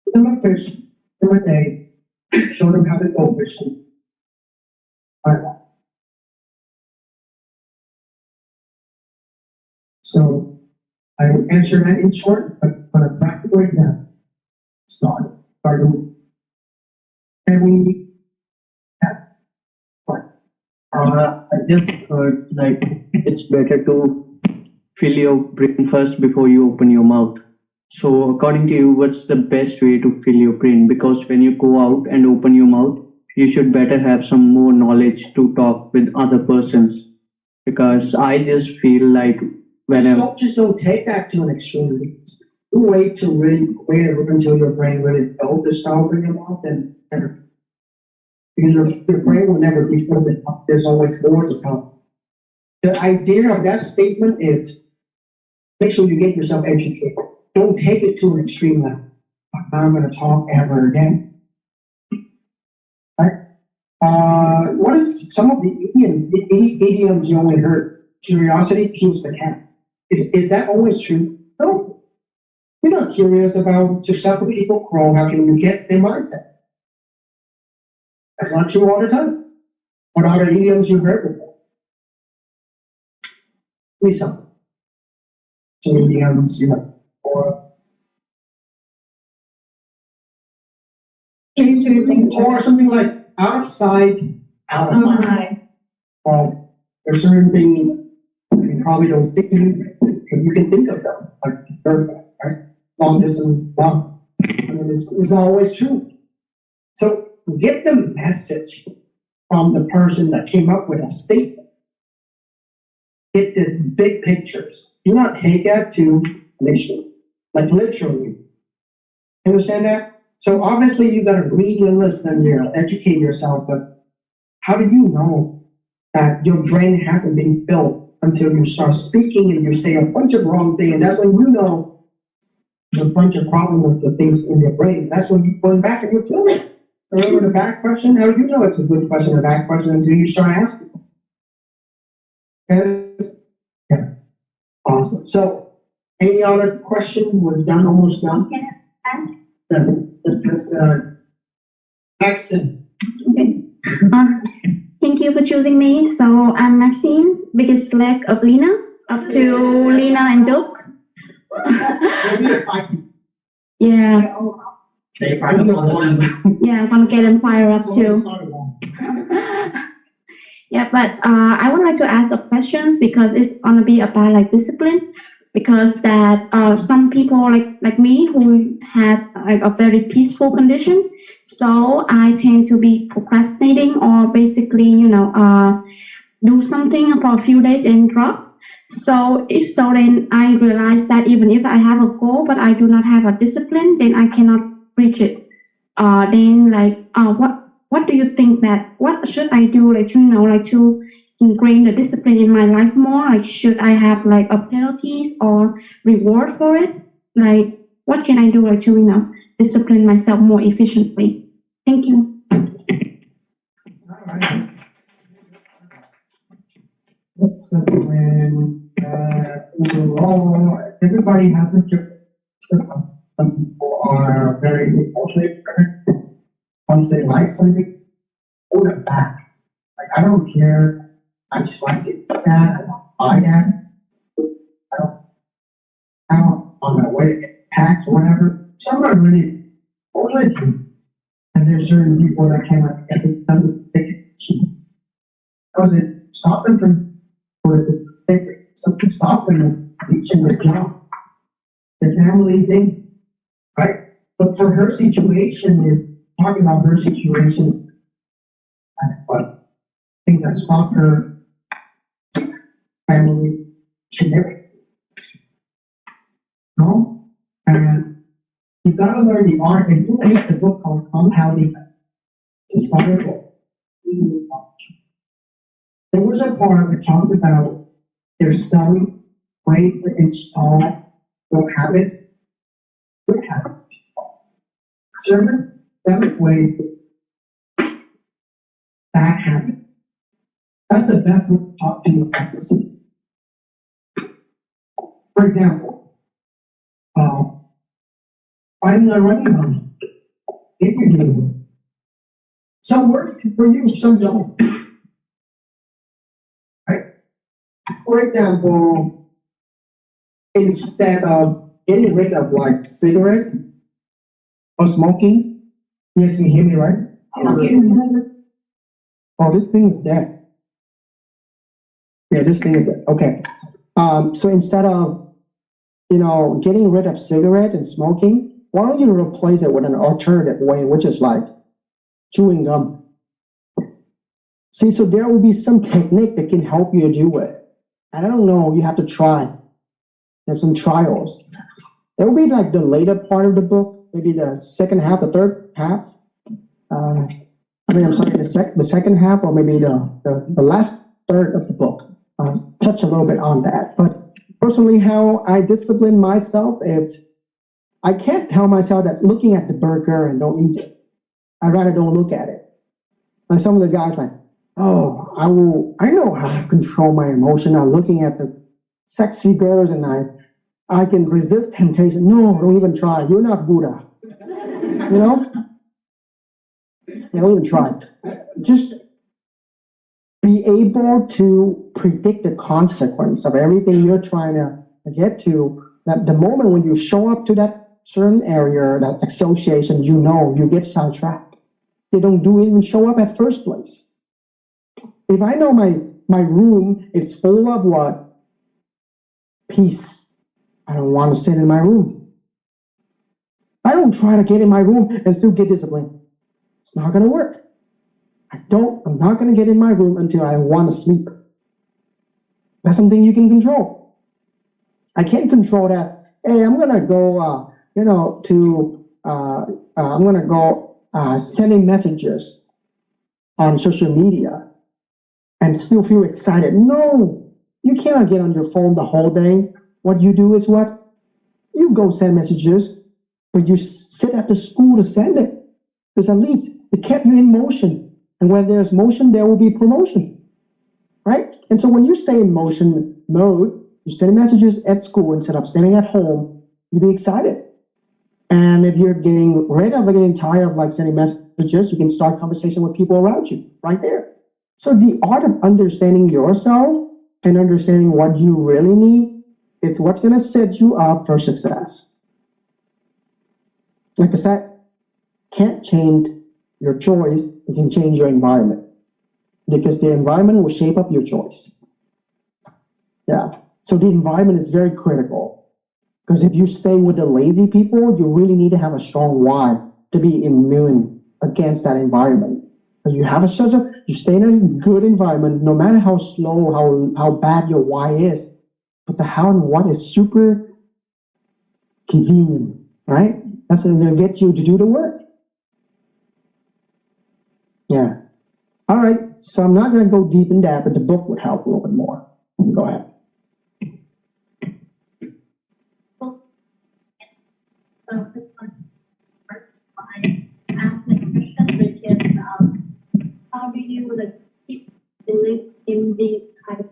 Give them a fish, give them a day, show them how to go fishing. So I will answer that in short, but on a practical example. Start doing. And we I just heard like it's better to fill your brain first before you open your mouth. So according to you, what's the best way to fill your brain? Because when you go out and open your mouth, you should better have some more knowledge to talk with other persons. Because I just feel like whenever just don't take that to an extreme. You wait to really clear until your brain really filled to start opening your mouth, and because your brain will never be filled with. There's always more to come. The idea of that statement is make sure you get yourself educated. Don't take it to an extreme level. I'm not going to talk ever again. Right? What is some of the idioms you only heard? Curiosity kills the cat. Is that always true? No. You're not curious about just how people grow. How can you get their mindset? That's not true all the time. What are the idioms you've heard before? Give me some. Some idioms, or something like out of sight, out of mind. Well, there's certain things you probably don't think you can think of them, like perfect, right? Long distance, long. I mean, it's always true. So get the message from the person that came up with a statement. Get the big pictures. Do not take that to literally, like literally. You understand that? So obviously you got to read and listen, educate yourself, but how do you know that your brain hasn't been filled until you start speaking and you say a bunch of wrong things? And that's when you know there's a bunch of problems with the things in your brain. That's when you're going back and you're feeling it. Remember the back question? How do you know it's a good question or bad question until you start asking? Yeah. Awesome. So, any other question? We're done, almost done. Yes. Let's Maxine. Okay. Thank you for choosing me. So I'm Maxine, biggest leg of Lena, up to Lena and Doug. Yeah. Yeah, I want to get them fired up too. Yeah, but I would like to ask some questions because it's gonna be about like discipline. Because that some people like me who had like a very peaceful condition, so I tend to be procrastinating or basically do something for a few days and drop. So if so, then I realize that even if I have a goal but I do not have a discipline, then I cannot reach it. Then what do you think that what should I do to ingrain the discipline in my life more? Like, should I have like a penalties or reward for it? Like, what can I do to discipline myself more efficiently? Thank you. All right. Discipline. Overall, everybody has a different discipline. Some people are very emotionally driven. Once they like something, hold it back. Like, I don't care I just like to eat that, I want to buy that. I don't on my way to get taxed or whatever. Some are really religion. And there's certain people that cannot get it done with tickets. Does it stop them from, or something stop them from reaching their job? The family things, right? But for her situation, is talking about her situation, but things that stop her family connect. No? And you gotta learn the art, and you read the book called Compounding. It's a scholar book. There was a part that talked about there's some way to install good habits, good habits. Seven ways to bad habits. That's the best way to talk to your practice. For example, finding a running buddy. If you do, some work for you, some don't. Right? For example, instead of getting rid of like cigarette or smoking, yes, you hear me, right? Oh, this thing is dead. Yeah, this thing is dead. Okay. So instead of getting rid of cigarette and smoking, why don't you replace it with an alternative way, which is like chewing gum? See, so there will be some technique that can help you to do it. And I don't know, you have to try. There's some trials. It will be like the later part of the book, maybe the second half, the third half. The second half, or maybe the last third of the book. Touch a little bit on that. But personally, how I discipline myself is I can't tell myself that looking at the burger and don't eat it. I'd rather don't look at it. Like some of the guys like, oh, I know how to control my emotion. I'm looking at the sexy girls and I can resist temptation. No, don't even try. You're not Buddha. Don't even try. Just be able to predict the consequence of everything you're trying to get to. That the moment when you show up to that certain area, that association, you get sidetracked. They don't even show up at first place. If I know my room is full of what? Peace. I don't want to sit in my room. I don't try to get in my room and still get disciplined. It's not going to work. I'm not going to get in my room until I want to sleep. That's something you can control. I can't control that. Hey, I'm going to go, I'm going to go sending messages on social media and still feel excited. No, you cannot get on your phone the whole day. What you do is what? You go send messages, but you sit at the school to send it. Because at least it kept you in motion. And where there's motion, there will be promotion. Right? And so when you stay in motion mode, you send messages at school instead of sending at home, you'll be excited. And if you're getting tired of like sending messages, you can start conversation with people around you right there. So the art of understanding yourself and understanding what you really need, it's what's going to set you up for success. Like I said, can't change your choice, you can change your environment. Because the environment will shape up your choice. Yeah. So the environment is very critical. Because if you stay with the lazy people, you really need to have a strong why to be immune against that environment. But you stay in a good environment, no matter how slow, how bad your why is. But the how and what is super convenient, right? That's going to get you to do the work. Yeah. All right. So I'm not going to go deep in that, but the book would help a little bit more. Go ahead. So just first I ask my question, which is how do you keep believe in the kind of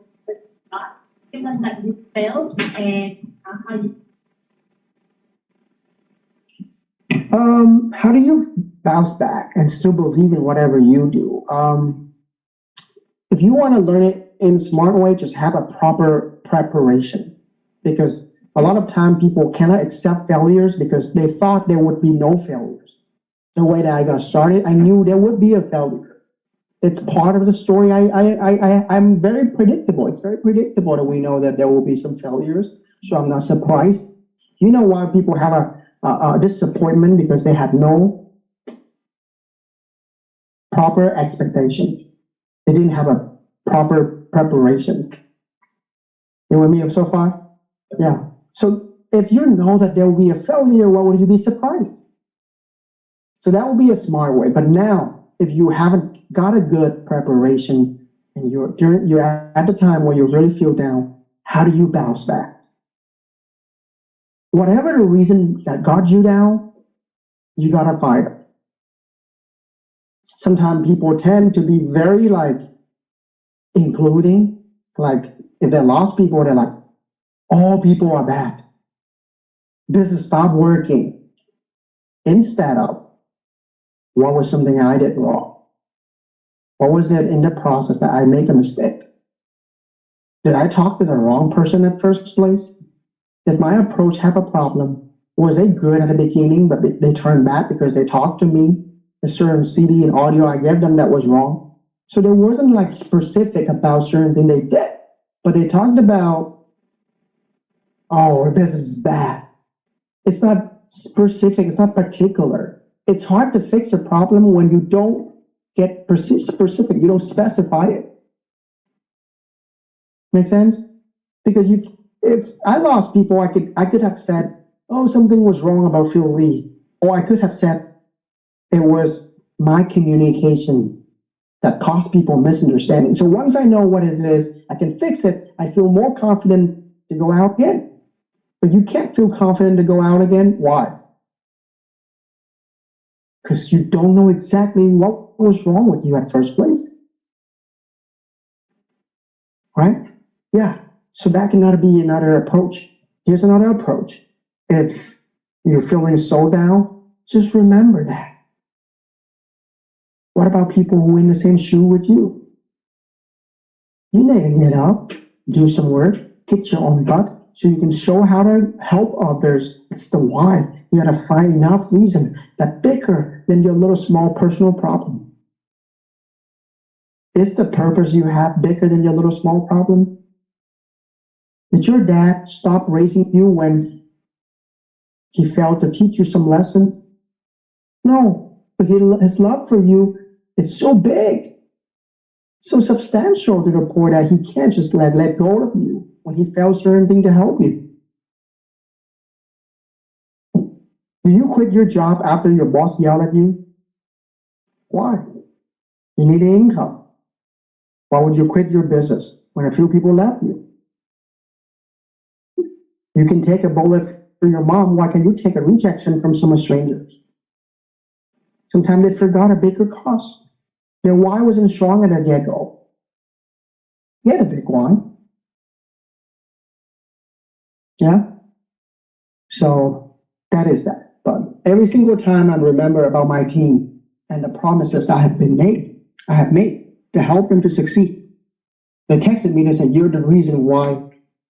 God, given that you failed, and how you how do you bounce back and still believe in whatever you do? if you want to learn it in a smart way, just have a proper preparation. Because a lot of time people cannot accept failures because they thought there would be no failures. The way that I got started, I knew there would be a failure. It's part of the story. I'm very predictable. It's very predictable that we know that there will be some failures. So I'm not surprised. You know why people have a disappointment? Because they had no proper expectation. They didn't have a proper preparation. You with me so far? Yeah. So if you know that there will be a failure, why would you be surprised? So that would be a smart way. But now, if you haven't got a good preparation and you're at the time where you really feel down, how do you bounce back? Whatever the reason that got you down, you gotta fight it. Sometimes people tend to be very including, if they lost people, they're like, all people are bad. Business stopped working. Instead of, what was something I did wrong? What was it in the process that I made a mistake? Did I talk to the wrong person at first place? Did my approach have a problem? Was it good at the beginning, but they turned back because they talked to me? A certain CD and audio I gave them that was wrong. So there wasn't specific about certain thing they did, but they talked about, oh, the business is bad. It's not specific. It's not particular. It's hard to fix a problem when you don't get specific. You don't specify it. Make sense? Because if I lost people, I could have said, oh, something was wrong about Phil Lee, or I could have said it was my communication that caused people misunderstanding. So once I know what it is, I can fix it. I feel more confident to go out again. But you can't feel confident to go out again. Why? Because you don't know exactly what was wrong with you at first place. Right? Yeah. So that cannot be another approach. Here's another approach. If you're feeling so down, just remember that. What about people who are in the same shoe with you? You need to get up, do some work, kick your own butt, so you can show how to help others. It's the why. You gotta find enough reason that bigger than your little small personal problem. Is the purpose you have bigger than your little small problem? Did your dad stop raising you when he failed to teach you some lesson? No, but his love for you is so big, so substantial to the point that he can't just let go of you when he fails certain thing to help you. Do you quit your job after your boss yelled at you? Why? You need income. Why would you quit your business when a few people left you? You can take a bullet for your mom. Why can't you take a rejection from some strangers? Sometimes they forgot a bigger cause. Their why wasn't strong at the get-go. He had a big why. Yeah? So that is that. But every single time I remember about my team and the promises I have made to help them to succeed. They texted me and said, you're the reason why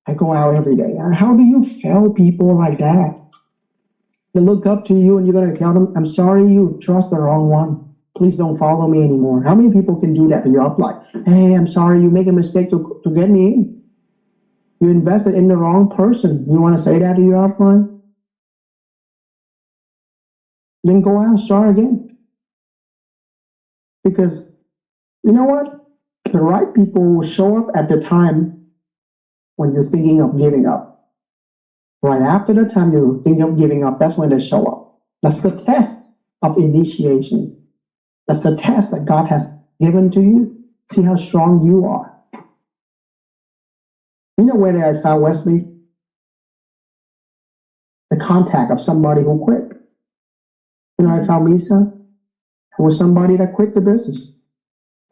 I go out every day. How do you fail people like that? They look up to you and you're going to tell them, I'm sorry you trust the wrong one. Please don't follow me anymore. How many people can do that to your upline? Hey, I'm sorry you make a mistake to get me in. You invested in the wrong person. You want to say that to your upline? Then go out and start again. Because you know what? The right people will show up at the time when you're thinking of giving up. Right after the time you're thinking of giving up, that's when they show up. That's the test of initiation. That's the test that God has given to you. See how strong you are. You know where I found Wesley? The contact of somebody who quit. You know, I found Misa, who was somebody that quit the business.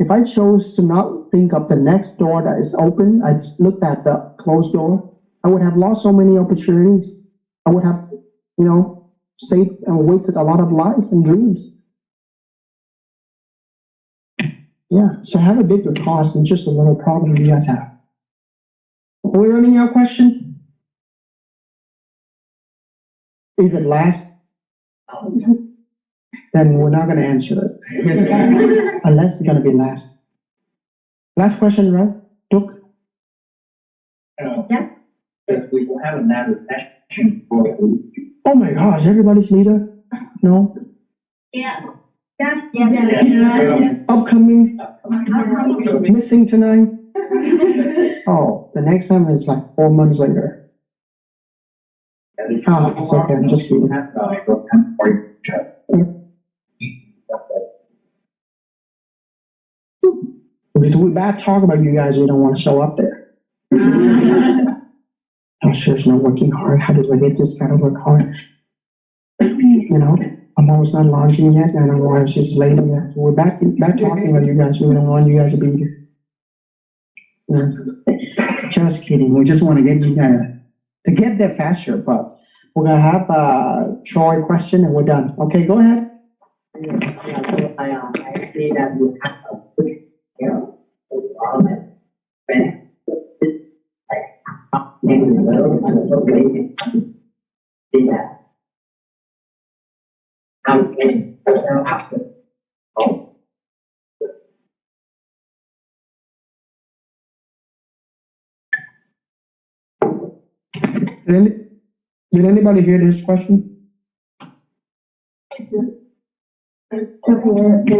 If I chose to not think of the next door that is open, I looked at the closed door, I would have lost so many opportunities. I would have, saved and wasted a lot of life and dreams. Yeah, so have a bigger cost and just a little problem you guys have. Are we running out of question? If it lasts, then we're not gonna answer it. Unless it's gonna be last. Last question, right? Duke? Yes. Because we will have another session for Oh my gosh, everybody's leader? No? Yeah. Yes. Upcoming, missing tonight? Oh, the next time is like 4 months later. Oh, it's okay, I'm just kidding. Because we bad talk about you guys, we don't want to show up there. I'm sure it's not working hard. How do I get this guy to work hard? You know, I'm almost not launching yet, and I don't know why she's lazy yet. We're back talking about you guys. We don't want you guys to be here. No, just kidding. We just want to get you guys to get there faster, but we're gonna have a Troy question and we're done. Okay, go ahead. I see that you have a good, environment. See that. I'm in personal action. Oh. Did anybody hear this question?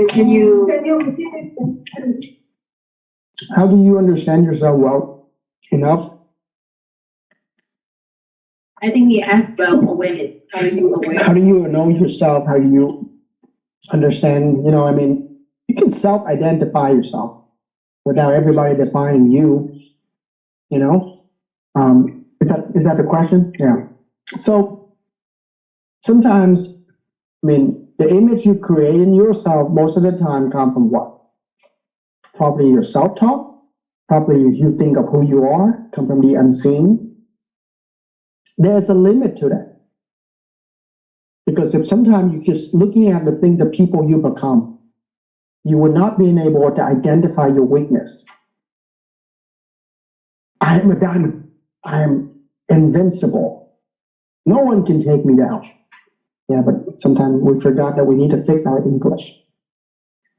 Can you? How do you understand yourself well enough? I think he asked about awareness. How are you aware? How do you know yourself? How do you understand? You know, I mean, you can self-identify yourself without everybody defining you. You know, is that the question? Yeah. So sometimes, I mean, the image you create in yourself most of the time come from what? Probably your self-talk. Probably you think of who you are, come from the unseen. There's a limit to that. Because if sometimes you're just looking at the thing, the people you become, you will not be able to identify your weakness. I am a diamond. I am invincible. No one can take me down. Yeah, but sometimes we forgot that we need to fix our English.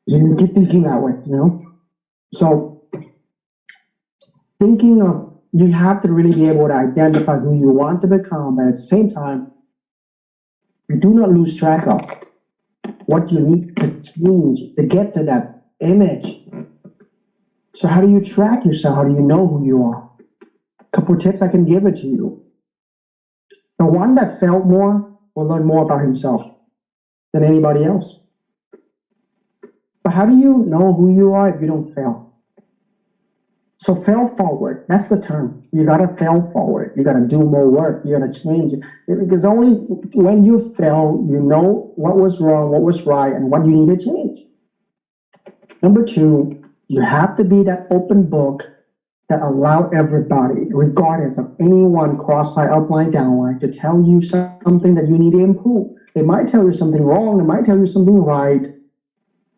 So you keep thinking that way, you know? So thinking of, you have to really be able to identify who you want to become, but at the same time, you do not lose track of what you need to change to get to that image. So how do you track yourself? How do you know who you are? A couple of tips I can give it to you. The one that felt more will learn more about himself than anybody else. But how do you know who you are if you don't fail? So fail forward, that's the term. You gotta fail forward. You gotta do more work. You gotta change it. Because only when you fail, you know what was wrong, what was right, and what you need to change. Number two, you have to be that open book that allow everybody, regardless of anyone cross-eye, upline, downline, to tell you something that you need to improve. They might tell you something wrong, they might tell you something right.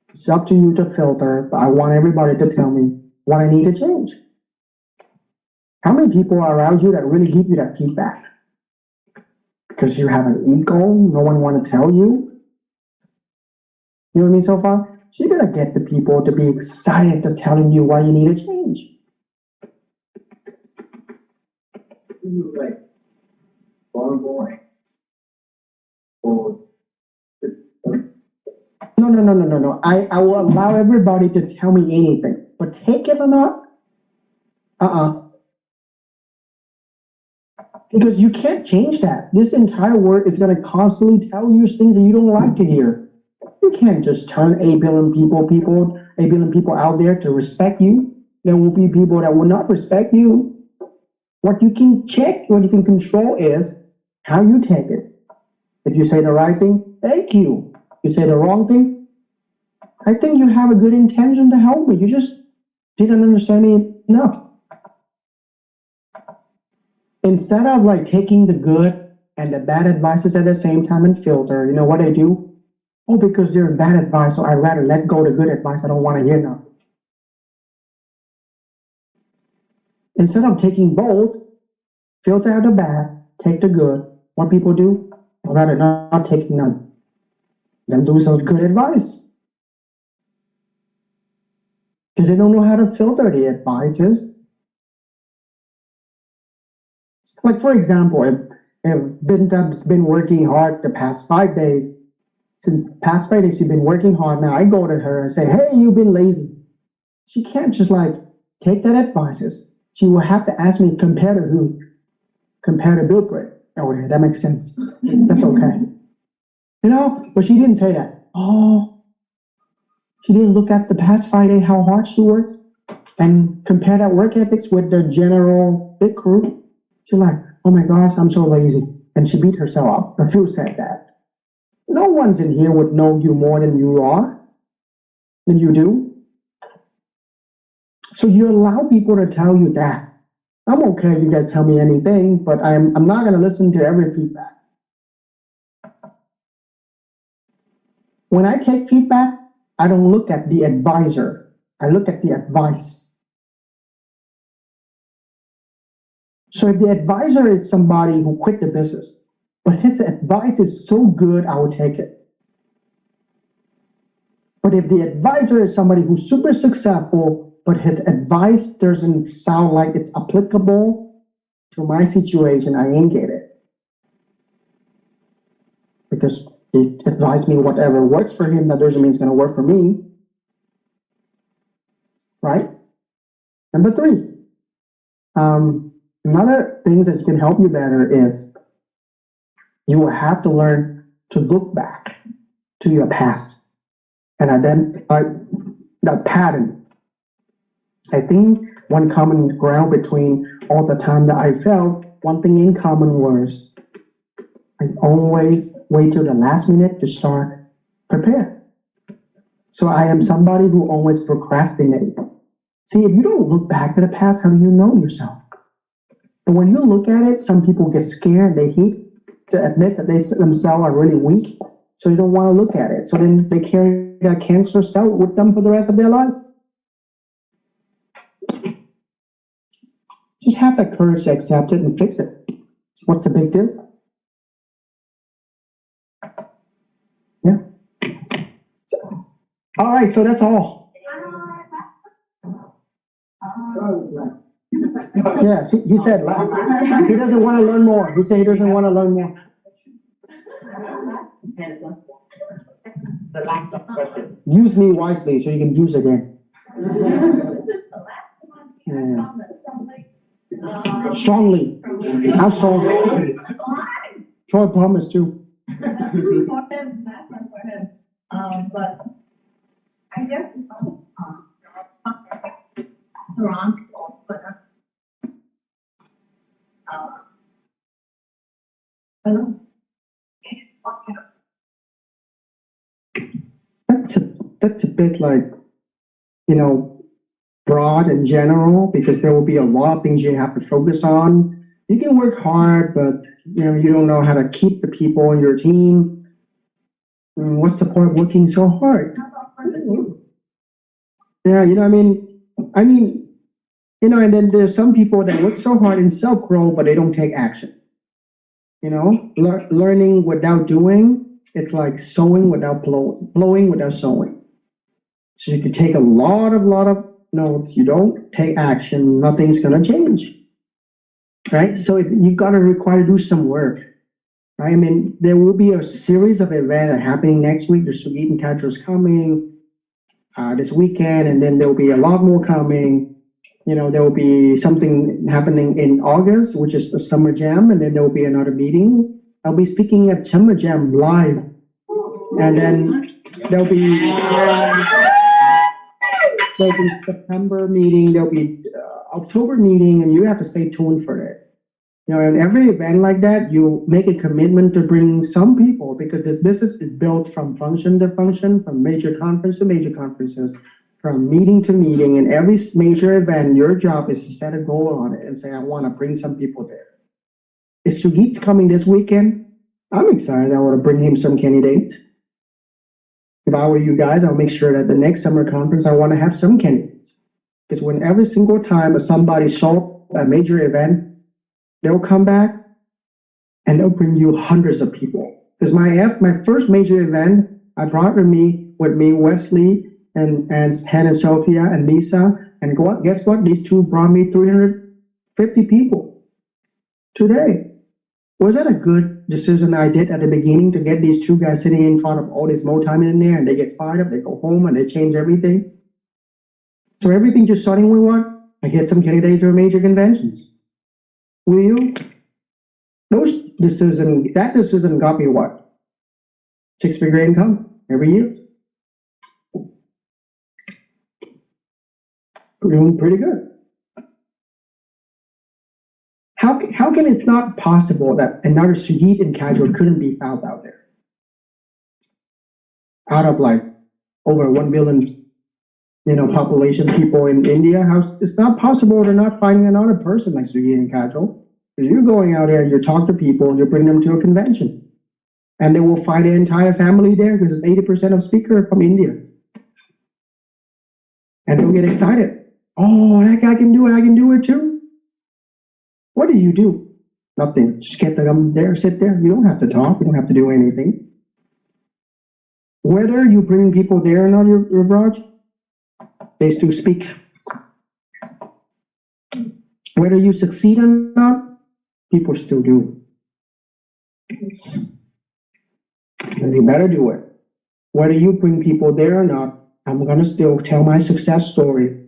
It's up to you to filter, but I want everybody to tell me what I need to change. How many people are around you that really give you that feedback? Because you have an ego, no one want to tell you. You know what I mean so far? So you gotta get the people to be excited to telling you what you need to change. Like, boy. Or No. I will allow everybody to tell me anything, but take it or not, because you can't change that. This entire world is going to constantly tell you things that you don't like to hear. You can't just turn 8 billion people out there to respect you. There will be people that will not respect you. What you can check, what you can control is how you take it. If you say the right thing, thank you. You say the wrong thing, I think you have a good intention to help me. You just didn't understand me enough. Instead of like taking the good and the bad advices at the same time and filter, you know what I do? Oh, because they're bad advice, so I'd rather let go the good advice. I don't want to hear now. Instead of taking both, filter out the bad, take the good. What people do, I'd rather not taking none. Then lose some good advice. Because they don't know how to filter the advices. Like for example, if Bintab's been working hard the past 5 days, since past 5 days you've been working hard, now I go to her and say, hey, you've been lazy. She can't just like take that advices. She will have to ask me compare to who? Compare to Bill Britt. Oh, yeah, that makes sense. That's okay. You know, but she didn't say that. Oh, she didn't look at the past 5 days, how hard she worked, and compare that work ethics with the general big crew. She's like, oh my gosh, I'm so lazy. And she beat herself up. A few said that. No one's in here would know you more than you are, than you do. So you allow people to tell you that. I'm okay, you guys tell me anything, but I'm not gonna listen to every feedback. When I take feedback, I don't look at the advisor. I look at the advice. So if the advisor is somebody who quit the business, but his advice is so good, I will take it. But if the advisor is somebody who's super successful, but his advice doesn't sound like it's applicable to my situation, I ain't get it. Because he advised me whatever works for him, that doesn't mean it's going to work for me. Right? Number 3. Another thing that can help you better is you will have to learn to look back to your past and identify that pattern. I think one common ground between all the time that I failed, one thing in common was I always wait till the last minute to start prepare. So I am somebody who always procrastinate. See, if you don't look back to the past, how do you know yourself? But when you look at it, some people get scared. They hate to admit that they themselves are really weak, so they don't want to look at it. So then they carry that cancer cell with them for the rest of their life. Just have the courage to accept it and fix it. What's the big deal? Yeah. All right, so that's all. Yeah, he said he doesn't want to learn more. He said he doesn't want to learn more. The last question. Use me wisely so you can use again. Yeah. Strongly. How strong? Troy promised too. But I guess Toronto, but That's a bit like, you know, broad and general, because there will be a lot of things you have to focus on. You can work hard, but you know, you don't know how to keep the people on your team. What's the point of working so hard? Yeah, you know, I mean, you know, and then there's some people that work so hard in self-growth, but they don't take action. You know, learning without doing, it's like sowing without blowing without sowing. So you can take a lot of notes, you don't take action, nothing's gonna change, right? So you've got to require to do some work, right? I mean, there will be a series of events that are happening next week. The Sugit and Kadra is coming this weekend, and then there will be a lot more coming. You know, there will be something happening in August, which is the Summer Jam, and then there will be another meeting. I'll be speaking at Summer Jam live, and then there'll be September meeting, there'll be October meeting, and you have to stay tuned for it. You know, and every event like that, you make a commitment to bring some people, because this business is built from function to function, from major conference to major conferences, from meeting to meeting, and every major event, your job is to set a goal on it and say, I want to bring some people there. If Sugit's coming this weekend, I'm excited. I want to bring him some candidates. If I were you guys, I'll make sure that the next summer conference, I want to have some candidates. Because when every single time somebody show up a major event, they'll come back and they'll bring you hundreds of people. Because my first major event, I brought with me Wesley and Hannah Sophia and Lisa. And guess what? These two brought me 350 people today. Was that a good decision I did at the beginning to get these two guys sitting in front of all this multi-millionaire and they get fired up, they go home and they change everything? So everything just starting with what? I get some candidates or major conventions. Will you? That decision got me what? 6-figure income every year. Doing pretty good. How can it's not possible that another Sujit and Kajol couldn't be found out there? Out of like over 1 billion, population people in India, it's not possible they're not finding another person like Sujit and Kajol. You're going out there and you talk to people and you bring them to a convention. And they will find the entire family there because 80% of speakers are from India. And they'll get excited. Oh, that guy can do it, I can do it too. What do? Nothing. Just get them there, sit there. You don't have to talk. You don't have to do anything. Whether you bring people there or not, your Raj, they still speak. Whether you succeed or not, people still do. And you better do it. Whether you bring people there or not, I'm going to still tell my success story.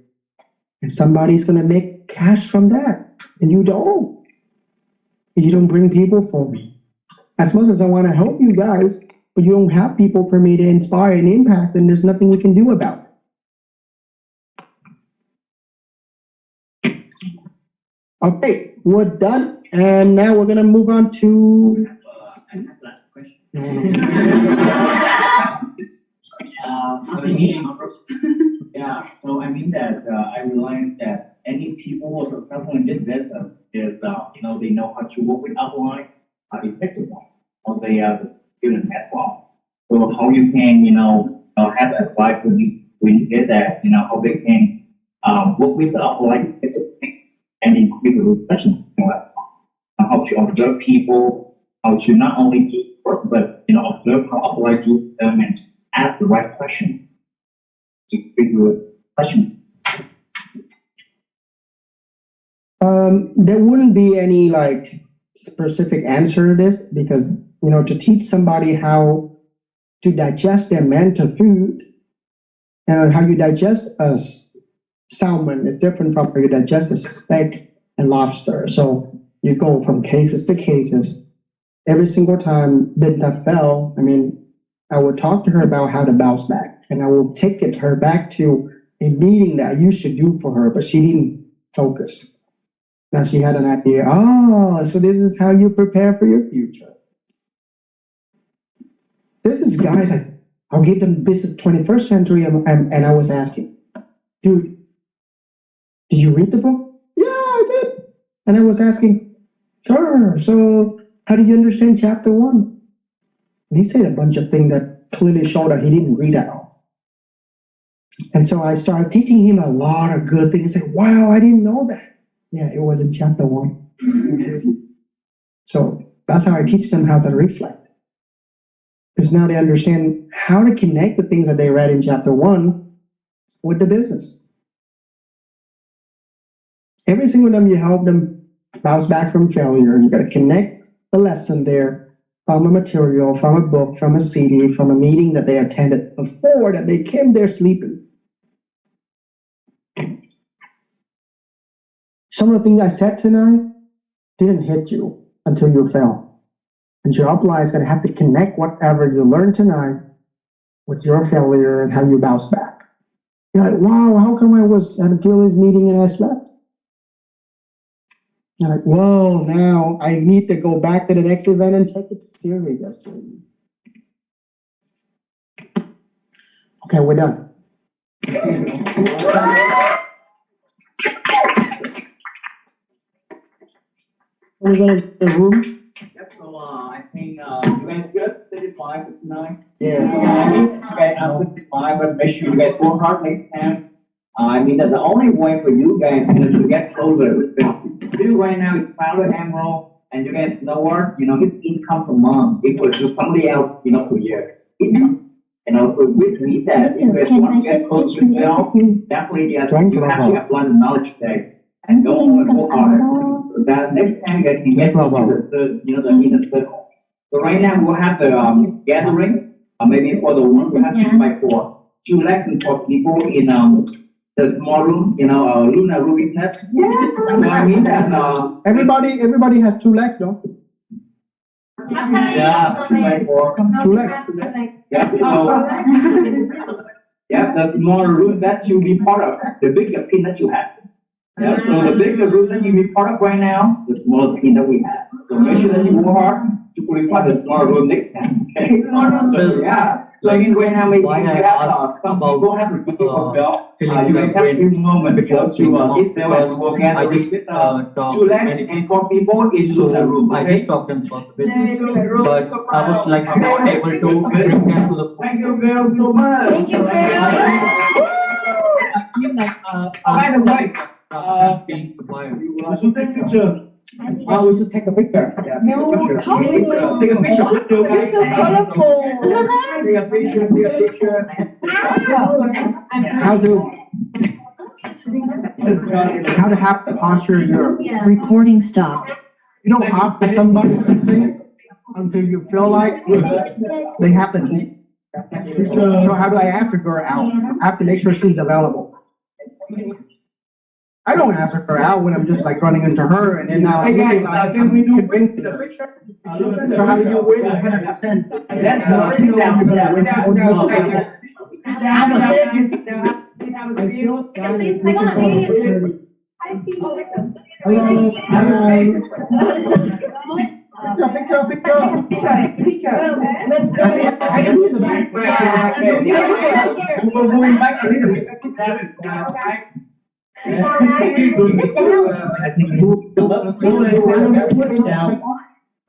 And somebody's going to make cash from that. And you don't. You don't bring people for me. As much as I want to help you guys, but you don't have people for me to inspire and impact, and there's nothing we can do about it. Okay, we're done. And now we're going to move on to... Yeah, so I mean that I realized that any people who are successful in this business is, they know how to work with upline, effectively, or they are the student as well. So how you can, have advice when you get that, how they can work with the upline effectively and increase the reflections, how to observe people, how to not only do work, but, observe how upline do them and ask the right question. Questions? There wouldn't be any specific answer to this because, to teach somebody how to digest their mental food and how you digest a salmon is different from how you digest a steak and lobster. So you go from cases to cases. Every single time Binta fell, I would talk to her about how to bounce back. And I will take her back to a meeting that I used to do for her, but she didn't focus. Now she had an idea. Oh, so this is how you prepare for your future. This is guys I'll give them business 21st century, and I was asking, dude, did you read the book? Yeah, I did. And I was asking, sure. So how do you understand chapter 1? And he said a bunch of things that clearly showed that he didn't read at all. And so I started teaching him a lot of good things. He said, wow, I didn't know that. Yeah, it was in chapter 1. So that's how I teach them how to reflect. Because now they understand how to connect the things that they read in chapter 1 with the business. Every single time you help them bounce back from failure, you got to connect the lesson there from a material, from a book, from a CD, from a meeting that they attended before that they came there sleeping. Some of the things I said tonight didn't hit you until you fell. And your upline is going to have to connect whatever you learned tonight with your failure and how you bounce back. You're like, wow, how come I was at a fearless meeting and I slept? You're like, whoa, now I need to go back to the next event and take it seriously. Okay, we're done. We're going to the room. Yep, so I think you guys good? 35 for tonight? Yeah. You guys are 55, but make sure you guys work hard next time. I mean that the only way for you guys, to get closer with Bill right now is founder Emerald, and you guys know what, his income per month equals to somebody else, per year. Income. So with me that if you guys want to get close with Bill, definitely you have to apply the knowledge today and go home and work harder. So that next time you guys can get close to the third, the inner circle. So right now we'll have the gathering, maybe for the one we have 2x4, 2 lessons for people in the small room, Luna Rubik's Nest. So I mean that Everybody has 2 legs, no? yeah, 2x4. 2 legs. Yeah, so yeah, the smaller room that you'll be part of, the bigger pin that you have. Yeah, so the bigger room that you'll be part of right now, the smaller pin that we have. So make sure that you work hard to qualify the smaller room next time. Okay? So yeah. So in right now, maybe you have some people have to do for Bill. You guys have a few moments to hit them and work at with 2 legs and 4 people in the room. I just talked them for the business, but I was like not able to bring them to the. Thank you, Bill, so much. Thank you, Bill. I feel like By the way, being supplier. we should take a picture. We should take a picture. Yeah, No, how take a picture. Take a picture. It's so colorful. Take a picture. Take a picture. How to have the posture you're. Recording stopped. You don't ask somebody something until you feel like they have the need. So how do I ask a girl out? I have to make sure she's available. I don't ask her out when I'm just like running into her and then now I'm looking like I'm convinced her. So how do you win 100%? Picture. I can be in the back. We're moving back a little bit. I think down.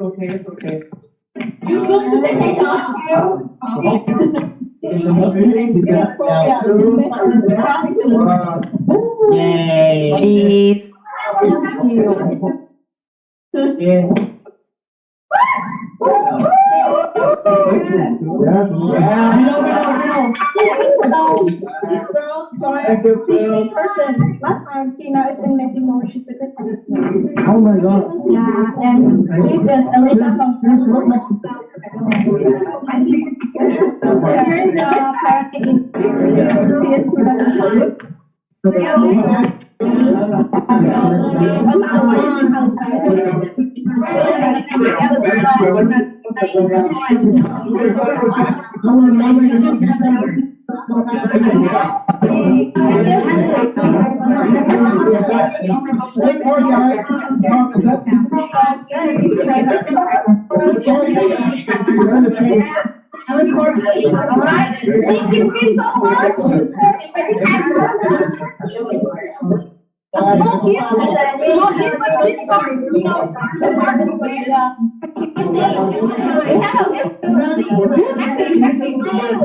Okay, it's okay. Yay. Cheese. Yeah. Last time Tina is in making more shit with it. Oh my God. Yeah, and please there's a little from. Here's what next. Here's the parenting. She is Alright, thank you so much. Small gift, but big story, the hardest way to. We have a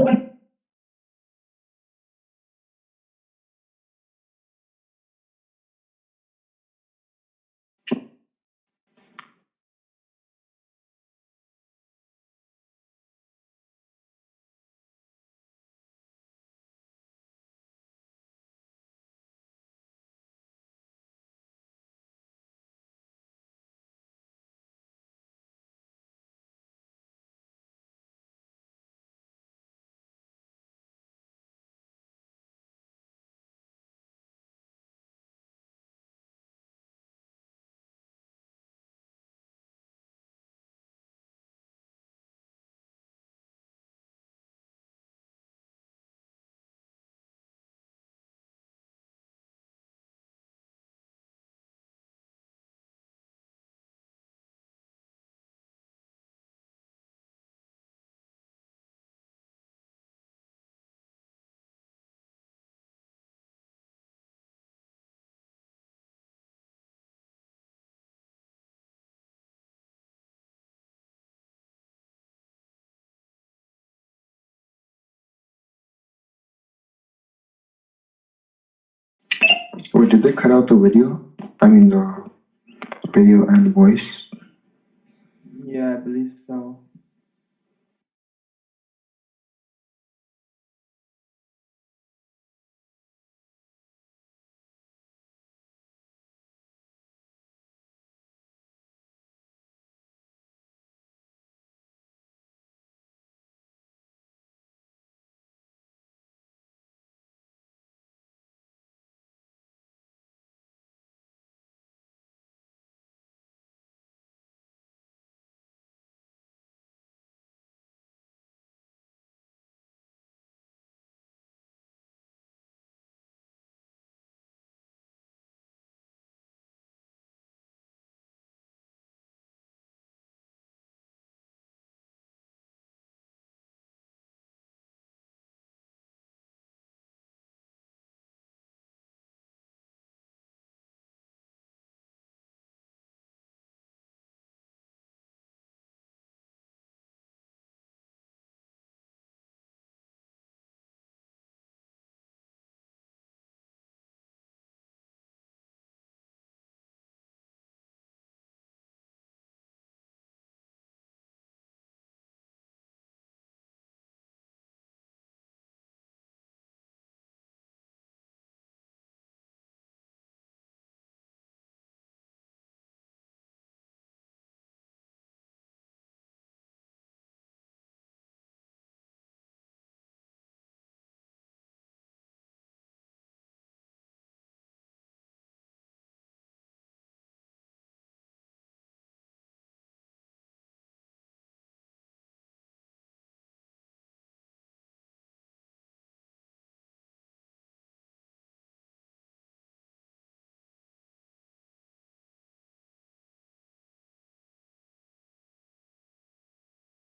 Or did they cut out the video? I mean the video and voice?